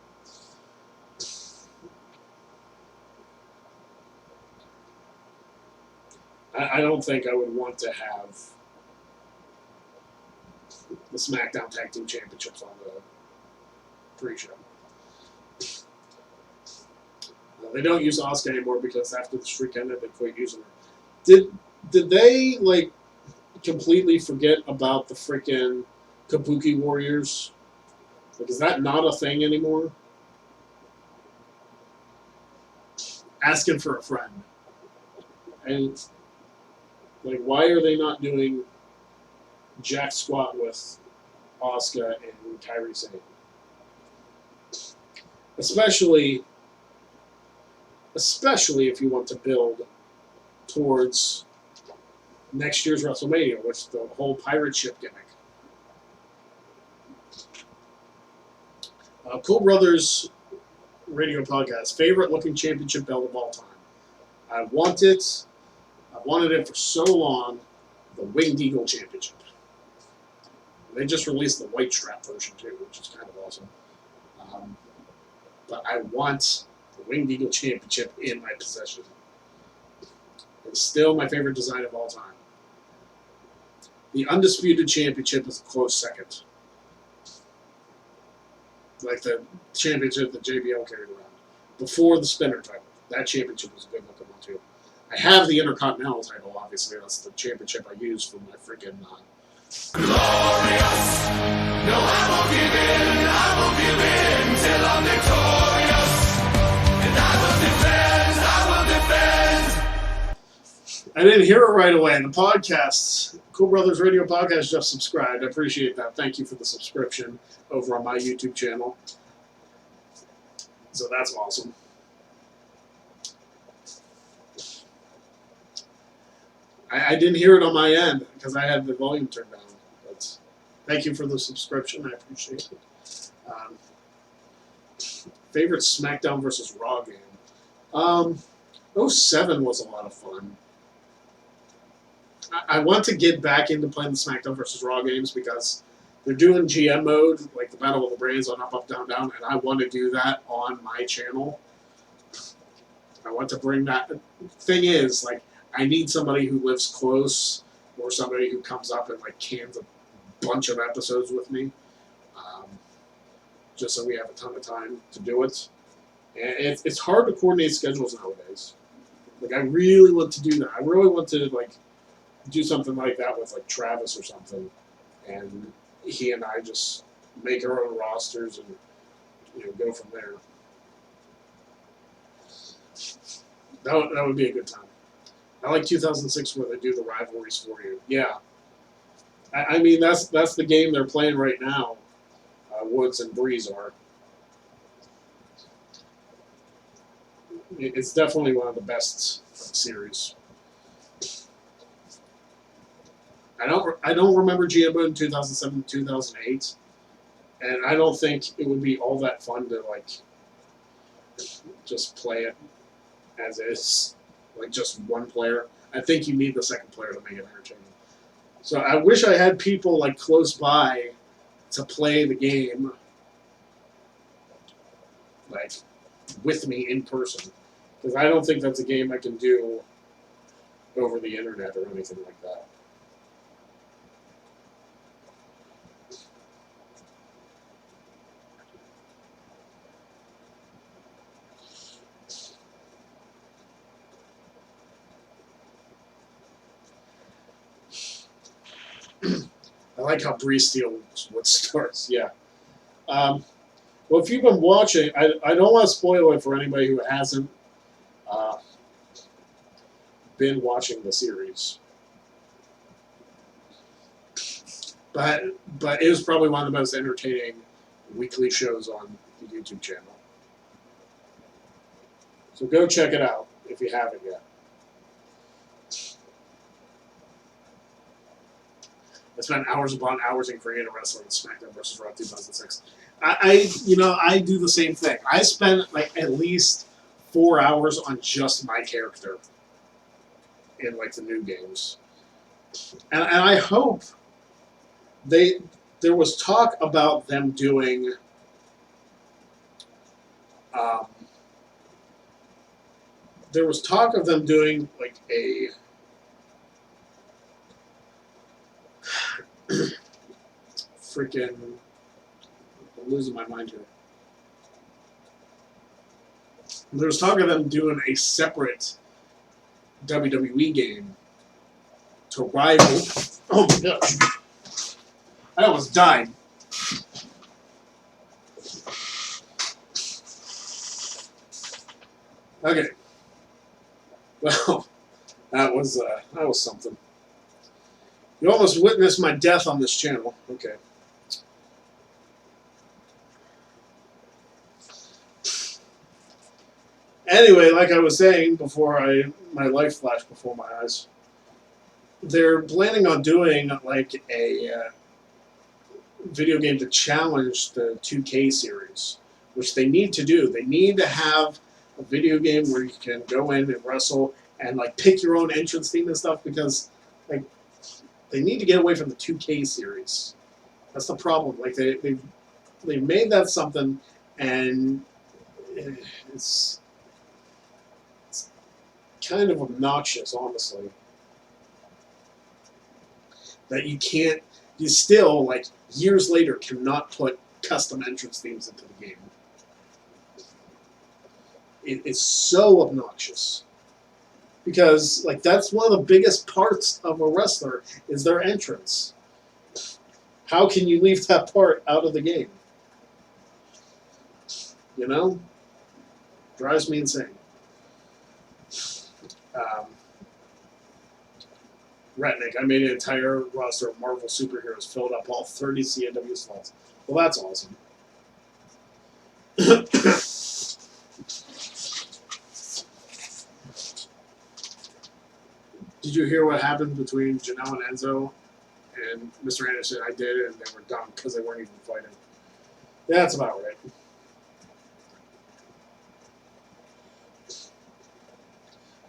[SPEAKER 1] I don't think I would want to have the SmackDown Tag Team Championships on the pre-show. They don't use Asuka anymore because after the streak ended, they quit using her. Did they like completely forget about the freaking Kabuki Warriors? Like, is that not a thing anymore? Asking for a friend. And like, why are they not doing Jack Squat with Asuka and Kairi Sane? Especially if you want to build towards next year's WrestleMania, which the whole pirate ship gimmick. Cool Brothers Radio Podcast, favorite looking championship belt of all time. I want it. I wanted it for so long. The Winged Eagle Championship. They just released the white strap version too, which is kind of awesome. But I want the Winged Eagle Championship in my possession. It's still my favorite design of all time. The Undisputed Championship is a close second. Like the championship that JBL carried around. Before the Spinner title. That championship was a good looking one too. I have the Intercontinental title, obviously. That's the championship I use for my freaking... Glorious! No, I won't give in till I'm victorious. And I will defend. I didn't hear it right away. The podcast, Cool Brothers Radio Podcast, just subscribed. I appreciate that. Thank you for the subscription over on my YouTube channel. So that's awesome. I didn't hear it on my end because I had the volume turned down. But thank you for the subscription. I appreciate it. Favorite SmackDown versus Raw game? 07 was a lot of fun. I want to get back into playing the SmackDown versus Raw games because they're doing GM mode, like the Battle of the Brands on Up, Up, Down, Down, and I want to do that on my channel. I want to bring that. Thing is, like, I need somebody who lives close or somebody who comes up and like cans a bunch of episodes with me, just so we have a ton of time to do it. And it's hard to coordinate schedules nowadays. Like, I really want to do that. I really want to like do something like that with like Travis or something, and he and I just make our own rosters and go from there. That would be a good time. I like 2006 where they do the rivalries for you. Yeah, I mean that's the game they're playing right now. Woods and Breeze are. It's definitely one of the best series. I don't remember GMO in 2007 2008, and I don't think it would be all that fun to like just play it as is, like just one player. I think you need the second player to make it entertaining. So I wish I had people like close by to play the game, like with me in person, because I don't think that's a game I can do over the internet or anything like that. I like how Breeze steals what starts. Yeah. Well, if you've been watching, I don't want to spoil it for anybody who hasn't uh, been watching the series, but it is probably one of the most entertaining weekly shows on the YouTube channel. So go check it out if you haven't yet. I spent hours upon hours in Creative Wrestling SmackDown vs. Raw 2006. I do the same thing. I spent like at least 4 hours on just my character in like the new games, and I hope there was talk about them doing um, there was talk of them doing like a freaking I'm losing my mind here. There was talk of them doing a separate WWE game to rival. Oh my gosh. I almost died. Okay. Well, that was something. You almost witnessed my death on this channel. Okay. Anyway, like I was saying before, my life flashed before my eyes. They're planning on doing like a video game to challenge the 2K series, which they need to do. They need to have a video game where you can go in and wrestle and like pick your own entrance theme and stuff, because like they need to get away from the 2K series. That's the problem. Like they made that something, and it's kind of obnoxious, honestly, that you still, like, years later, cannot put custom entrance themes into the game. It's so obnoxious. Because, like, that's one of the biggest parts of a wrestler is their entrance. How can you leave that part out of the game? You know? Drives me insane. Retnick, I made an entire roster of Marvel superheroes, filled up all 30 CAW slots. Well, that's awesome. Did you hear what happened between Janelle and Enzo and Mr. Anderson? I did it, and they were done because they weren't even fighting. Yeah, that's about right.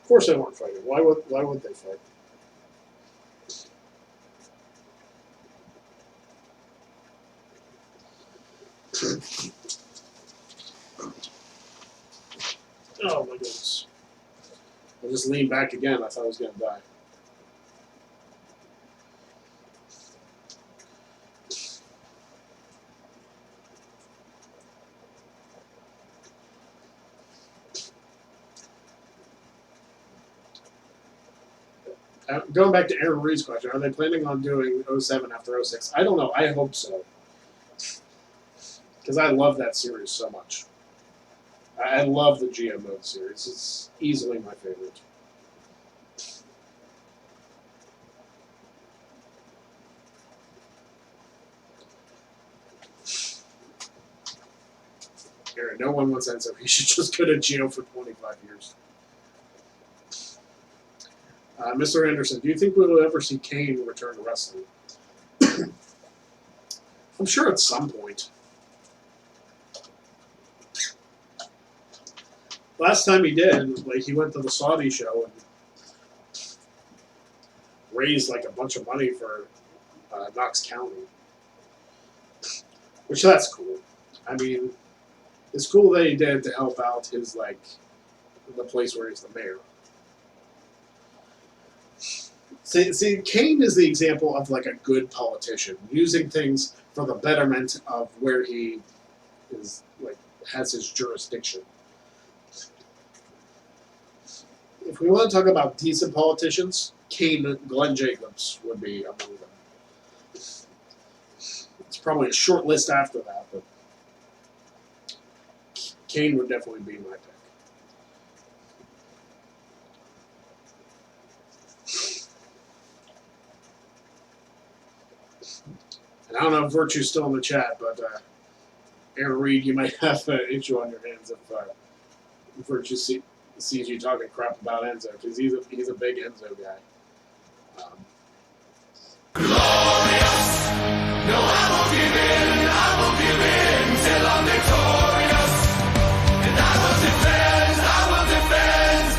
[SPEAKER 1] Of course they weren't fighting. Why would they fight? Oh my goodness. I just leaned back again. I thought I was going to die. Going back to Aaron Reed's question, are they planning on doing '07 after '06? I don't know. I hope so. Because I love that series so much. I love the GM Mode series. It's easily my favorite. Aaron, no one wants Enzo. He should just go to jail for 25 years. Mr. Anderson, do you think we will ever see Kane return to wrestling? I'm sure at some point. Last time he did, like, he went to the Saudi show and raised like a bunch of money for Knox County, which that's cool. I mean, it's cool that he did to help out his like the place where he's the mayor. See, Kane is the example of like a good politician using things for the betterment of where he is, like, has his jurisdiction. If we want to talk about decent politicians, Glenn Jacobs would be among them. It's probably a short list after that, but Kane would definitely be my pick. And I don't know if Virtue's still in the chat, but Aaron Reed, you might have an issue on your hands if Virtue sees you talking crap about Enzo, because he's a big Enzo guy.
[SPEAKER 2] Glorious! No, I won't give in till I'm victorious. And I will defend,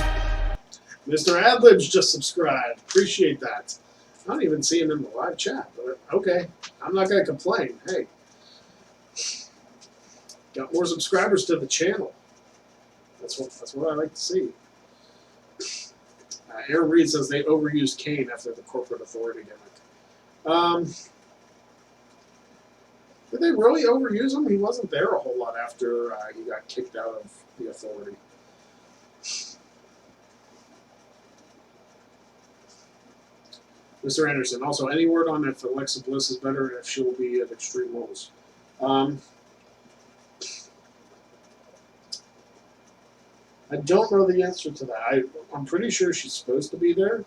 [SPEAKER 1] Mr. Adlibs just subscribed. Appreciate that. I don't even see him in the live chat, but okay. I'm not going to complain. Hey, got more subscribers to the channel. That's what I like to see. Aaron Reed says they overused Kane after the corporate authority gimmick. Did they really overuse him? He wasn't there a whole lot after he got kicked out of the authority. Mr. Anderson, also, any word on if Alexa Bliss is better and if she will be at Extreme Rules? I don't know the answer to that. I'm pretty sure she's supposed to be there.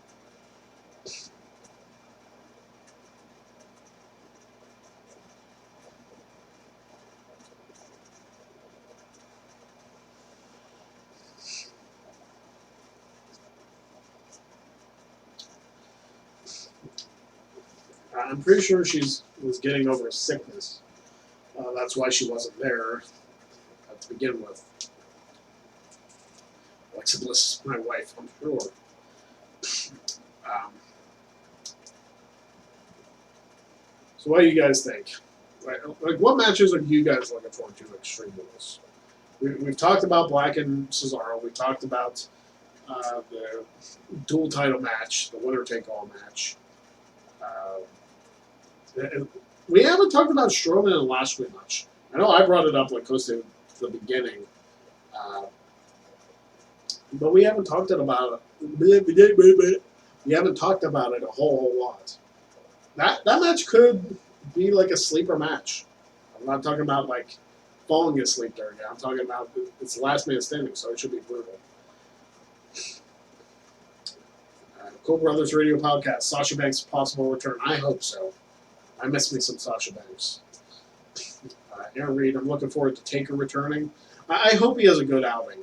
[SPEAKER 1] I'm pretty sure was getting over a sickness. That's why she wasn't there to begin with. Alexa Bliss is my wife, I'm sure. So what do you guys think? Like, what matches are you guys looking forward to at Extreme Rules? We've talked about Black and Cesaro. We talked about the dual title match, the winner-take-all match. We haven't talked about Strowman and Lashley much. I know I brought it up like close to the beginning, but we haven't talked about it. We haven't talked about it a whole lot. That match could be like a sleeper match. I'm not talking about like falling asleep during it. I'm talking about it's the last man standing, so it should be brutal. Cool Brothers Radio Podcast. Sasha Banks' possible return. I hope so. I miss me some Sasha Banks. Aaron Reed, I'm looking forward to Taker returning. I hope he has a good outing.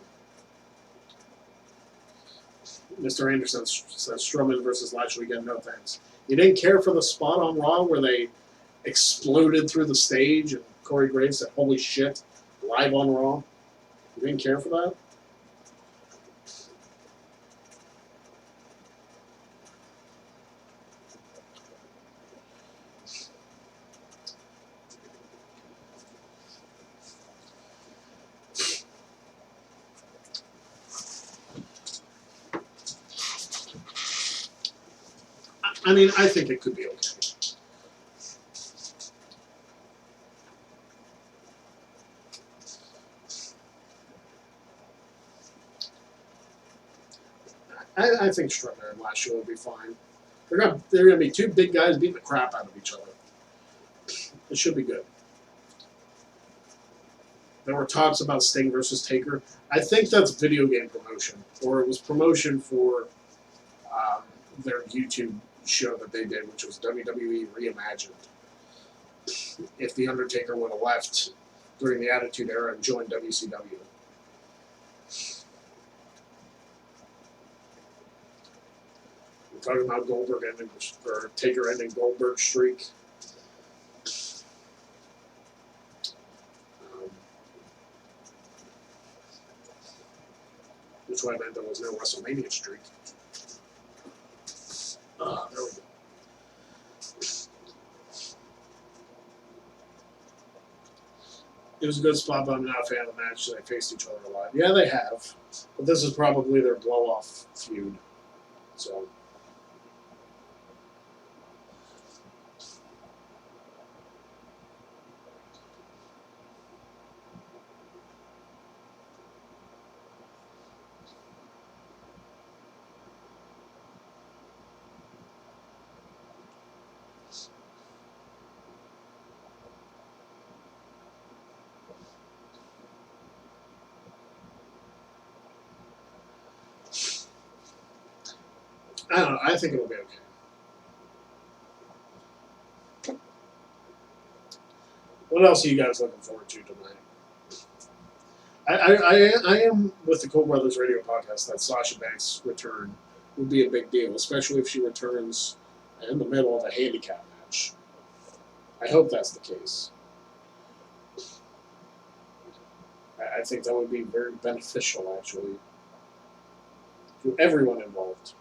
[SPEAKER 1] Mr. Anderson says Strowman versus Lashley again, no thanks. You didn't care for the spot on Raw where they exploded through the stage and Corey Graves said, holy shit, live on Raw? You didn't care for that? I mean, I think it could be okay. I think Strickler and Lashley will be fine. They're gonna be two big guys beating the crap out of each other. It should be good. There were talks about Sting versus Taker. I think that's video game promotion, or it was promotion for their YouTube show that they did, which was WWE Reimagined. If The Undertaker would have left during the Attitude Era and joined WCW. We're talking about Goldberg ending, or Taker ending Goldberg's streak. Which would have meant there was no WrestleMania streak. There we go. It was a good spot, but I'm not a fan of the match. They faced each other a lot. Yeah, they have. But this is probably their blow-off feud. So. I don't know. I think it'll be okay. What else are you guys looking forward to tonight? I am with the Cole Brothers Radio podcast that Sasha Banks' return would be a big deal, especially if she returns in the middle of a handicap match. I hope that's the case. I think that would be very beneficial, actually, to everyone involved.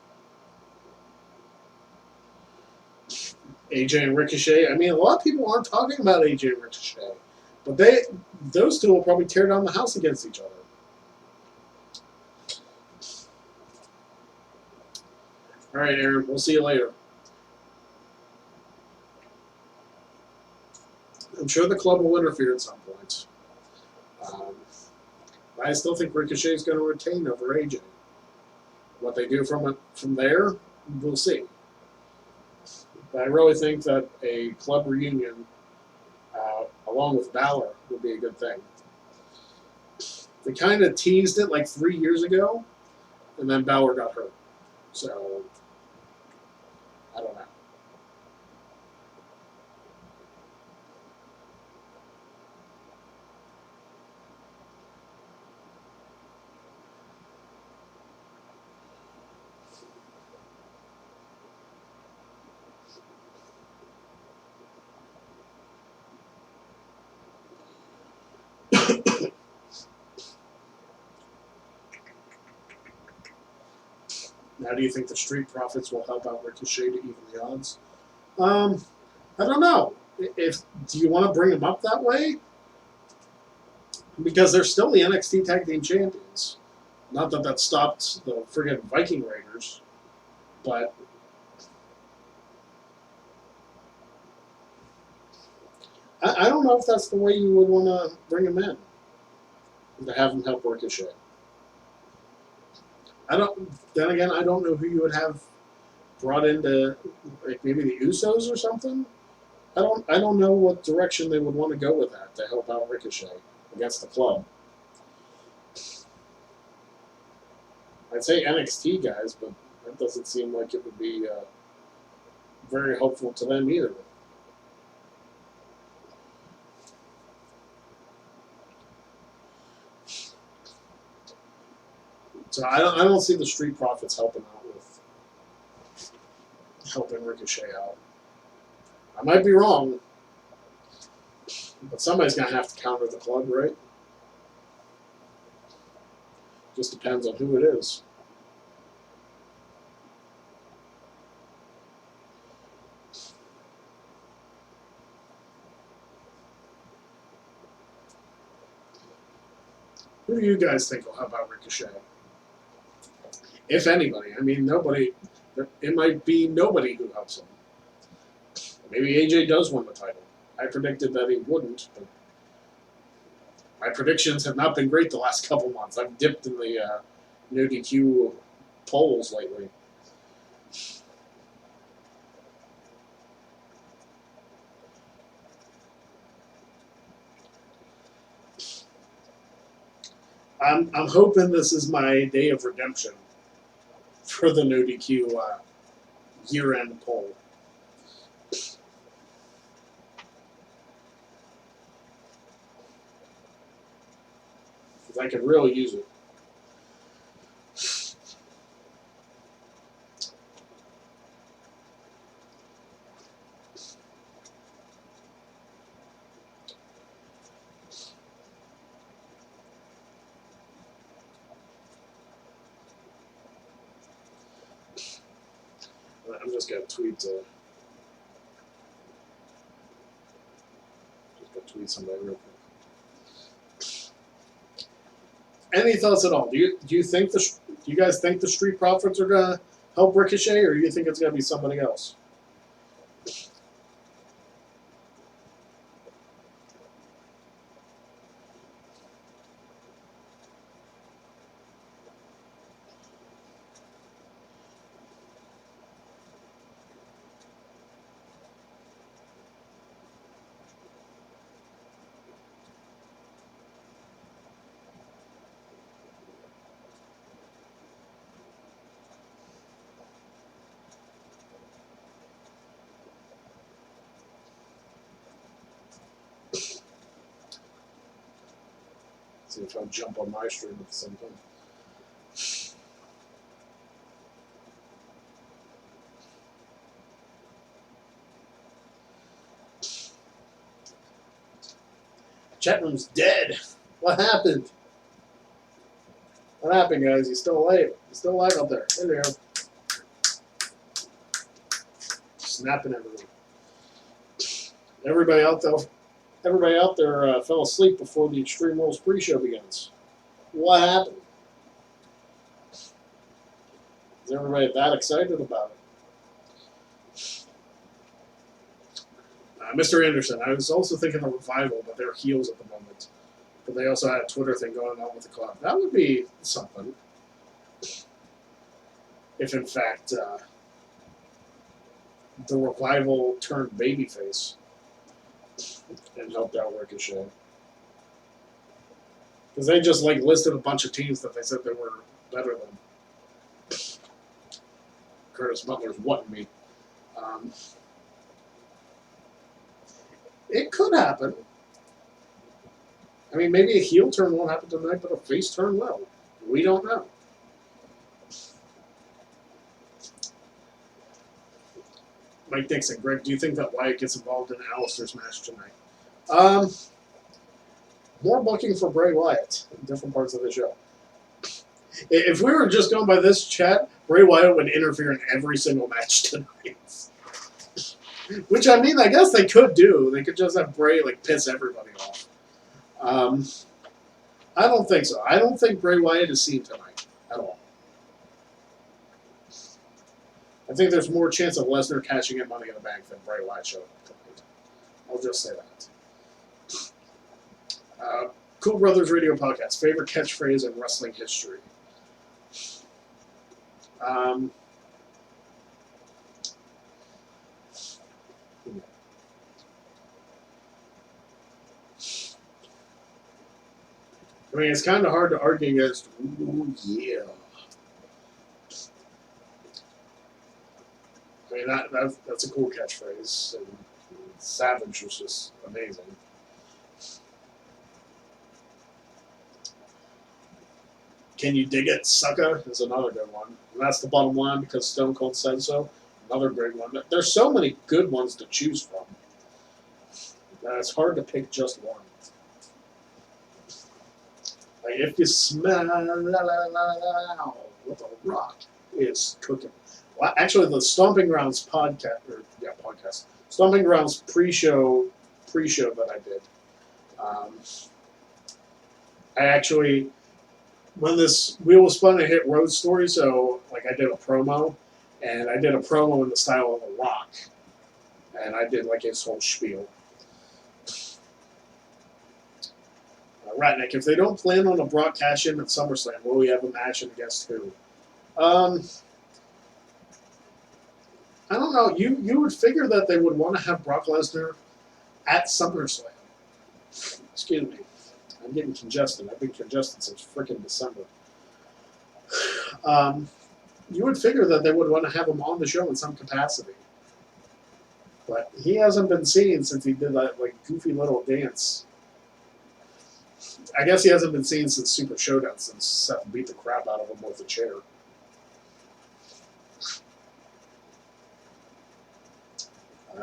[SPEAKER 1] AJ and Ricochet. I mean, a lot of people aren't talking about AJ and Ricochet, but those two will probably tear down the house against each other. All right, Aaron. We'll see you later. I'm sure the club will interfere at some point. I still think Ricochet is going to retain over AJ. What they do from there, we'll see. But I really think that a club reunion, along with Balor, would be a good thing. They kind of teased it like 3 years ago, and then Balor got hurt. So, I don't know. Now, do you think the Street Profits will help out Ricochet to even the odds? I don't know. Do you want to bring them up that way? Because they're still the NXT Tag Team Champions. Not that that stopped the friggin' Viking Raiders, but I don't know if that's the way you would want to bring them in, to have them help Ricochet. Then again, I don't know who you would have brought into, like maybe the Usos or something. I don't know what direction they would want to go with that to help out Ricochet against the club. I'd say NXT guys, but that doesn't seem like it would be very helpful to them either. So I don't see the Street Profits helping Ricochet out. I might be wrong, but somebody's gonna have to counter the club, right? Just depends on who it is. Who do you guys think will help out Ricochet? If anybody. I mean, nobody. It might be nobody who helps him. Maybe AJ does win the title. I predicted that he wouldn't, but my predictions have not been great the last couple months. I've dipped in the no DQ polls lately. I'm hoping this is my day of redemption for the No DQ year-end poll. Because I could really use it. I'm just gonna tweet. Just gonna tweet somebody real quick. Any thoughts at all? Do you think do you guys think the Street Profits are gonna help Ricochet, or do you think it's gonna be somebody else? See if I'll jump on my stream at the same time. Chat room's dead. What happened? What happened, guys? You still alive? You still alive out there? There they are. Snapping everyone. Everybody out there fell asleep before the Extreme Rules pre-show begins. What happened? Is everybody that excited about it? Mr. Anderson, I was also thinking of Revival, but they're heels at the moment. But they also had a Twitter thing going on with the club. That would be something. If, in fact, the Revival turned babyface and helped out Ricochet. Because they just, listed a bunch of teams that they said they were better than. Curtis Butler's wanting me. It could happen. I mean, maybe a heel turn won't happen tonight, but a face turn will. We don't know. Mike Dixon, Greg, do you think that Wyatt gets involved in Alistair's match tonight? More booking for Bray Wyatt in different parts of the show. If we were just going by this chat, Bray Wyatt would interfere in every single match tonight. Which, I mean, I guess they could do. They could just have Bray, piss everybody off. I don't think so. I don't think Bray Wyatt is seen tonight at all. I think there's more chance of Lesnar cashing in Money in the Bank than Bray Wyatt showing up tonight. I'll just say that. Cool Brothers Radio Podcast. Favorite catchphrase in wrestling history? I mean, it's kind of hard to argue against, ooh, yeah. I mean, that's a cool catchphrase. And Savage was just amazing. Can you dig it, sucker? Is another good one. And that's the bottom line because Stone Cold said so. Another great one. There's so many good ones to choose from. It's hard to pick just one. If you smell what the Rock is cooking. Well, actually, the Stomping Grounds podcast. Stomping Grounds pre-show that I did. I actually, when this wheel was spun, I hit Road Story, so I did a promo, and I did a promo in the style of The Rock, and I did his whole spiel. Ratnick, if they don't plan on a Brock cash-in at SummerSlam, will we have a match and against who? Um, I don't know. You would figure that they would want to have Brock Lesnar at SummerSlam. Excuse me. I'm getting congested. I've been congested since freaking December. You would figure that they would want to have him on the show in some capacity. But he hasn't been seen since he did that like goofy little dance. I guess he hasn't been seen since Super Showdown, since Seth beat the crap out of him with a chair.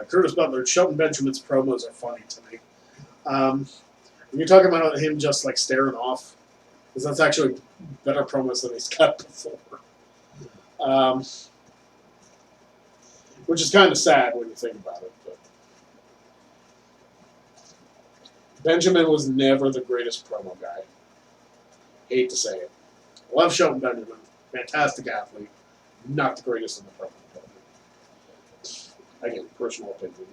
[SPEAKER 1] Curtis Butler, Shelton Benjamin's promos are funny to me. When you're talking about him just like staring off, because that's actually better promos than he's got before. Which is kind of sad when you think about it. But Benjamin was never the greatest promo guy. Hate to say it. Love Shelton Benjamin. Fantastic athlete. Not the greatest in the promo department. Again, personal opinion.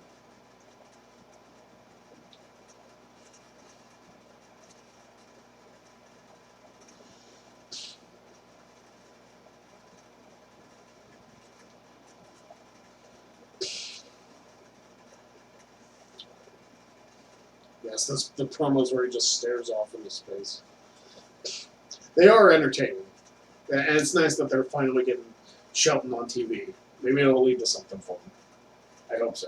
[SPEAKER 1] Yes, that's the promos where he just stares off into space. They are entertaining. And it's nice that they're finally getting Shelton on TV. Maybe it'll lead to something for him. I hope so.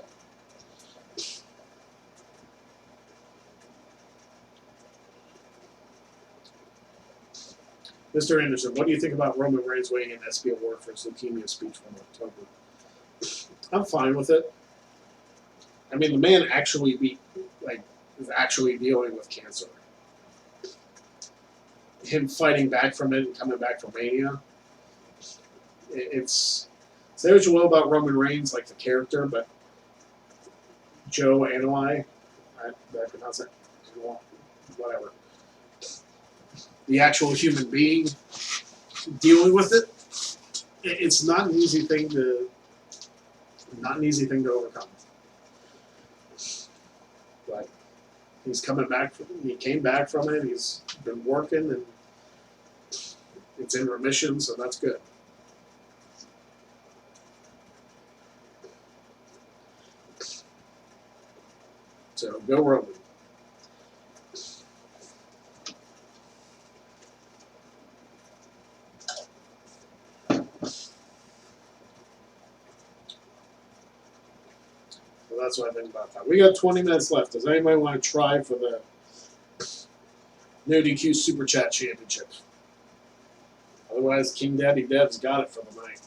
[SPEAKER 1] Mr. Anderson, what do you think about Roman Reigns weighing in SB Award for his leukemia speech from October? I'm fine with it. I mean, the man actually is actually dealing with cancer. Him fighting back from it and coming back from Mania. It's say what you will about Roman Reigns, like the character, but Joe Anoa'i, did I pronounce it? Whatever. The actual human being dealing with it. It's not an easy thing to overcome. But he's coming back. He came back from it. He's been working, and it's in remission, so that's good. So go Roman. So that's what I think about that. We got 20 minutes left. Does anybody want to try for the No DQ Super Chat Championship? Otherwise, King Daddy Dev's got it for the night.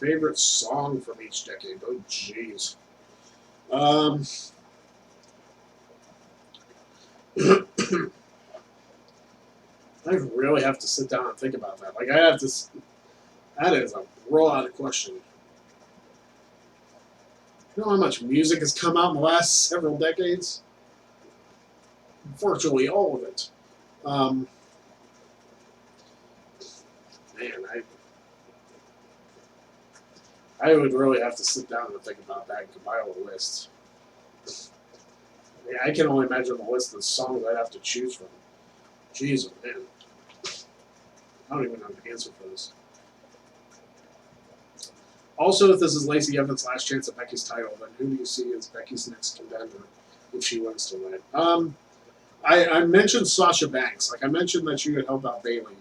[SPEAKER 1] Favorite song from each decade? Oh, jeez. I really have to sit down and think about that. Like, I have to. That is a broad question. You know how much music has come out in the last several decades? Virtually all of it. Man, I would really have to sit down and think about that and compile a list. I can only imagine the list of songs I'd have to choose from. Jeez, oh man. I don't even know the answer for this. Also, if this is Lacey Evans' last chance at Becky's title, then who do you see as Becky's next contender if she wins to win? I mentioned Sasha Banks. Like, I mentioned that she would help out Bayley.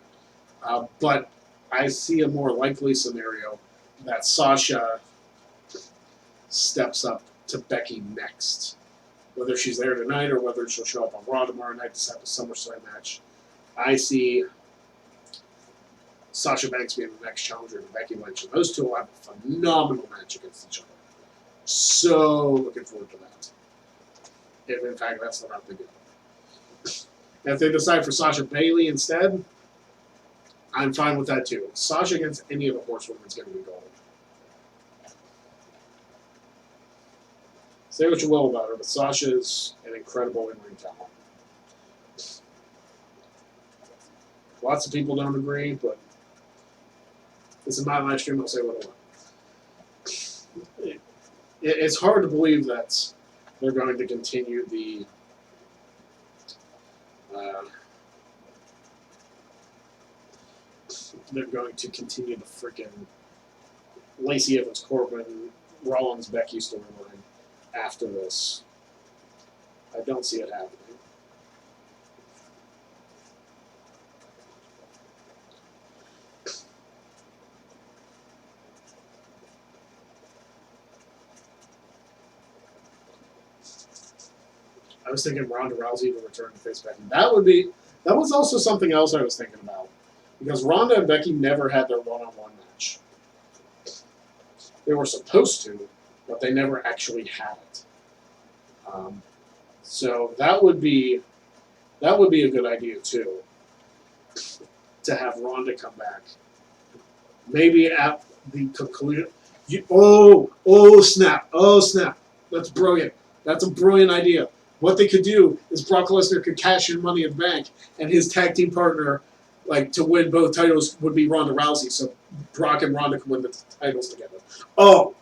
[SPEAKER 1] But I see a more likely scenario that Sasha steps up to Becky next. Whether she's there tonight or whether she'll show up on Raw tomorrow night to set the SummerSlam match. I see Sasha Banks being the next challenger to Becky Lynch. And those two will have a phenomenal match against each other. So looking forward to that. If in fact that's the route they go. And if they decide for Sasha Bayley instead, I'm fine with that too. Sasha against any of the horsewomen is going to be gold. Say what you will about her, but Sasha is an incredible in-ring talent. Lots of people don't agree, but This is my live stream. I'll say what I want. It's hard to believe that they're going to continue the freaking Lacey Evans Corbin Rollins Becky storyline after this. I don't see it happening. I was thinking Ronda Rousey to return to face Becky. That was also something else I was thinking about. Because Ronda and Becky never had their one-on-one match. They were supposed to, but they never actually had it. So that would be a good idea too. To have Ronda come back. Maybe at the conclusion. Snap. That's brilliant. That's a brilliant idea. What they could do is Brock Lesnar could cash in Money in the Bank, and his tag team partner, like, to win both titles would be Ronda Rousey, so Brock and Ronda could win the titles together. Oh,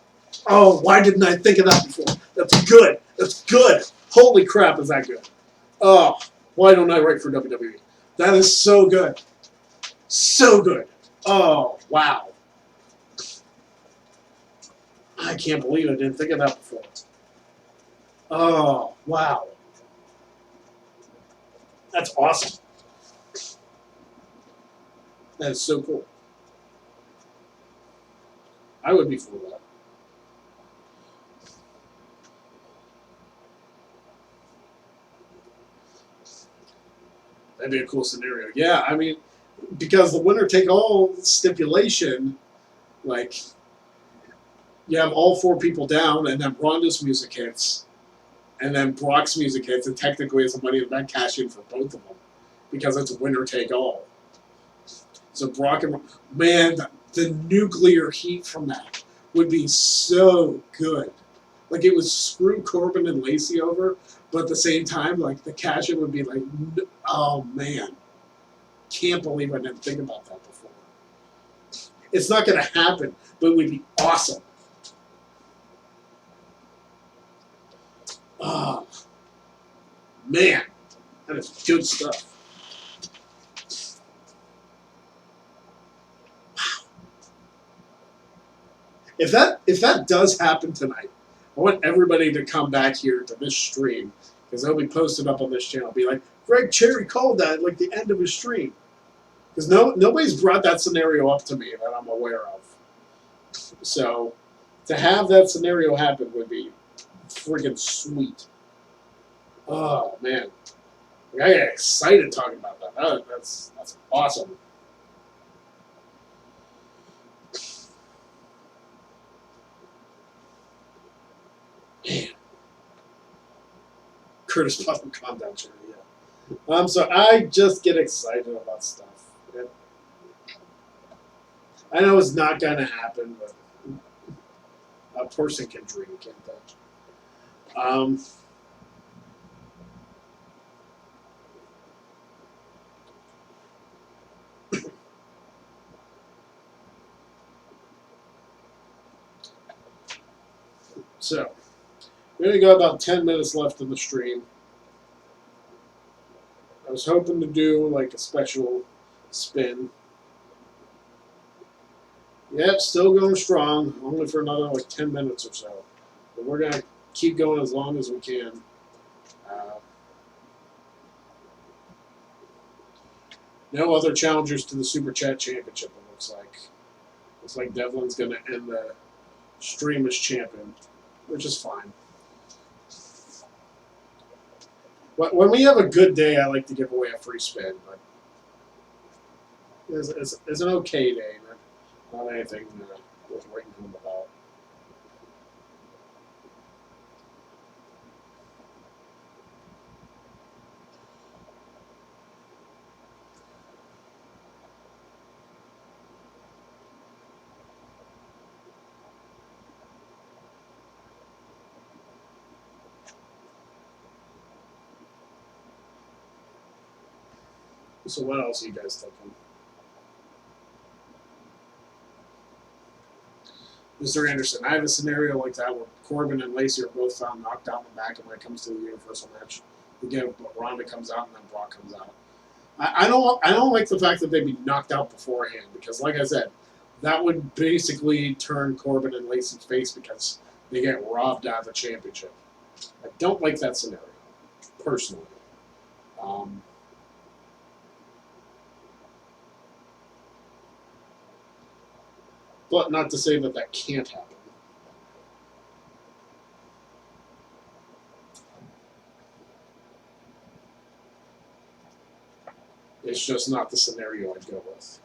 [SPEAKER 1] why didn't I think of that before? That's good. That's good. Holy crap, is that good? Oh, why don't I write for WWE? That is so good. So good. Oh, wow. I can't believe I didn't think of that before. Oh, wow. That's awesome. That is so cool. I would be for that. That'd be a cool scenario. Yeah, I mean, because the winner-take-all stipulation, like, you have all four people down, and then Ronda's music hits, and then Brock's music hits, and technically it's a Money in the Bank cash in for both of them, because it's winner-take-all. So Brock and man, the nuclear heat from that would be so good. Like, it would screw Corbin and Lacey over, but at the same time, like, the cash-in would be like, oh man, can't believe I didn't think about that before. It's not going to happen, but it would be awesome. Oh, man, that is good stuff. If that does happen tonight, I want everybody to come back here to this stream, because they'll be posted up on this channel. Be like, Greg Cherry called that at like the end of his stream, because nobody's brought that scenario up to me that I'm aware of. So to have that scenario happen would be freaking sweet. Oh man, I get excited talking about that. That's awesome. Man. Curtis Puffin, calm down, Cherry. Yeah. So I just get excited about stuff. Yeah. I know it's not going to happen, but a person can dream, can't they? So, we're going to go about 10 minutes left in the stream. I was hoping to do like a special spin. Yep, still going strong, only for another like 10 minutes or so. But we're going to keep going as long as we can. No other challengers to the Super Chat Championship, it looks like. Looks like Devlin's going to end the stream as champion, which is fine. When we have a good day, I like to give away a free spin, but it's an okay day, not anything worth writing home about. So what else are you guys thinking? Mr. Anderson, I have a scenario like that where Corbin and Lacey are both found knocked out in the back, and when it comes to the Universal match, again, Ronda comes out and then Brock comes out. I don't like the fact that they'd be knocked out beforehand because, like I said, that would basically turn Corbin and Lacey's face because they get robbed out of the championship. I don't like that scenario, personally. But not to say that that can't happen. It's just not the scenario I'd go with.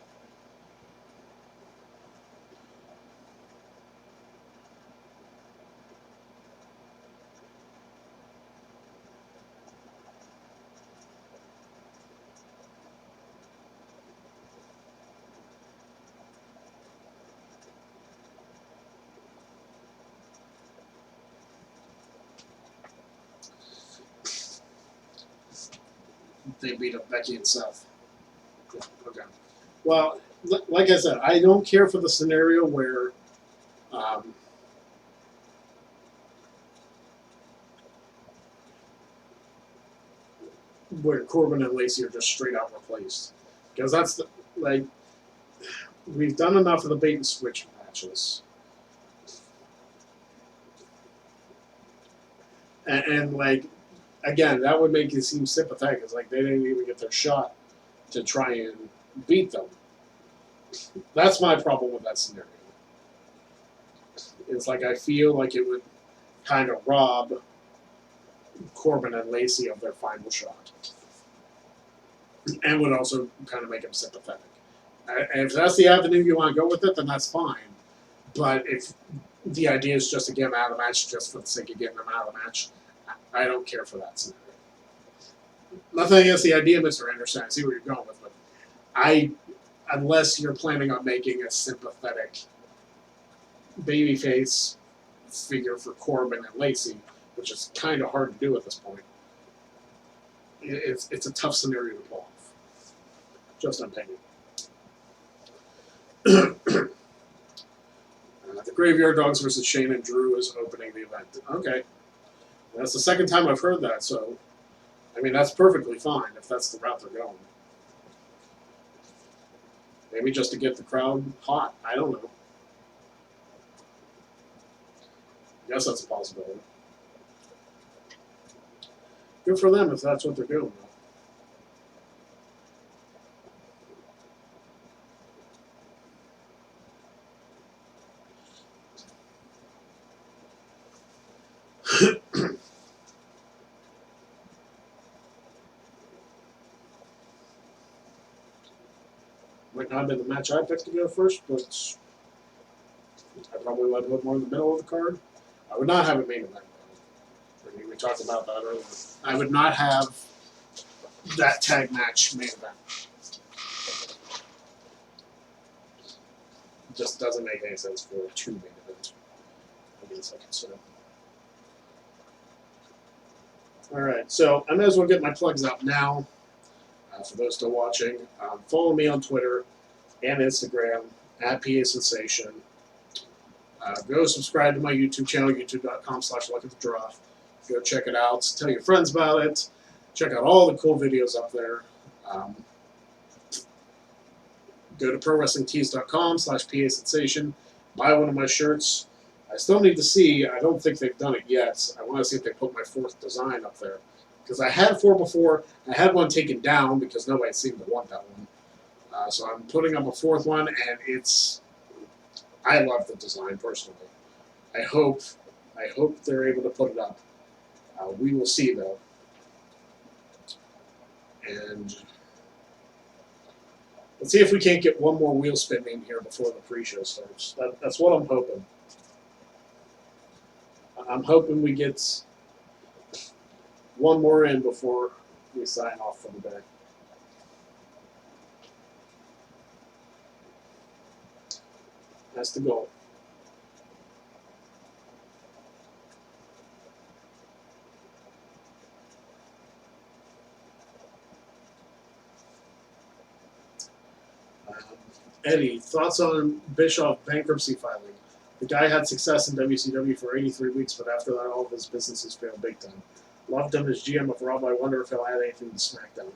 [SPEAKER 1] They beat up Becky and Seth. Yeah, okay. Well, like I said, I don't care for the scenario where Corbin and Lacey are just straight out replaced. Because that's the, like, we've done enough of the bait and switch matches. And like, again, that would make it seem sympathetic. It's like they didn't even get their shot to try and beat them. That's my problem with that scenario. It's like I feel like it would kind of rob Corbin and Lacey of their final shot. And would also kind of make them sympathetic. And if that's the avenue you want to go with it, then that's fine. But if the idea is just to get them out of the match just for the sake of getting them out of the match, I don't care for that scenario. Nothing against the idea, Mr. Anderson. I see where you're going with it. Unless you're planning on making a sympathetic babyface figure for Corbin and Lacey, which is kind of hard to do at this point, it's a tough scenario to pull off. Just an opinion. The Graveyard Dogs versus Shane and Drew is opening the event. Okay. That's the second time I've heard that, so, I mean, that's perfectly fine if that's the route they're going. Maybe just to get the crowd hot. I don't know. I guess that's a possibility. Good for them if that's what they're doing, though. Might not have been the match I picked to go first, but I probably would have put more in the middle of the card. I would not have a main event, though. We talked about that earlier. I would not have that tag match main event. It just doesn't make any sense for a two main event. I guess I consider. Alright, so I may as well get my plugs out now. For those still watching, follow me on Twitter and Instagram at PA Sensation. Go subscribe to my YouTube channel, youtube.com/luckofthedraw. Go check it out. Tell your friends about it. Check out all the cool videos up there. Go to prowrestlingtees.com/PA Sensation. Buy one of my shirts. I still need to see. I don't think they've done it yet. I want to see if they put my fourth design up there. Because I had four before. I had one taken down because nobody seemed to want that one. So I'm putting up a fourth one, and it's... I love the design, personally. I hope they're able to put it up. We will see, though. And let's see if we can't get one more wheel spinning here before the pre-show starts. That's what I'm hoping. I'm hoping we get one more in before we sign off for the day. That's the goal. Eddie, thoughts on Bischoff bankruptcy filing? The guy had success in WCW for 83 weeks, but after that, all of his businesses failed big time. Loved him as GM of Raw, but I wonder if he'll add anything to SmackDown.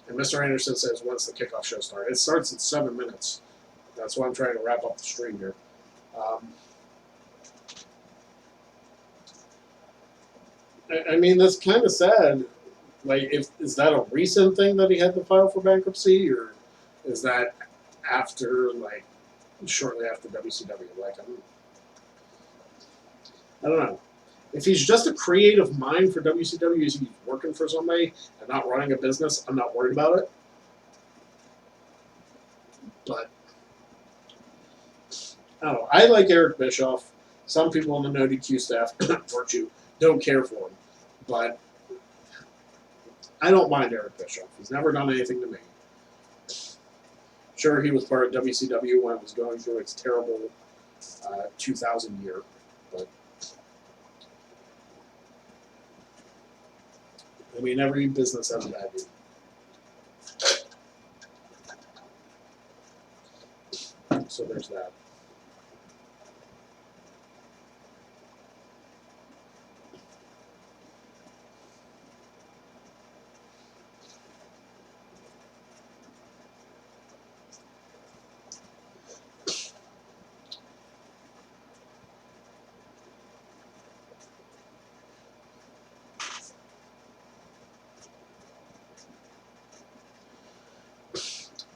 [SPEAKER 1] And Mr. Anderson says, when's the kickoff show start? It starts in 7 minutes. That's why I'm trying to wrap up the stream here. I mean, that's kind of sad. Like, is that a recent thing that he had to file for bankruptcy, or is that after, like, shortly after WCW? Like, I don't know. If he's just a creative mind for WCW, is he working for somebody and not running a business? I'm not worried about it. But I don't know. I like Eric Bischoff. Some people on the No DQ staff, virtue, don't care for him. But I don't mind Eric Bischoff. He's never done anything to me. Sure, he was part of WCW when it was going through its terrible 2000 year. But I mean, every business has a bad year. So there's that.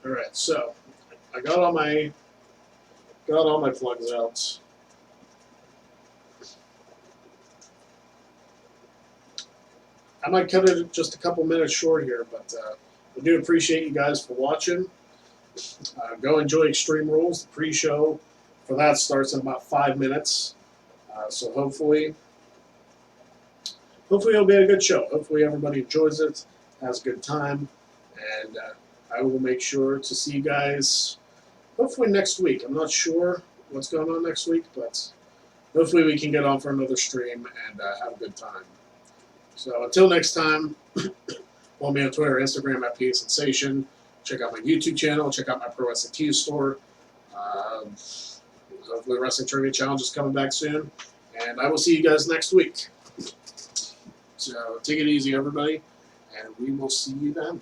[SPEAKER 1] All right, so I got all my plugs out. I might cut it just a couple minutes short here, but I do appreciate you guys for watching. Go enjoy Extreme Rules. The pre-show for that starts in about 5 minutes. So hopefully it'll be a good show. Hopefully everybody enjoys it, has a good time, and I will make sure to see you guys hopefully next week. I'm not sure what's going on next week, but hopefully we can get on for another stream and have a good time. So until next time, follow me on Twitter, Instagram at PA Sensation. Check out my YouTube channel. Check out my Pro Wrestling Tees store. Hopefully Wrestling Trivia Challenge is coming back soon. And I will see you guys next week. So take it easy, everybody, and we will see you then.